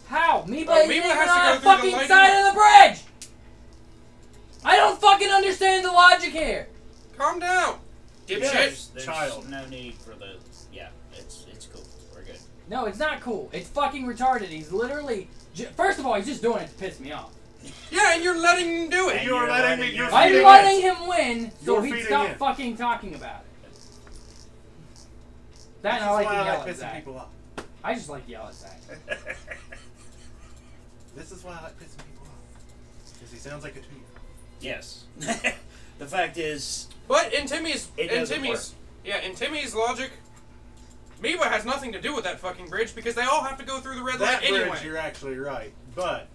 How? Me Oh, isn't Meba even has to on go the through the fucking light side in of the bridge! I don't fucking understand the logic here. Calm down, dipshit. There's Child. no need for the. Yeah, it's cool. We're good. No, it's not cool. It's fucking retarded. He's literally... First of all, he's just doing it to piss me off. Yeah, and you're letting him do it. And you're letting me. You're I'm feeding letting it. him win so You're he'd feeding stop in. fucking talking about it. That This and I like is to why I yell like at pissing Zach. people off. I just like to yell at Zach. This is why I like pissing people off. Because he sounds like a 2-year-old. Yes. The fact is, But in Timmy's, It in doesn't Timmy's, yeah, in Timmy's logic, Miwa has nothing to do with that fucking bridge because they all have to go through the red That light bridge, anyway. you're actually right. But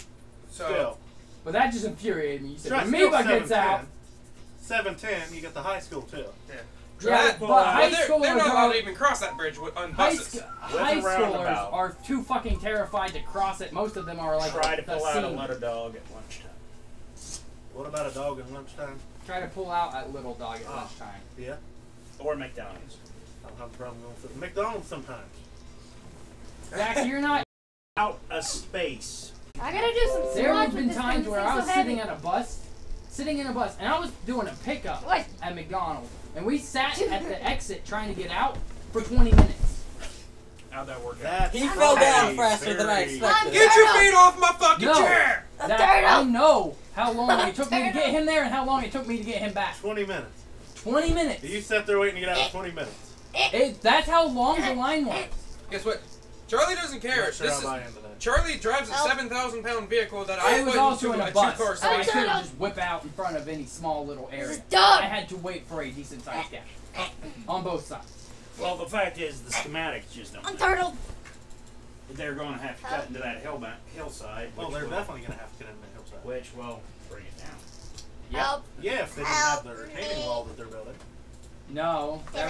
So still, But that just infuriated me. You said, try when still Miba gets out. 710, you got the high school too. Yeah, but But high they're schoolers not allowed are. to even cross that bridge on High, buses. high a schoolers roundabout. are too fucking terrified to cross it. Most of them are like try to the pull out a scene. little dog at lunchtime. What about a dog at lunchtime? Try to pull out at little dog at lunchtime. Yeah, Or McDonald's. I don't have a problem going to McDonald's sometimes. Zach, you're not. Out a space. I gotta do some There squats have with been this times thing. where This I was thing's so sitting heavy. in a bus, and I was doing a pickup What? at McDonald's, and we sat at the exit trying to get out for 20 minutes. How'd that work out? That's He fell down very, faster than I very- expected. Get your feet off my fucking No. chair! That, turtle. I know how long it took me to get him there and how long it took me to get him back. 20 minutes. 20 minutes. You sat there waiting to get out for 20 minutes. That's how long the line was. Guess what? Charlie doesn't care. Not sure This I'll is, buy into that. Charlie drives a Help. 7,000-pound vehicle that I I was put also in into a a bus, two-car so I space. couldn't just whip out in front of any small little This area. is dumb. I had to wait for a decent sized gap on both sides. Well, the fact is, the schematics just don't. I'm turtled. They're going to have to cut into that hillside. Well, which they're will- definitely going to have to get in the hillside. Which will bring it down. Help. Yeah, if they didn't have the retaining wall that they're building. No, that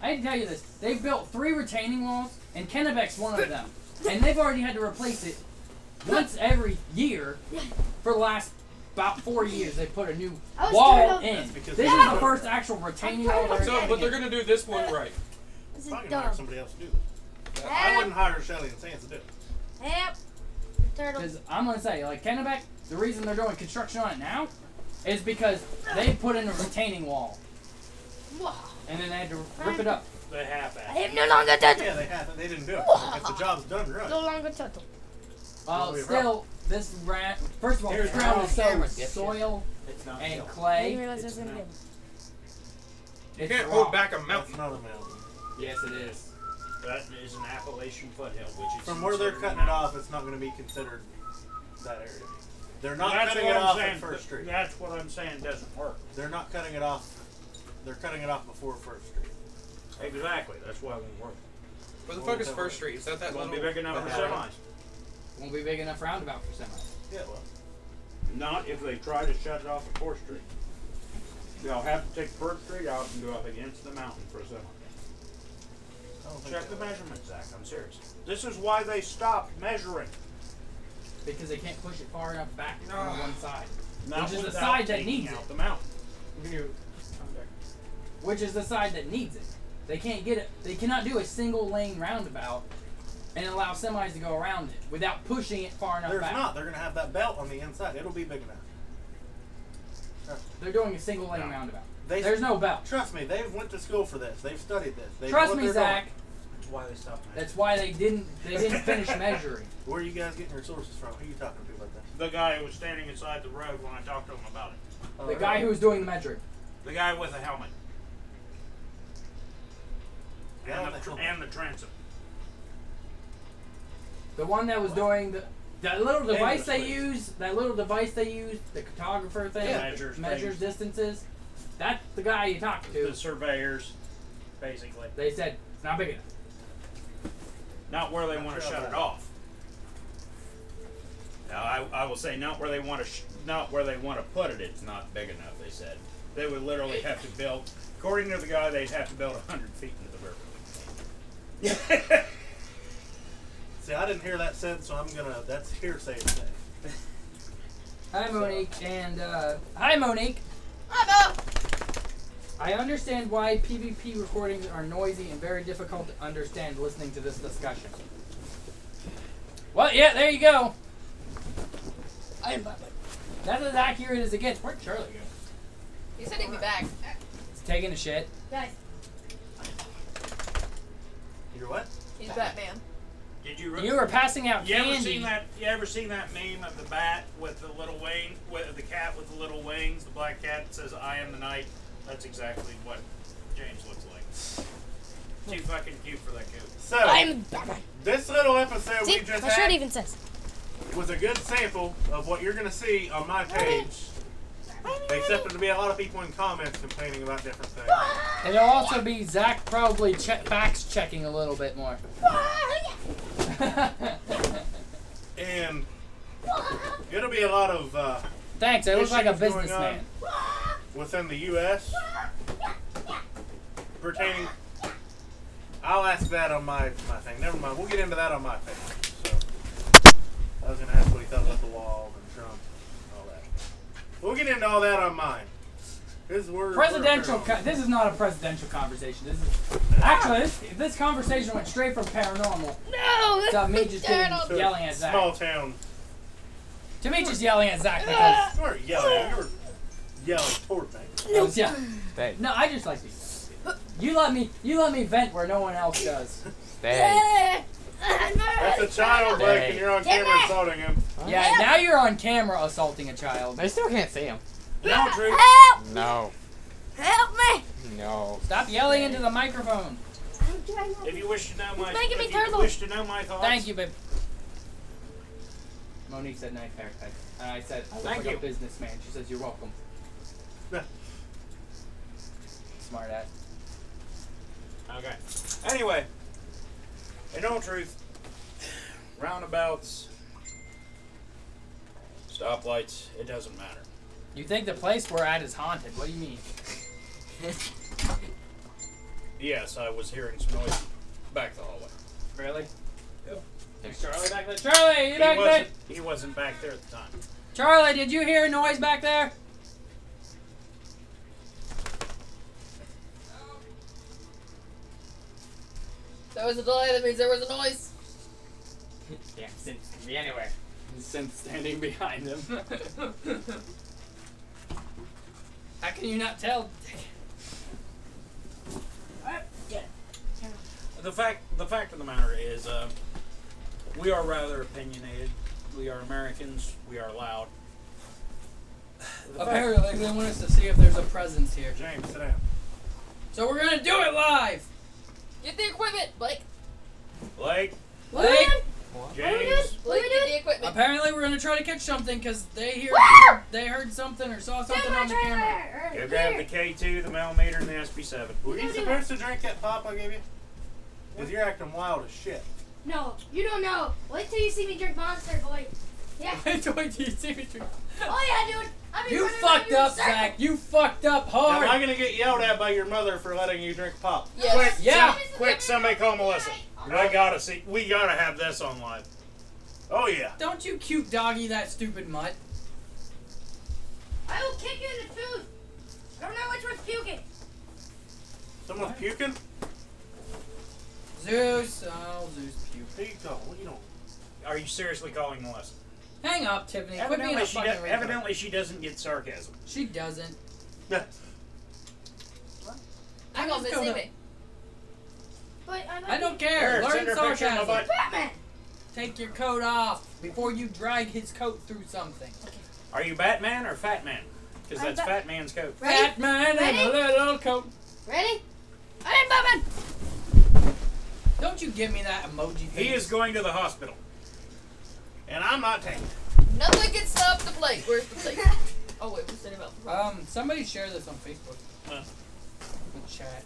I can tell you this. They've built 3 retaining walls, and Kennebeck's one of them. And they've already had to replace it once every year for the last about 4 years. They put a new I was wall turtled. in. That's because This they is the put- first actual retaining wall they're So, but getting they're in. gonna do this one right. This is I can hire dumb. somebody else to do this. I wouldn't hire Shelly and Sands to do it. Help. Turtle. Because I'm going to say, like, Kennebeck, the reason they're doing construction on it now is because they put in a retaining wall. And then they had to rip it up. They have I that. am no longer turtle. Yeah, they have. They didn't do it. If the job's done right. No longer turtle. Well, Still, this first of all, Here's this ground is so cameras, yes, soil It's not and hill. I didn't clay. realize this was gonna no. get You It's can't rock. hold back a That's mountain. not a mountain. Yes, it is. That is an Appalachian foothill, which is From where they're considered cutting a it mountain. off, it's not going to be considered that area. They're not That's cutting what it I'm off saying. at First Street. That's what I'm saying doesn't work. They're not cutting it off. They're cutting it off before First Street. Exactly. That's why it won't work. Where the fuck is First Street? Is that It won't be little? big enough for Uh-huh. semis. Won't be big enough roundabout for semis. Yeah, well. Not if they try to shut it off at 4th Street. They'll have to take 1st Street out and go up against the mountain for a semi. I don't think Check the they will. measurements, Zach. I'm serious. This is why they stopped measuring. Because they can't push it far enough back No. on one side. Not Which is the without side that taking needs out it. the mountain. Which is the side that needs it. They can't get it. They cannot do a single lane roundabout and allow semis to go around it without pushing it far enough There's back. not. They're going to have that belt on the inside. It'll be big enough. They're doing a single lane No. roundabout. They, There's no belt. Trust me, they've went to school for this. They've studied this. They know Trust what me, they're Zach. doing. That's why they stopped measuring. That's why they didn't finish measuring. Where are you guys getting your sources from? Who are you talking to about that? The guy who was standing inside the road when I talked to him about it. Oh, The guy who was doing the measuring. The guy with the helmet. Yeah, And with the the, helmet. and the transom. The one that was doing that little device the they switch. use, the cartographer thing, Yeah. that things. measures distances. That's the guy you talk to. The surveyors, basically. They said it's not big enough. Not where they want to sure shut it about off. Now, I will say not where they want to not where they want to put it. It's not big enough. They said they would literally have to build. According to the guy, they'd have to build 100 feet into the river. See, I didn't hear that said, so I'm gonna. That's hearsay today. Hi Monique and hi Monique. Hi, I understand why PvP recordings are noisy and very difficult to understand listening to this discussion. Well, yeah, there you go. I am Batman. That's as accurate as it gets. Where'd Charlie go? He said he'd be back. He's taking a shit. Guys, You're what? He's Batman. Did you? You were passing out You ever candy. seen that? You ever seen that meme of the bat with the little wing, with the cat with the little wings, the black cat that says "I am the night"? That's exactly what James looks like. Too fucking cute for that goat. So, I'm Batman. this little episode See, we just my shirt had even says. was a good sample of what you're gonna see on my page Except there'll be a lot of people in comments complaining about different things. And it'll also be Zach probably fact checking a little bit more. And it'll be a lot of Thanks, I look like a issues going businessman. within the U.S. pertaining. I'll ask that on my thing. Never mind. We'll get into that on my page. So I was gonna ask what he thought about the wall and Trump and all that. We'll get into all that on mine. This is This is not a presidential conversation. This is actually this conversation went straight from paranormal. No, To me just yelling at Zach. Small town. To me just yelling at Zach because You weren't yelling. You were yelling toward me. No, I just like to. You let me vent where no one else does. That's a child, Blake, and you're on camera assaulting him. Yeah, now you're on camera assaulting a child. I still can't see him. No, Drew. Help! No. Help me! No. Stop yelling into the microphone. I'm trying not If you wish to know my, making me if you turtle. wish to know my thoughts, Thank you, babe. Monique said nice haircut. And I said, I look Thank like you. a businessman. She says, you're welcome. Smart ass. Okay. Anyway, in all truth, roundabouts, stoplights, it doesn't matter. You think the place we're at is haunted? What do you mean? Yes, I was hearing some noise back the hallway. Really? Yep. Is Charlie back there? Charlie, you back there? He wasn't back there at the time. Charlie, did you hear a noise back there? There was a delay, that means there was a noise. Yeah, Synth can be anywhere. Synth standing behind him. How can you not tell? The fact of the matter is, we are rather opinionated. We are Americans. We are loud. Apparently, they want us to see if there's a presence here. James, sit down. So we're gonna do it live. Get the equipment, Blake. Blake, What are we doing? James, Blake, get the equipment. Apparently, we're gonna try to catch something because they heard something or saw something on the camera. go grab the K2, the millimeter, and the SB7. Were you supposed to drink that pop I gave you? Because you're acting wild as shit. No, you don't know. Wait till you see me drink Monster, boy. Yeah. Wait till you see me. Oh yeah, dude. I've been You running fucked around up, in a circle. Zach. You fucked up Am I hard. gonna get yelled at by your mother for letting you drink pop? Yes. Quick, Yeah. quick! Somebody call Melissa. I gotta see. We gotta have this on live. Oh yeah. Don't you cute doggy that stupid mutt. I will kick you in the tooth. I don't know which one's puking. Someone's puking? Zeus. Oh, Zeus puke. There you go. What you doing? Are you seriously calling Melissa? Hang up, Tiffany. Quit being a fucking retard. Evidently, she doesn't get sarcasm. She doesn't. Yeah. I'm gonna miss him. But I don't care. Send Learn her a picture of my sarcasm. butt. Batman. Take your coat off before you drag his coat through something. Are you Batman or Fat Man? Because I'm that's Fat Man's coat. Ready? Fat man in Ready? a little coat. Ready? I'm Batman. Don't you give me that emoji face. He is going to the hospital. And I'm not taking it. Nothing can stop the Blake. Where's the Blake? Oh wait, we're sitting about. Somebody share this on Facebook. Huh. In chat.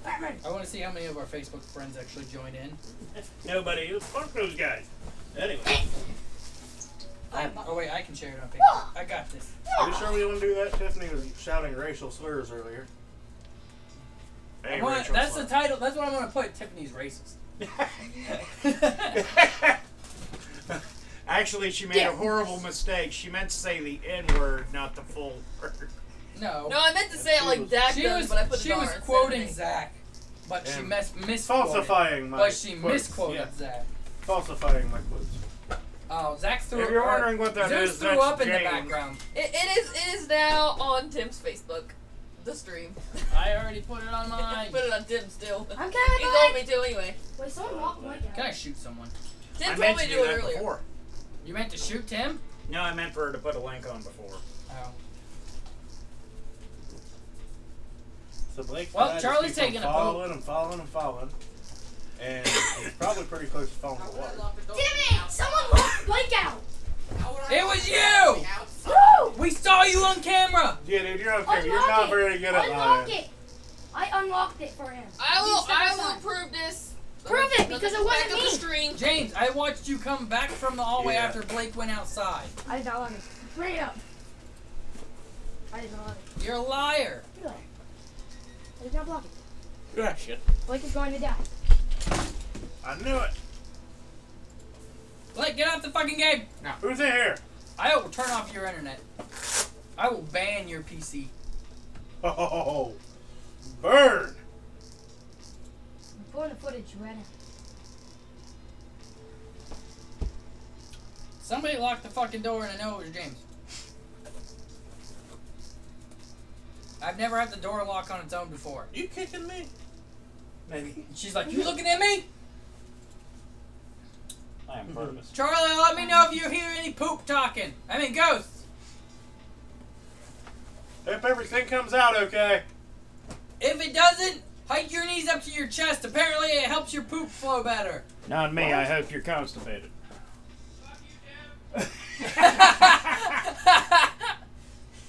Batman. I want to see how many of our Facebook friends actually join in. Nobody. Fuck those guys. Anyway. Oh wait, I can share it on Facebook. I got this. Are you sure we want to do that? Tiffany was shouting racial slurs earlier. Hey, That's the title. That's what I'm gonna put. Tiffany's racist. Actually, she made a horrible mistake. She meant to say the N-word, not the full word. No. No, I meant to say it like Dak She does, was, but I put she the R was instead of quoting me. Zach, but she And misquoted. Falsifying my But she quotes. misquoted Yeah. Zach. Falsifying my quotes. Oh, Zach threw. If you're wondering what that Zeus is, threw that's up in the James. background. It is now on Tim's Facebook. The stream. I already put it on mine. Put it on Tim still. I'm He coming told back. me to anyway. Wait, someone walked Mike out. Can I shoot someone? Tim I told meant me to to do do it that earlier. before. You meant to shoot Tim? No, I meant for her to put a link on before. Oh. So Blake Well, just Charlie's keeps on taking a following and following and following. And he's probably pretty close to falling in the water. Timmy, someone walked Mike out. It was you! Woo! We saw you on camera. Yeah, dude, you're okay. You're Unlock not it. very good at Unlock lying. it. I unlocked it for him. I Please step will aside. prove this. Prove it, because it wasn't Back up the me. stream. James, I watched you come back from the hallway Yeah. after Blake went outside. I did not lock it. Bring it up. I did not lock it. You're a liar. Look at that. I did not block it. Yeah, shit. Blake is going to die. I knew it. Blake, get off the fucking game. No. Who's in here? I will turn off your internet. I will ban your PC. Oh, burn. I'm pulling the footage right now. Somebody locked the fucking door and I know it was James. I've never had the door lock on its own before. You kicking me? Maybe. She's like, you looking at me? I am purpose. Charlie, let me know if you hear any poop talking. I mean ghosts. Hope everything comes out okay. If it doesn't, hike your knees up to your chest. Apparently it helps your poop flow better. Not me. I hope you're constipated.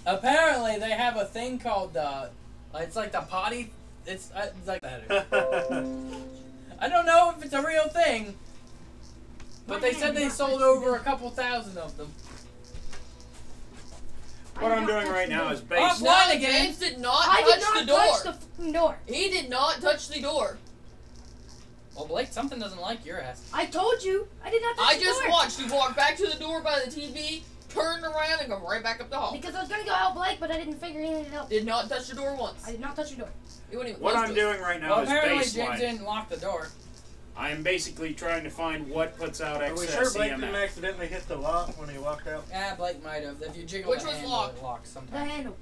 Apparently they have a thing called it's like the potty. It's like that. I don't know if it's a real thing, but they said they sold over a couple thousand of them. What I'm doing right now is Offline based. No, again. James did not I touch did not the door. touch the fucking door. He did not touch the door. Well, Blake, something doesn't like your ass. I told you. I did not touch I the just door. watched you walk back to the door by the TV, turn around, and go right back up the hall. Because I was going to go help Blake, but I didn't figure he needed help. Did not touch the door once. I did not touch the door. You wouldn't even What close I'm to it. doing right now Well, is apparently James baseline. didn't lock the door. I'm basically trying to find what puts out Are we excess sure Blake didn't EMF. accidentally hit the lock when he walked out? Yeah, Blake might have. If you jiggle Which the was handle, locked? it locks The sometimes. handle.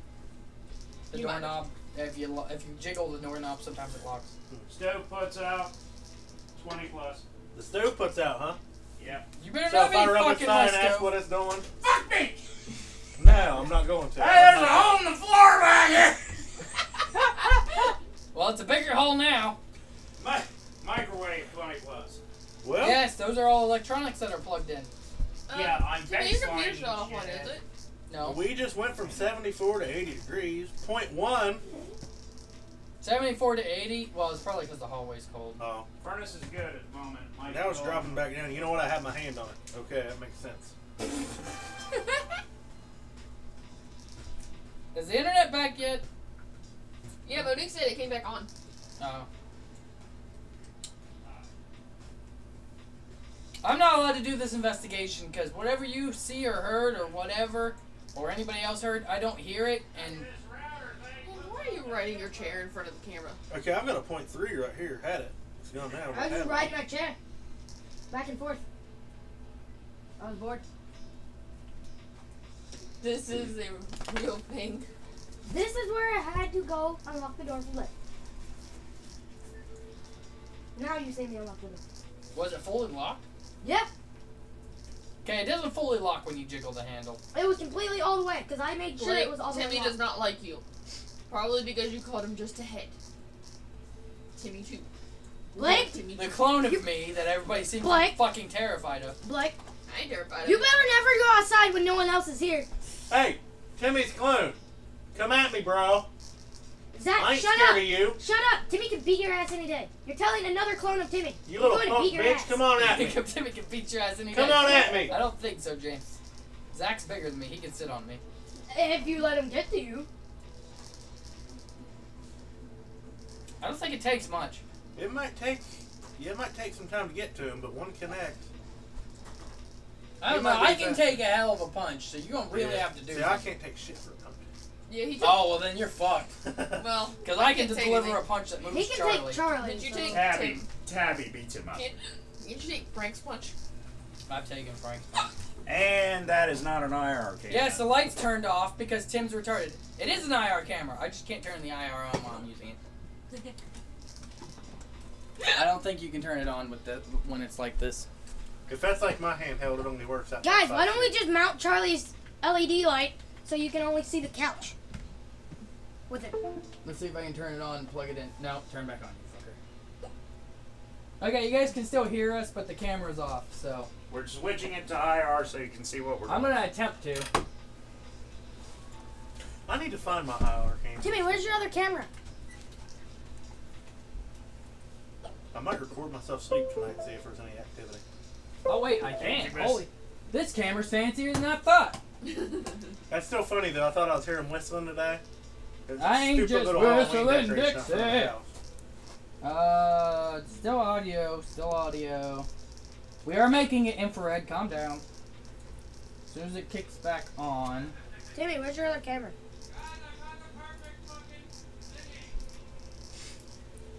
The You might doorknob. If you jiggle the doorknob, sometimes it locks. Stove puts out 20 plus. The stove puts out, huh? Yep. You better So not if be I rub fucking it my and ask stove. what it's doing? Fuck me! No, I'm not going to. Hey, there's a hole in the floor back here! Well, it's a bigger hole now. Microwave 20 plus. Well, Yes, those are all electronics that are plugged in. Yeah, I'm Timmy, your computer's baselining not off one, shit. is it? No. we just went from 74 to 80 degrees. 0.1. 74 to 80. Well, it's probably because the hallway's cold. Oh, Furnace is good at the moment. now it's dropping back down. You know what? I have my hand on it. Okay, that makes sense. Is the internet back yet? Yeah, but Nick said it came back on. Oh. I'm not allowed to do this investigation because whatever you see or heard or whatever, or anybody else heard, I don't hear it. And Why are you riding your chair in front of the camera? Okay, I've got a 0.3 right here. Had it. It's gone now. I was just riding my chair. Back and forth. I was bored. This is a real thing. This is where I had to go unlock the door for Blake. Now you see me unlock the door. was it fully locked? Yeah, Okay, it doesn't fully lock when you jiggle the handle. it was completely all the way because I made sure it was all the way Timmy locked. does not like you. Probably because you called him just ahead. Timmy too. Blake? Timmy The too. clone of me that everybody seems Blake? fucking terrified of. Blake, I ain't terrified of you it. better never go outside when no one else is here. Hey, Timmy's clone. Come at me, bro. Zach, I ain't shut scared up. of you. Shut up. Timmy can beat your ass any day. You're telling another clone of Timmy. You He's little going to punk beat your bitch. ass. Come on at me. Timmy can beat your ass any Come day. on at me. I don't think so, James. Zach's bigger than me. He can sit on me. If you let him get to you. I don't think it takes much. It might take some time to get to him, but one connect. I don't He know. might be I can fast. take a hell of a punch, so you're gonna really Yeah. have to do See, I something. can't take shit for a punch. Yeah, he took. Oh well, then you're fucked. Well, Because I can can't take deliver anything. a punch that moves He can Charlie. take Charlie. Did you so- take- Tabby beats him up. Can't you take Frank's punch? I've taken Frank's punch. And that is not an IR camera. Yes, the light's turned off because Tim's retarded. It is an IR camera. I just can't turn the IR on while I'm using it. I don't think you can turn it on with the when it's like this. If that's like my handheld, it only works out. Guys, why don't we just mount Charlie's LED light so you can only see the couch with it? Let's see if I can turn it on and plug it in. No, turn back on, you fucker. Okay, you guys can still hear us, but the camera's off, so We're switching it to IR so you can see what we're I'm doing. gonna attempt to. I need to find my IR camera. Timmy, where's your other camera? I might record myself sleep tonight and see if there's any activity. Oh wait, I can't. you miss? Holy, this camera's fancier than I thought. That's still funny though. I thought I was hearing whistling today. There's a I ain't stupid just little Halloween whistling decoration up front of the Dixie. house. Still audio, still audio. We are making it infrared. Calm down. As soon as it kicks back on. Timmy, where's your other camera?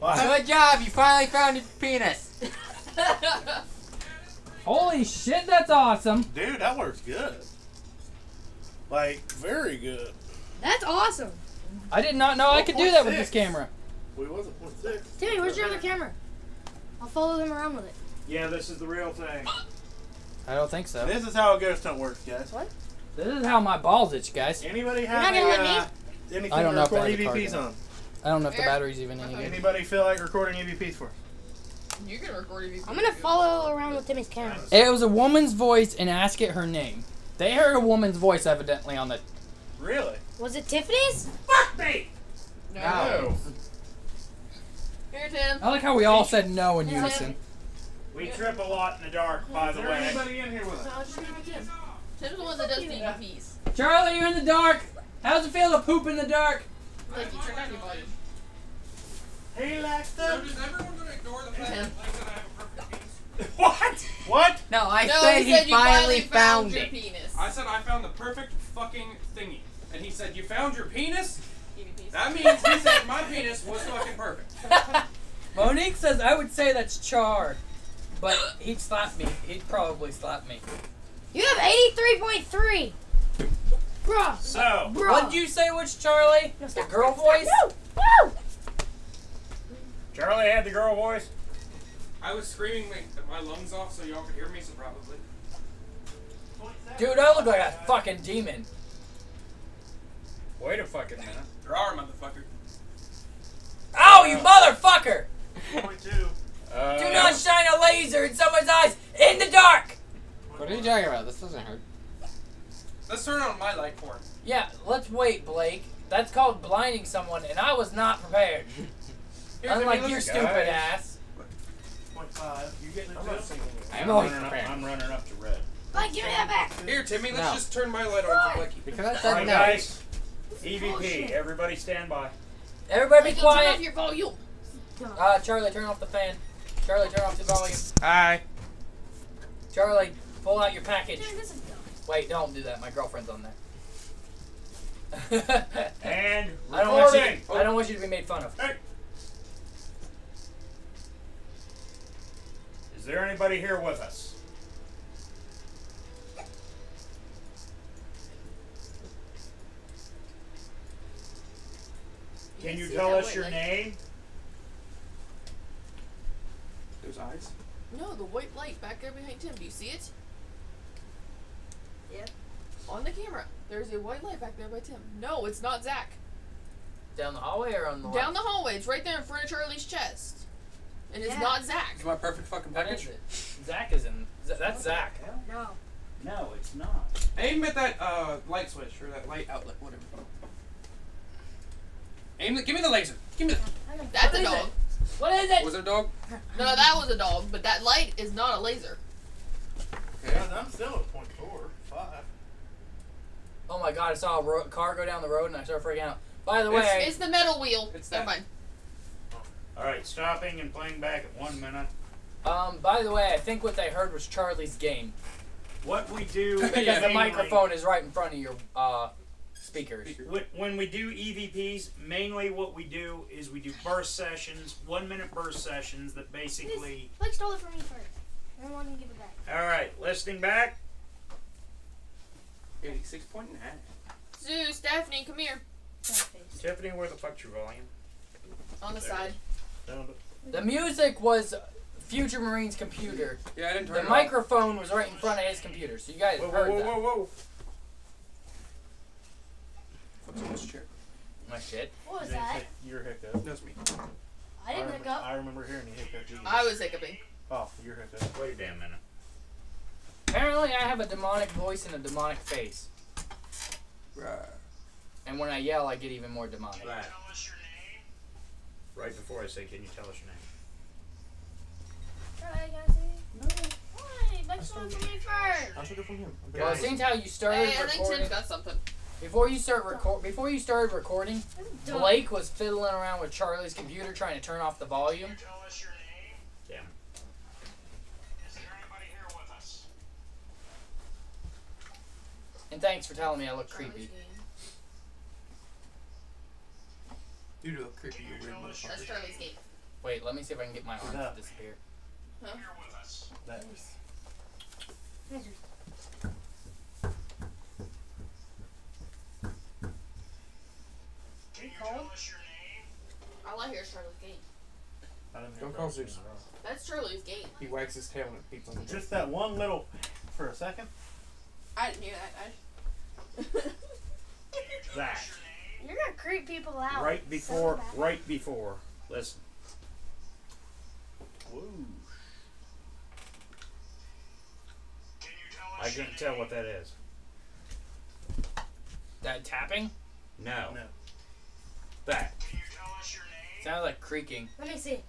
Good job, you finally found your penis. Holy shit, that's awesome. Dude, that works good. Like, very good. That's awesome. I did not know I could do that with this 0.6. camera. We wasn't 0.6. Timmy, where's your other camera? I'll follow them around with it. Yeah, this is the real thing. I don't think so. This is how a ghost hunt works, guys. What? This is how my balls itch, guys. Anybody You're have not gonna let anything I don't to know if record that has a EVPs card on? I don't know if the Where? battery's even any good. Anybody feel like recording EVPs for us? You can record if you I'm gonna follow around with Timmy's camera. It was a woman's voice and ask it her name. They heard a woman's voice evidently on the. Really? Was it Tiffany's? Fuck me! No. Here, Tim. I like how we all said no in Yeah. unison. We trip a lot in the dark, by Is the there way. anybody in here with us? No, just give it to Tim. Tim's the one that does the EVPs. Charlie, you're in the dark. How's it feel to poop in the dark? Like, you turn down your volume. He likes So the... does everyone going to ignore the fact that Blake said I have a perfect penis? What? What? No, I No, said he said he you finally found your it. penis. I said I found the perfect fucking thingy. And he said, you found your penis? EVPs. That means he said my penis was fucking perfect. Monique says I would say that's Char, but he'd slap me. He'd probably slap me. You have 83.3. Bruh. So, Bruh. What'd you say was Charlie? No, The stop, girl stop, stop. voice? No! No! Charlie had the girl voice. I was screaming my lungs off so y'all could hear me, so probably. Dude, I look like a fucking demon. Wait a fucking minute. There are, motherfucker. Ow, you motherfucker! 0.2. Do not shine a laser in someone's eyes in the dark! What are you talking about? This doesn't hurt. Let's turn on my light porn. Yeah, let's wait, Blake. That's called blinding someone, and I was not prepared. Here, Unlike Timmy, your listen. stupid Guys. ass. 0.5. You getting I'm it not too? singing here. I'm Oh, running, up, I'm running up to red. Like, give me that back. Here, Timmy, let's No. just turn my light on for Blakey. Because I All said right, no. guys. EVP. Everybody stand by. Everybody be Turn off quiet. your volume. Charlie, turn off the fan. Charlie, turn off the volume. Hi. Charlie, pull out your package. Dude, this is dumb. Wait, don't do that. My girlfriend's on there. And I don't want recording. you. I don't want you to be made fun of. Hey. Is there anybody here with us? Can you see tell that us white your light? name? There's eyes. No, the white light back there behind Tim. Do you see it? Yeah. On the camera. There's a white light back there by Tim. No, it's not Zach. Down the hallway or on the Down left? the hallway. It's right there in front of Charlie's chest. And it's Yeah. not Zach. It's my perfect fucking What package. is it? Zach is in. That's Zach. No. No, it's not. Aim at that light switch or that light outlet, whatever. Aim it. Give me the laser. Give me the. That's a dog. What is it? Was it a dog? No, that was a dog, but that light is not a laser. Okay. I'm still at 0.4. 5. Oh my god! I saw a car go down the road and I started freaking out. By the way, It's the metal wheel. It's Never that. mind. All right, stopping and playing back at 1 minute. by the way, I think what they heard was Charlie's game What we do because is the mainly- microphone is right in front of your speakers. When we do EVPs, mainly what we do is we do burst sessions, 1 minute burst sessions that basically. Blake stole it from me first. I don't want to give it back. All right, listening back. 86.9. Zoo, Stephanie, come here. Tiffany, where the fuck's your volume? On the side. Found it. The music was Future Marine's computer. Yeah, I didn't turn The it on. microphone was right in front of his computer, so you guys Whoa, heard whoa, that. whoa, whoa, whoa. What's in this chair? My shit. What was They that? take your hiccup. That's me. I didn't look up. I remember hearing you hiccup. Jesus. I was hiccuping. Oh, your hiccup. Wait a damn minute. Apparently, I have a demonic voice and a demonic face. Right. And when I yell, I get even more demonic. That. Right before I say, can you tell us your name? Charlie, can I see? No. Why? Next one for me first. I took it from him. Well, it seems how you started Hey, I think recording. Tim's got something. Before you started recording, Dumb. Blake was fiddling around with Charlie's computer trying to turn off the volume. Damn. And thanks for telling me I look creepy. You do look creepy, you weird That's motherfucker. Charlie's game. Wait, let me see if I can get my arm Yeah. to disappear. Huh? That. All I hear is Charlie's game. I didn't hear Don't that. call Zeus. That's Charlie's game. He wags his tail and it beats on the Just that one little, for a second. I didn't hear that. That. You're gonna creep people out. Right before, So bad. right before. Listen. Woo. I couldn't tell what that is. That tapping? No. No. That. Sounds like creaking. Let me see.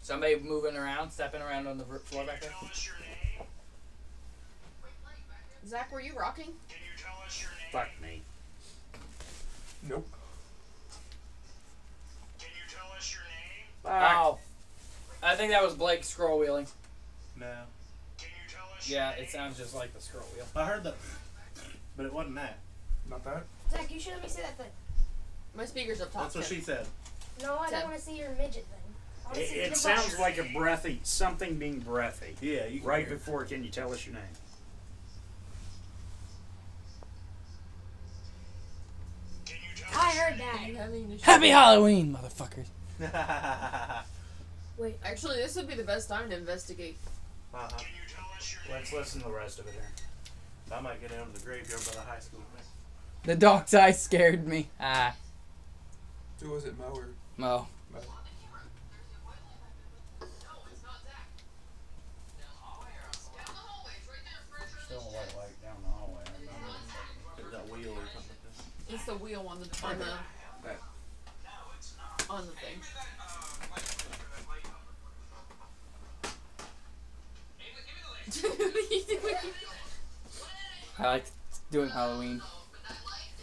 Somebody moving around, stepping around on the floor back there. Zach, were you rocking? Fuck me. Nope. Oh. I think that was Blake scroll wheeling. No. Yeah, it sounds just like the scroll wheel. I heard that, but it wasn't that. Not that. Zach, you should let me see that thing. My speaker's up top. That's what Tim. she said. No, I Tim. don't want to see your midget thing. I wanna see It your sounds butt. like a breathy, something being breathy. Yeah, you can Right hear it. before, can you tell us your name? I heard You that. having an issue? Happy Halloween, motherfuckers. Wait. Actually, this would be the best time to investigate. Uh-huh. Let's listen to the rest of it here. I might get down to the graveyard by the high school. The dog's eye scared me. Ah, Who was it, Mo or Mo. Mo? Still a white light down the hallway. There's that wheel or something. It's the wheel on the on the thing. I like doing Halloween.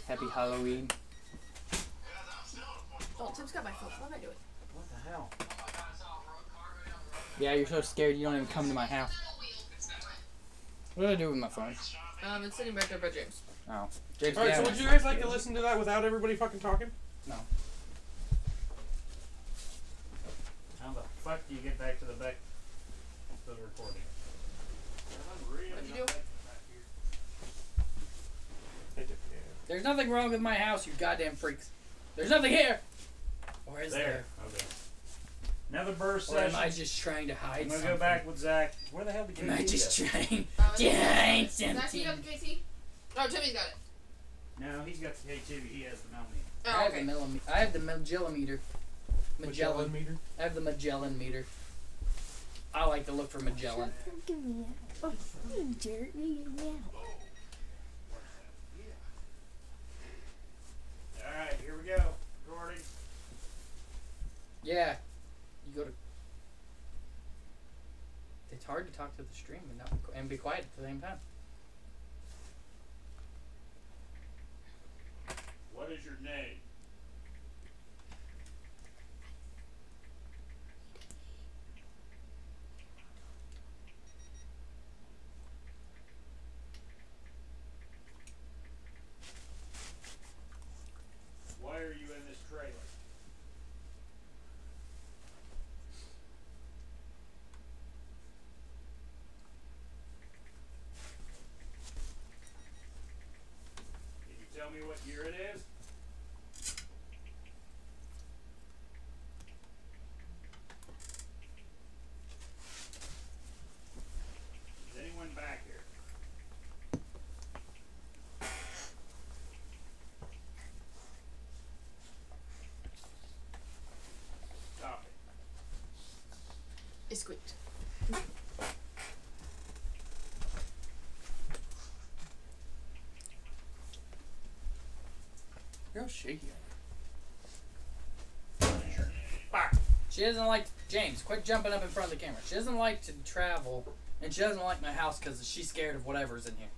Happy Halloween. Oh, Tim's got my phone. What am I doing? What the hell? Yeah, you're so scared you don't even come to my house. What do I do with my phone? It's sitting back there by James. Oh. James, Alright, so yeah. would you guys like to listen to that without everybody fucking talking? How the fuck do you get back to the back of the recording? What'd you do? I did, yeah. There's nothing wrong with my house, you goddamn freaks. There's nothing here. Or is there? Okay. Another burst Or am session. I just trying to hide I'm gonna something? go back with Zach. Where the hell did you Am I just go? trying Oh, to hide Zach, you something? got the KT? Oh, Timmy's got it. No, he's got the K2. He has the millimeter. I Oh, have okay. the millimeter. I have the Magellan. Magellan meter? I have the Magellan meter. I like to look for Magellan. Give me that. Oh, you jerk. You get me out. Alright, here we go. Recording. Yeah. You go to. It's hard to talk to the stream and be quiet at the same time. What is your name? Why are you in this trailer? Can you tell me what year it is? Is anyone back here? Stop it. It squeaked. You're all shaky. Fire. She doesn't like James. Quit jumping up in front of the camera. She doesn't like to travel, and she doesn't like my house because she's scared of whatever's in here.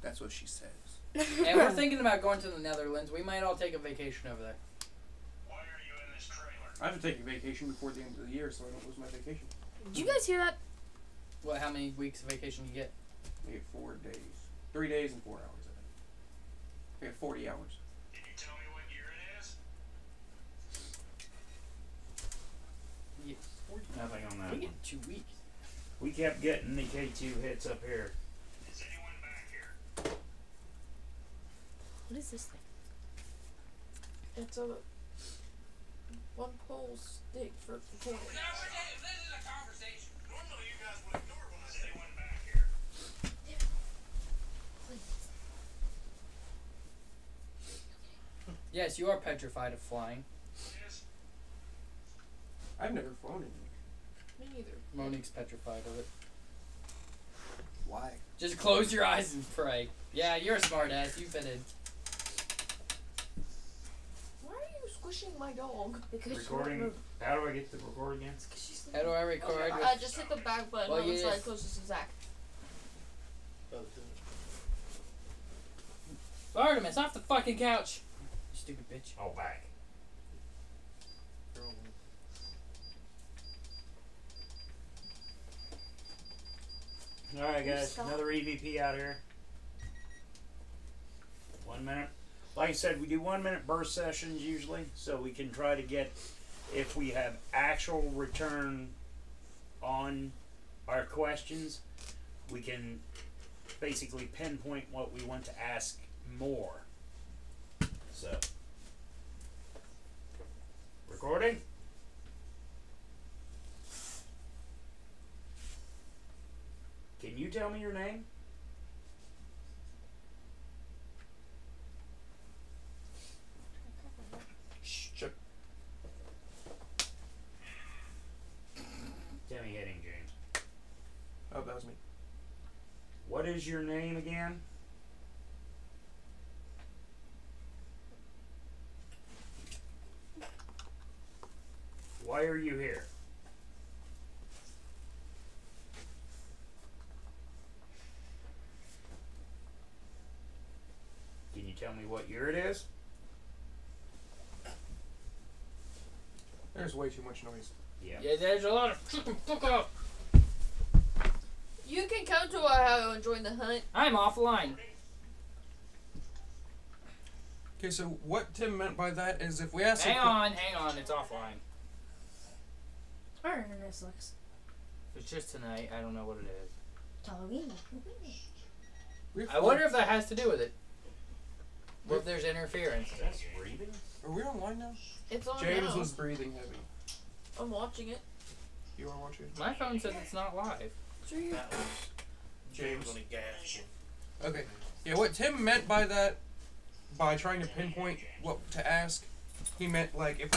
That's what she says. And we're thinking about going to the Netherlands. We might all take a vacation over there. Why are you in this trailer? I have to take a vacation before the end of the year so I don't lose my vacation. Did you guys hear that? What? How many weeks of vacation you get? I get 4 days. 3 days and 4 hours, I think. I get 40 hours. Can you tell me what year it is? You get 40. Nothing on that We one. get 2 weeks. We kept getting the K2 hits up here. Is anyone back here? What is this thing? It's a one pole stick for recording. This is a conversation. Normally you guys would ignore when I say one back here. Yes, you are petrified of flying. Yes. I've never flown in. Me neither. Monique's petrified of it. Why? Just close your eyes and pray. Yeah, you're a smart ass. You fit in. Why are you squishing my dog? Because Recording. How do I get the record again? How do I record? Okay, just hit the back button Well, on the you side just- closest to Zach. Artemis, off the fucking couch. You stupid bitch. Oh, back. Alright, guys. Stop. Another EVP out here. 1 minute. Like I said, we do 1 minute burst sessions usually, so we can try to get, if we have actual return on our questions, we can basically pinpoint what we want to ask more. So, recording? Can you tell me your name? Shh. Timmy Hitting, James. Oh, that was me. What is your name again? Why are you here? Can you tell me what year it is? There's way too much noise. Yeah. Yeah, there's a lot of fucking fuck up. You can come to Ohio and join the hunt. I'm offline. Okay, so what Tim meant by that is if we ask Hang on, it's offline. Our internet sucks. If it's just tonight, I don't know what it is. It's Halloween. I wonder if that has to do with it. What if there's interference? That's breathing? Are we online now? It's on James now. was breathing heavy. I'm watching it. You are watching? My phone says it's not live. Sure you. That was James. when he gasped. Okay. Yeah, what Tim meant by that, by trying to pinpoint what to ask, he meant like if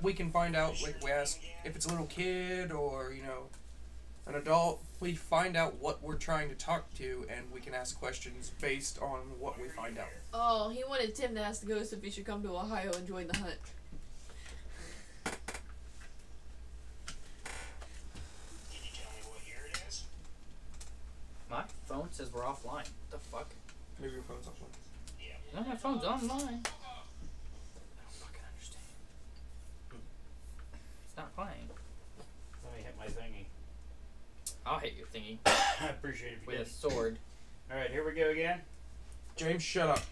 we can find out, like we ask if it's a little kid or an adult, we find out what we're trying to talk to and we can ask questions based on what we find out. Oh, he wanted Tim to ask the ghost if he should come to Ohio and join the hunt. Can you tell me what year it is? My phone says we're offline. What the fuck? Maybe your phone's offline. No, my phone's online. I don't fucking understand. It's not playing. Let me hit my thingy. I'll hit your thingy I appreciate it if you with a did. sword. Alright, here we go again. James, shut up.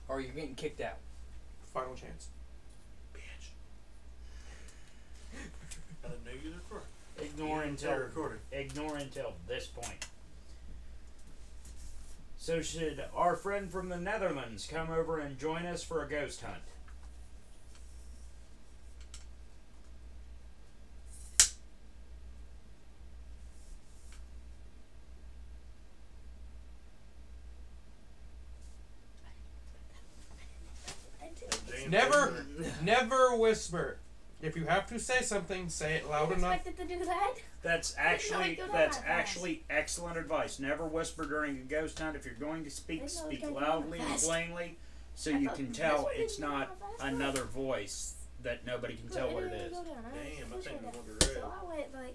Or you're getting kicked out. Final chance. Bitch. I didn't know you were recording. Ignore Yeah, until recording. ignore until this point. So should our friend from the Netherlands come over and join us for a ghost hunt? James Never, Taylor. never whisper. If you have to say something, say it loud enough. Expected to do that? That's actually excellent advice. Never whisper during a ghost hunt. If you're going to speak, speak loudly and plainly, so you can tell it's not another voice that nobody can tell what it is. Damn, I think I'm going to So I went like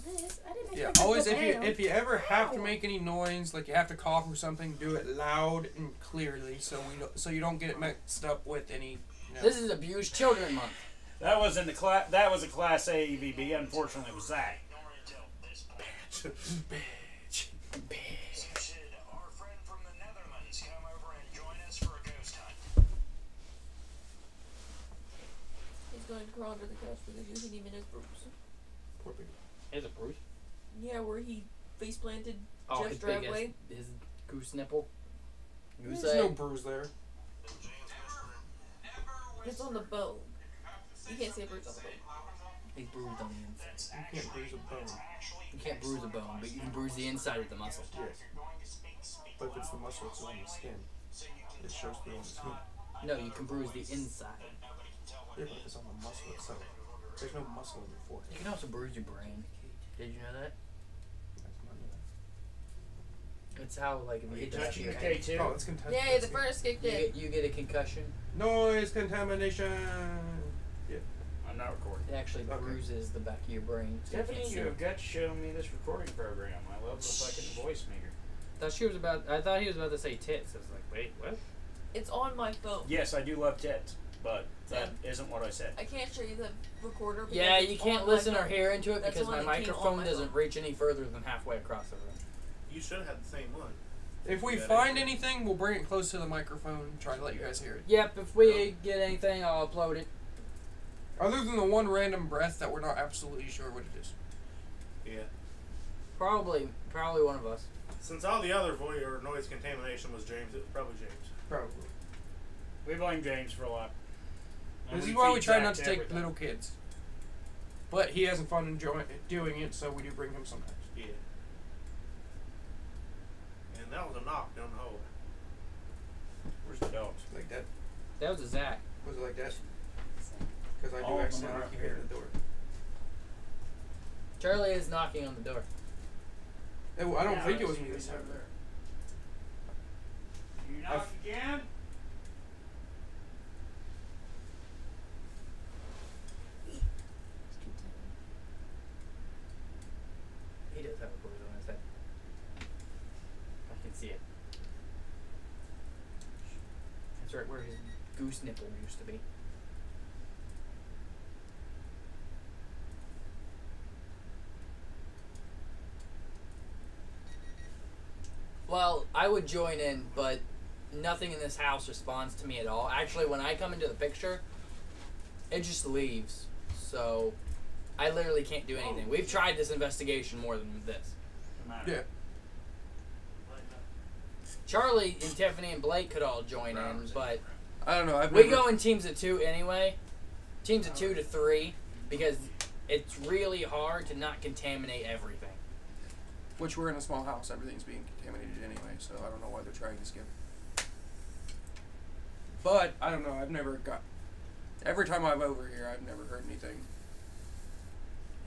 this. I didn't Yeah, expect it to always go down. if you ever have to make any noise, like you have to cough or something, do it loud and clearly, so you don't get it mixed up with any. You know. This is Abused Children Month. That was in the class. That was a Class A EVB. Unfortunately, it was Zach. He's going to crawl under the couch because you didn't even know Bruce. Poor baby. Is it Bruce? Yeah, where he face planted Oh, Jeff's his big driveway. his goose nipple. Goose There's egg. no bruise there. It's on the bone. You can't see a bruise on the bone. He's bruised on the inside. You can't bruise a bone. You can't bruise a bone, but you can bruise the inside of the muscle. Yes. But if it's the muscle, it's on the skin. It shows through on the skin. No, you can bruise the inside. Yeah, but if it's on the muscle itself. There's no muscle in your You forehead. can also bruise your brain. Did you know that? That's not that. It's how like if Are you you hit the back of touching your your head, K2? Oh, it's contaminated. Yeah, the furnace kicked in. you get a concussion. Noise contamination. I'm not recording. It actually Okay. bruises the back of your brain. So you Stephanie, can't see. you have got to show me this recording program. I love the fucking voice maker. I thought he was about to say tits. I was like, wait, what? It's on my phone. Yes, I do love tits, but that isn't what I said. I can't show you the recorder. Because Yeah, it's you can't on my listen or phone. hear into it That's because the my one that came on microphone my doesn't phone. reach any further than halfway across the room. You should have had the same one. If we Yeah, find that- anything, we'll bring it close to the microphone and try to let you guys hear it. Yep, if we get anything, I'll upload it. Other than the one random breath that we're not absolutely sure what it is. Yeah. Probably one of us. Since all the other noise contamination was James, it was probably James. Probably. We blame James for a lot. And This is why we feed try Zach not to take everything. little kids. But he has fun doing it, so we do bring him sometimes. Yeah. And that was a knock down the hallway. Where's the dogs? Like that. That was a Zach. Was it like that? Because I do All of them accidentally are up keep here. hitting the door. Charlie is knocking on the door. I don't think it was me this time. You knock again? He does have a bruise on his head. I can see it. That's right where his goose nipple used to be. Well, I would join in, but nothing in this house responds to me at all. Actually, when I come into the picture, it just leaves. So, I literally can't do anything. We've tried this investigation more than this. Yeah. Charlie and Tiffany and Blake could all join in, but I don't know. I've we never, go in teams of 2 anyway. Teams of 2 to 3, because it's really hard to not contaminate everything. Which we're in a small house. Everything's being contaminated anyway, so I don't know why they're trying this again. But, I don't know. I've never got... Every time I'm over here, I've never heard anything.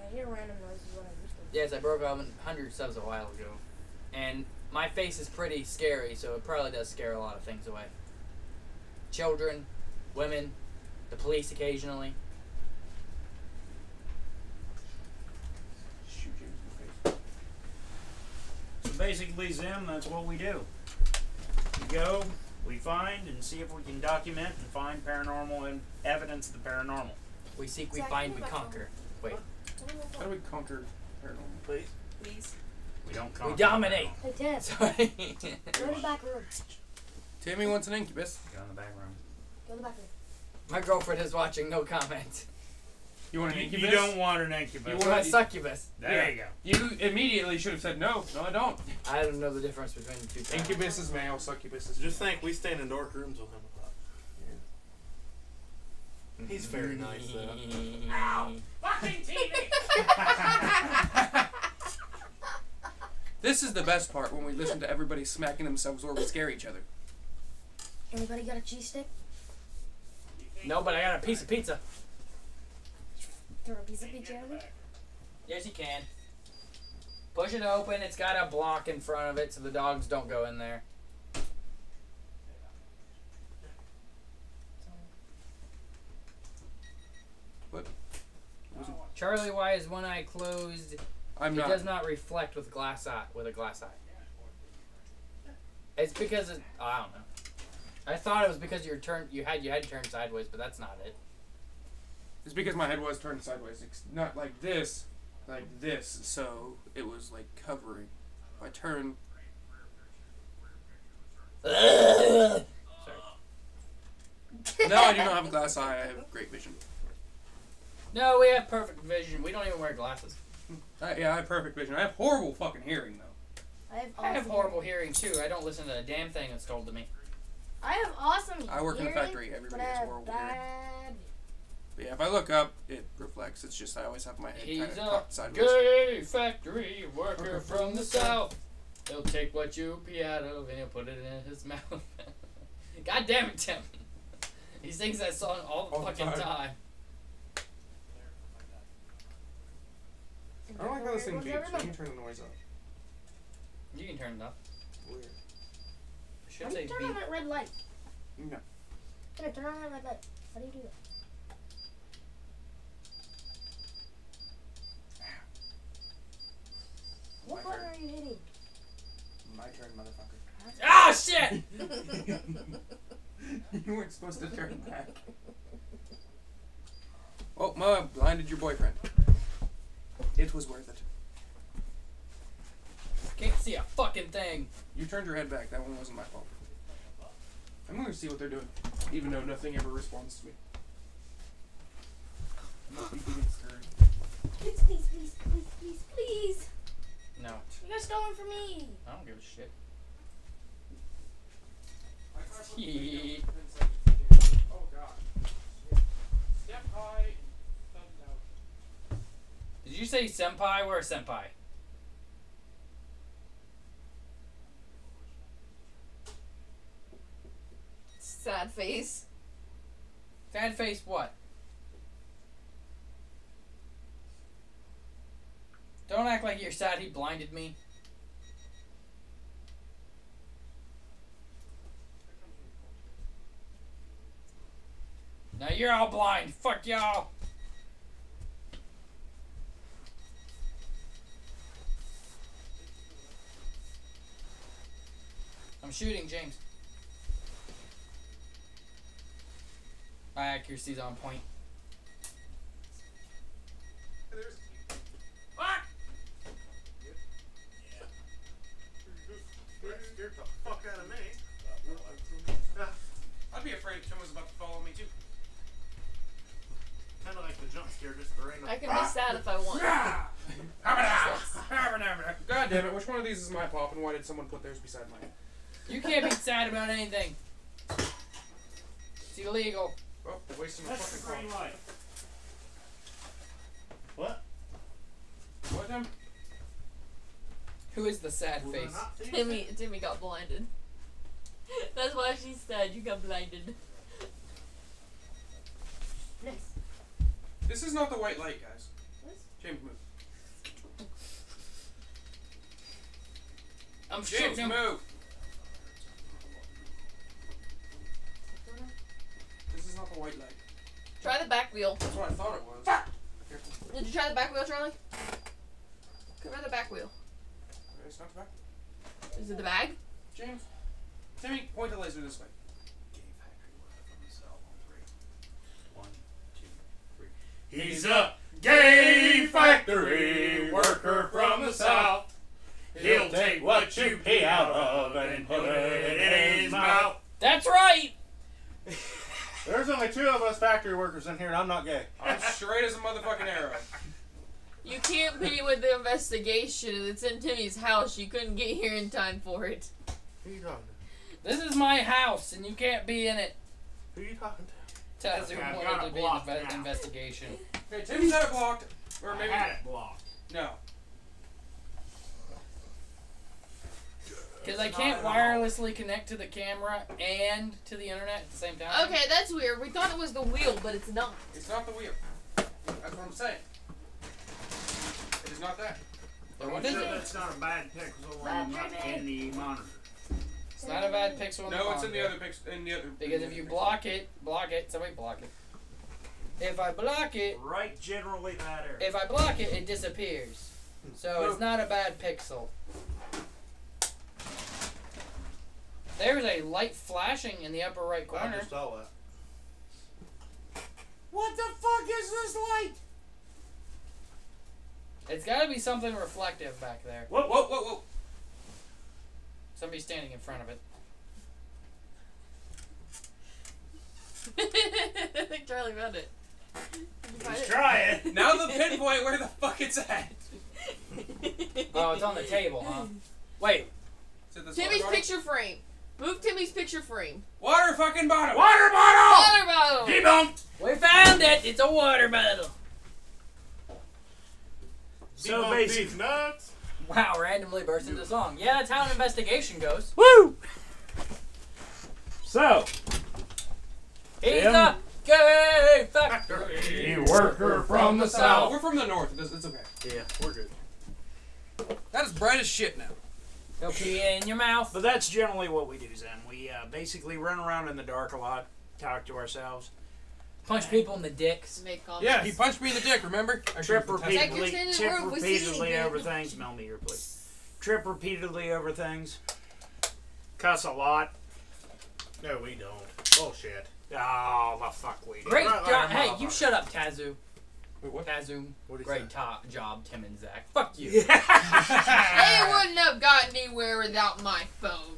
I hear random noises when I used to. Yes, I broke 100 subs a while ago. And my face is pretty scary, so it probably does scare a lot of things away. Children, women, the police occasionally. Shoot you in the face. So basically, Zim, that's what we do. We go, we find, and see if we can document and find paranormal and evidence of the paranormal. We seek, we Zach, find, we come back conquer. Wait. How do we conquer paranormal? Please. Please. We don't conquer. We dominate. Hey, Ted, Sorry. go to the back room. Timmy wants an incubus. Go in the back room. Go to the back room. My girlfriend is watching, no comment. You want an You incubus? don't want an incubus. You What want- about succubus? There you go. You immediately should have said no. No, I don't. I don't know the difference between the two terms. Incubus is male, succubus is Just think, we stand in dark rooms with him a lot. He's very nice, though. Ow! Fucking TV! This is the best part when we listen to everybody smacking themselves or we scare each other. Anybody got a cheese stick? No, but I got a piece of pizza. Throw a piece of pizza over? Yes, you can. Push it open. It's got a block in front of it so the dogs don't go in there. What? Charlie, why is one eye closed? It does not reflect with a glass eye. It's because I don't know. I thought it was because you had your head turned sideways, but that's not it. It's because my head was turned sideways. It's not like this, so it was like covering. If I turn. Sorry. No, I do not have a glass eye. I have great vision. No, we have perfect vision. We don't even wear glasses. Yeah, I have perfect vision. I have horrible fucking hearing, though. I have horrible hearing, too. I don't listen to a damn thing that's told to me. I have awesome I work in a hearing, factory. Everybody but I has have horrible hearing. bad. But yeah, if I look up, it reflects. It's just I always have my head He's kind of a cocked sideways. gay factory worker from the south. He'll take what you pee out of and he'll put it in his mouth. God damn it, Tim. He sings that song all the fucking time. I don't like how this thing beeps. Let me turn the noise up. You can turn it up. Weird. I should How do say you turn beep. on that red light? No. Can I turn on that red light? How do you do that? What My button turn. are you hitting? My turn, motherfucker. Ah, shit! You weren't supposed to turn back. Oh, Ma blinded your boyfriend. It was worth it. Can't see a fucking thing. You turned your head back. That one wasn't my fault. I'm going to see what they're doing, even though nothing ever responds to me. Please, please, please, please, please, please. No, You guys stolen from me. I don't give a shit. Oh god. Step high. Thumbs out. Did you say senpai? Where's senpai? Sad face. Sad face what? Don't act like you're sad he blinded me. Now you're all blind. Fuck y'all. I'm shooting, James. My accuracy's on point. Scared the fuck out of me. I'd be afraid if Tim was about to follow me too. Kind of like the jump scare, just the random. I can be sad if I want. God damn it, which one of these is my pop and why did someone put theirs beside mine? You can't be sad about anything. It's illegal. Oh, they're wasting my That's the fucking green pop. light. What? What, Tim? Who is the sad Was I face? not seeing it? Timmy got blinded. That's why she said you got blinded. Nice. This is not the white light, guys. What? James, move. I'm James, shooting him. move! This is not the white light. Try the back wheel. That's what I thought it was. Careful. Did you try the back wheel, Charlie? Come on the back wheel. Okay, it's not the back. Is it the bag? James, Timmy, point the laser this way. He's a gay factory worker from the south. He'll take what you pee out of and put it in his mouth. That's right. There's only 2 of us factory workers in here, and I'm not gay. I'm straight as a motherfucking arrow. You can't be with the investigation. It's in Timmy's house. You couldn't get here in time for it. Who you talking This is my house, and you can't be in it. to? Who you talking to? Taz, who Okay, I've wanted got to it be in blocked the now. investigation. Okay, Timmy's had it blocked. Or maybe. I had it blocked. No. Because I can't wirelessly connect to the camera and to the internet at the same time. Okay, that's weird. We thought it was the wheel, but it's not. It's not the wheel. That's what I'm saying. It is not that. I'm sure that's not a bad pixel in the monitor. It's not a bad pixel. No, it's in the other pixel. In the other. Because if you block it, somebody block it. If I block it, Right, generally that area. if I block it, it disappears. So it's not a bad pixel. There's a light flashing in the upper right I corner. just saw that. What the fuck is this light? It's got to be something reflective back there. Whoa, whoa, whoa, whoa. Somebody standing in front of it. I think Charlie found it. He's trying. Now the pinpoint where the fuck it's at. Oh, it's on the table, huh? Wait. Is it this Timmy's water bottle? picture frame. Move Timmy's picture frame. Water fucking bottle. Water bottle! Water bottle! Debunked! We found it! It's a water bottle. So Debunk basically, these nuts. Wow, randomly burst into song. Yeah, that's how an investigation goes. woo! So, He's Tim? a gay factory. you worker from the Oh, south. we're from the north. It's okay. Yeah, we're good. That is bright as shit now. He'll pee in your mouth. But that's generally what we do, Zen. We basically run around in the dark a lot, talk to ourselves, Punch people in the dicks. Make comments. Yeah, he punched me in the dick. Remember? trip Check repeatedly, your trip roof, we see repeatedly anything. over things. Millimeter, please. Trip repeatedly over things. Cuss a lot. No, we don't. Bullshit. Oh, the fuck we do. Great Right, like job. a Hey, motherfucker. you shut up, Tazu. Wait, what? Tazu. What'd he Great say? top job, Tim and Zach. Fuck you. They wouldn't have gotten anywhere without my phone.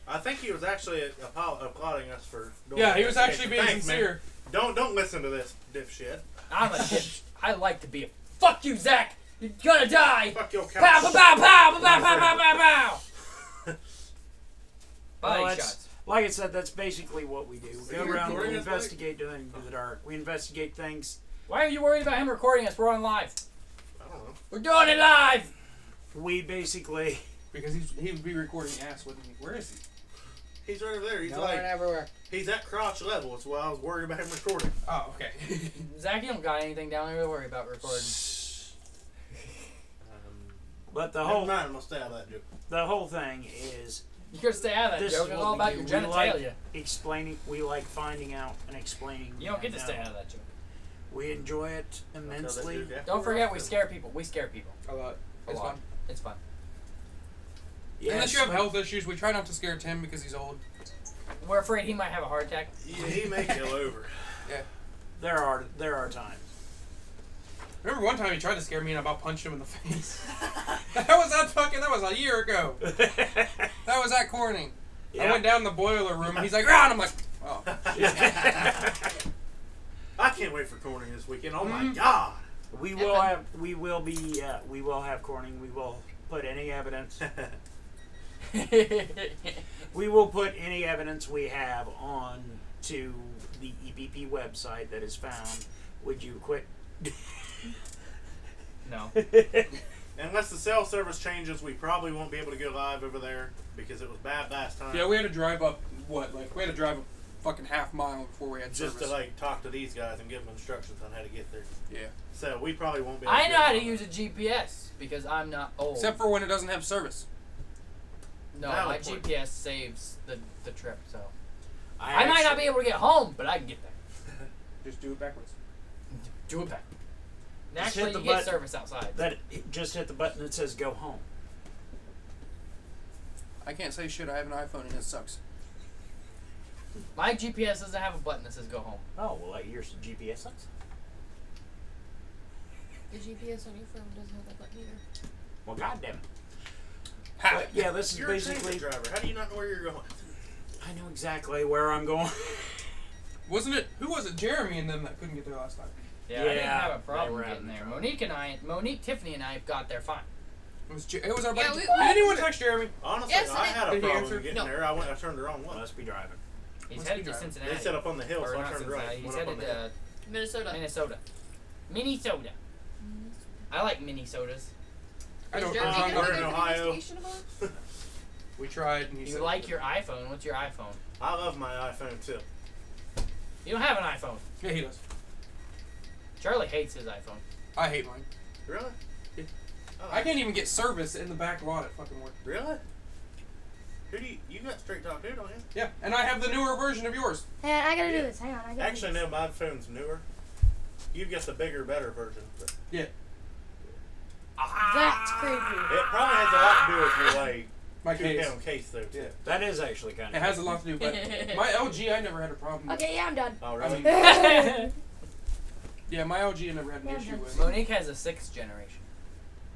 I think he was actually applauding us for doing Yeah, he that. was actually being Thanks, man. sincere. Don't listen to this dipshit. I'm a bitch. I like to be a. Fuck you, Zach. You're gonna die. Fuck your couch. Pow, pow, pow, pow, pow, pow, pow, pow, pow. Body Well, shots. like I said, that's basically what we do. We Are go you around, we recording us, buddy? investigate doing into the dark. We investigate things. Why are you worried about him recording us? We're on live. I don't know. We're doing it live. We basically. Because he would be recording ass, wouldn't he? Where is he? He's right over there. He's Nowhere and like, everywhere. he's at crotch level. That's why I was worried about him recording. Oh, okay. Zach, you don't got anything down there to worry about recording. But the Never whole mind, I'm gonna stay out of that joke. the whole thing is You gotta stay out of that This joke. is It's what all we about do. your We genitalia. explaining. We like finding out and explaining. You don't get to and stay know. out of that joke. We enjoy it immensely. Don't forget, we scare people. We scare people. A lot. A It's lot. fun. It's fun. Yes. Unless you have health issues, we try not to scare Tim because he's old. We're afraid he might have a heart attack. Yeah, he may kill over. There are times. Remember one time he tried to scare me and I about punched him in the face. that was a year ago. That was at Corning. I went down the boiler room and he's like, "Ah!" And I'm like, oh. I can't wait for Corning this weekend. Oh my god. We will have Corning. We will put any evidence. We will put any evidence we have on to the EPP website that is found. Would you quit? No. Unless the cell service changes, we probably won't be able to go live over there because it was bad last time. Yeah, we had to drive up, we had to drive a fucking half mile before we had just service. to like talk to these guys and give them instructions on how to get there. Yeah. So we probably won't be able I to know how to go use a GPS because I'm not old. Except for when it doesn't have service. No, Valid my point. GPS saves the trip, so. I I might not actually- be able to get home, but I can get there. Just do it backwards. Do it back. Just Actually, hit the you get button. service outside. Just hit the button that says "Go home." I can't say shit. I have an iPhone and it sucks. My GPS doesn't have a button that says go home. Oh well, like yours GPS sucks. The GPS on your phone doesn't have that button either. Well, goddamn it. Ha! But yeah, this is You're a basically. transit driver. How do you not know where you're going? I know exactly where I'm going. Wasn't it? Who was it? Jeremy and them that couldn't get there last time. Yeah, I didn't Yeah, have a they problem were getting having there. trouble. Tiffany and I got there fine. It was our Yeah, buddy. we- Did anyone text Jeremy? Honestly, Yes, I I had a did. Did he problem answer? getting No. there. I turned the wrong way. Must be driving. He's Must headed be to driving. Cincinnati. They set up on the hill, Or so I not turned Cincinnati. right. He's Went up on headed the hill. to Minnesota. Minnesota. Minnesota. I like mini sodas. I don't Is Jeremy we're gonna in go for Ohio. investigation about? We tried and he You said like your iPhone? What's your iPhone? I love my iPhone too. You don't have an iPhone. Yeah, he does. Charlie hates his iPhone. I hate mine. Really? Yeah. Oh, I can't even get service in the back lot at fucking work. Really? Who do you got Straight Talk too, don't you? Yeah, and I have the newer version of yours. Hang on, I gotta do this. Hang on, I gotta Actually, do no, my phone's newer. You've got the bigger, better version. But Yeah. this. That's creepy. it probably has a lot to do with your like My two case. pound case though. Too. Yeah. That is actually kind It of. has a lot to do, but my LG, I never had a problem with. Okay, yeah, I'm done. Oh really? Yeah, my LG, I never had an Yeah, issue that's- with. Monique has a 6th generation.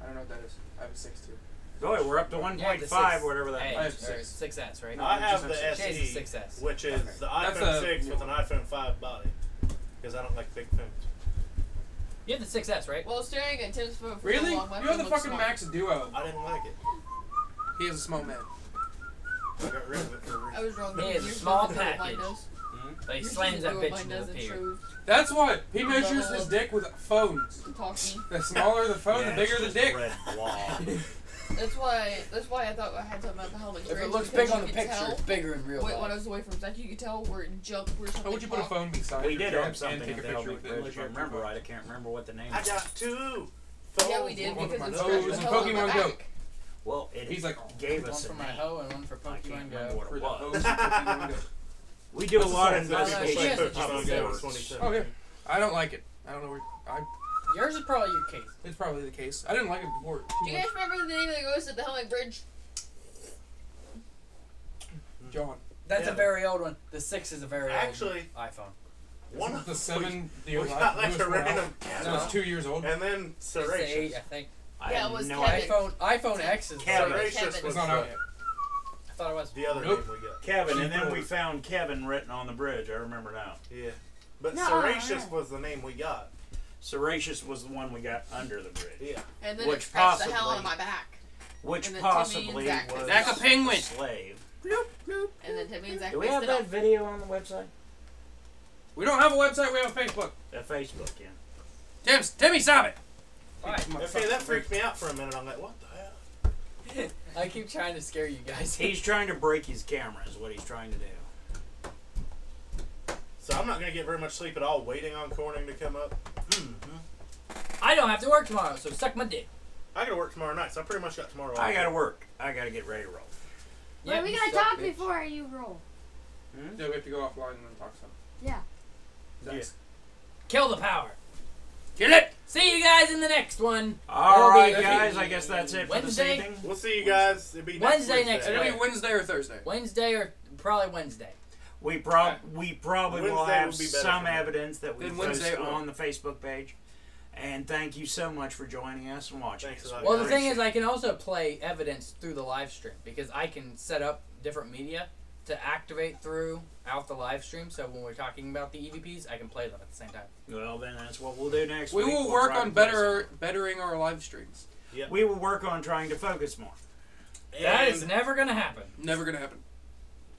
I don't know what that is. I have a 6 too. Boy, we're up to 1.5, whatever that Hey, is. I have or 6. 6S, right? No, I just have the have She has a SE, 6S. which is Okay. the That's iPhone a 6 new with an one. iPhone 5 body. Because I don't like big phones. You have the 6S, right? Well, staring at Tim's phone for Really? so long, my You have the phone looks fucking small. Max Duo. I didn't like it. He is a small man. I got rid of it for a reason. I was wrong. Yeah, it's a Yours small doesn't do what mine package. does. But he Yours slams that doesn't do bitch what into mine the does, it pier. shows That's what he measures his dick with phones. talking. The smaller the phone, Yeah, the bigger it's the just a dick. red blob. That's why I thought I had something about helmet. If it looks big on the picture, tell, it's bigger in real Wait, when I life. was away from Zach, you could tell where it jumped, where something How would you put a popped. phone beside We your did junk have something and take a at the picture Helmet with it? Bridge, Like if I you remember have right. I can't remember what the name I is. got 2 Yeah, we did One for because my it nose scratched the and hell out of my Pokemon Go. back. Well, it He's like, gave One us for a my name. hoe and one for I can't Pokemon remember Go. what For it the hose was. and Pokemon Go. We do a What's the lot of song? Oh, no, she has investigation. a Pokemon Pokemon Go Go. 2017. Oh yeah, I don't like it. I don't know where. Yours is probably your case. It's probably the case. I didn't like it before. Do you guys remember the name of the ghost at the Helmet Bridge? John. That's Yeah. a very old one. The 6 is a very Actually, old iPhone. one of The 7, the we got like newest a one out. random So it's 2 years old. and then It's the 8, Serrations. I think. I Yeah, have it was no Kevin. idea. iPhone X is Kevin. the- Serrations Kevin. was It's not out the, yet. I thought it was. the other Nope. name we got. Kevin, and then we found Kevin written on the bridge. I remember now. Yeah. But No, Serrations yeah. was the name we got. Serrations was the one we got under the bridge. Yeah. And then Which it scratched the hell possibly- out of my back. Which And then Timmy and possibly Zach. was Zach a penguin. a slave. And then Timmy and Zach Do we messed have it that up. video on the website? We don't have a website. We have a Facebook. Facebook, yeah. Timmy, stop it. Why? Okay, that freaked me out for a minute. I'm like, what the hell? I keep trying to scare you guys. He's trying to break his camera is what he's trying to do. So I'm not going to get very much sleep at all waiting on Corning to come up. I don't have to work tomorrow, so suck my dick. I got to work tomorrow night, so I pretty much got tomorrow off. I gotta work. I gotta get ready to roll. Wait, we you gotta suck, talk bitch. before you roll. Yeah, we have to go offline and then talk some. Yeah. Zach's- Kill the power. Kill it. See you guys in the next one. All It'll be- right, it'll be guys. I guess that's it for Wednesday? this evening. We'll see you guys. It'll be Wednesday next It'll week. be Wednesday or Thursday. Wednesday or probably Wednesday. We probably will Wednesday have would be better some for me. evidence that we Then post Wednesday will. on the Facebook page. And thank you so much for joining us and watching Thanks us. a lot. Well, the thing Appreciate is, I can also play evidence through the live stream because I can set up different media to activate throughout the live stream. So when we're talking about the EVPs, I can play them at the same time. Well, then that's what we'll do next We week. will We'll work try on to play bettering our live streams. some. We will work on trying to focus more. That And is never gonna happen. Never gonna happen.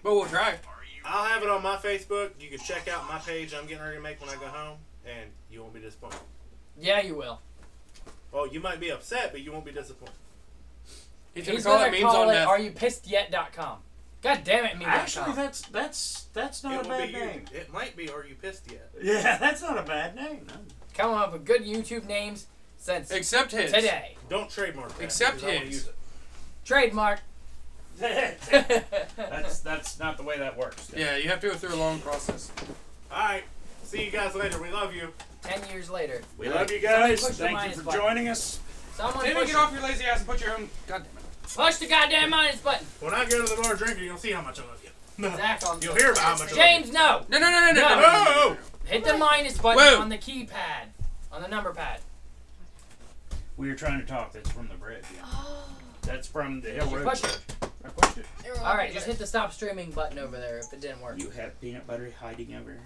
But we'll try. I'll have it on my Facebook. You can check out my page I'm getting ready to make when I go home, and you won't be disappointed. Yeah, you will. Well, you might be upset, but you won't be disappointed. He's He's gonna call gonna it memes call on it death. areyoupissedyet.com. God damn it, meme.com. Actually, that's not It a will bad be you. name. It might be. Are you pissed yet? Yeah, that's not a bad name. No. Come up with good YouTube names since Except his. today. Don't trademark that. Except because I wanna his. use it. Trademark. that's not the way that works. Yeah, you have to go through a long process. All right. See you guys later. We love you. 10 years later. We love you Somebody guys. push the Thank you minus for button. joining us. Someone Timmy, push, get off your lazy ass and put your own. God damn it. push the goddamn minus button. When I go to the bar drinking, you'll see how much I love you. Zach on You'll hear about how much I love James, no. No. you. Hit the minus button Whoa. on the keypad. On the number pad. We were trying to talk. That's from the bridge. Yeah. That's from the Hill You Road. push Bridge. it. I pushed it. Alright, just hit the stop streaming button over there if it didn't work. You have peanut butter hiding over here.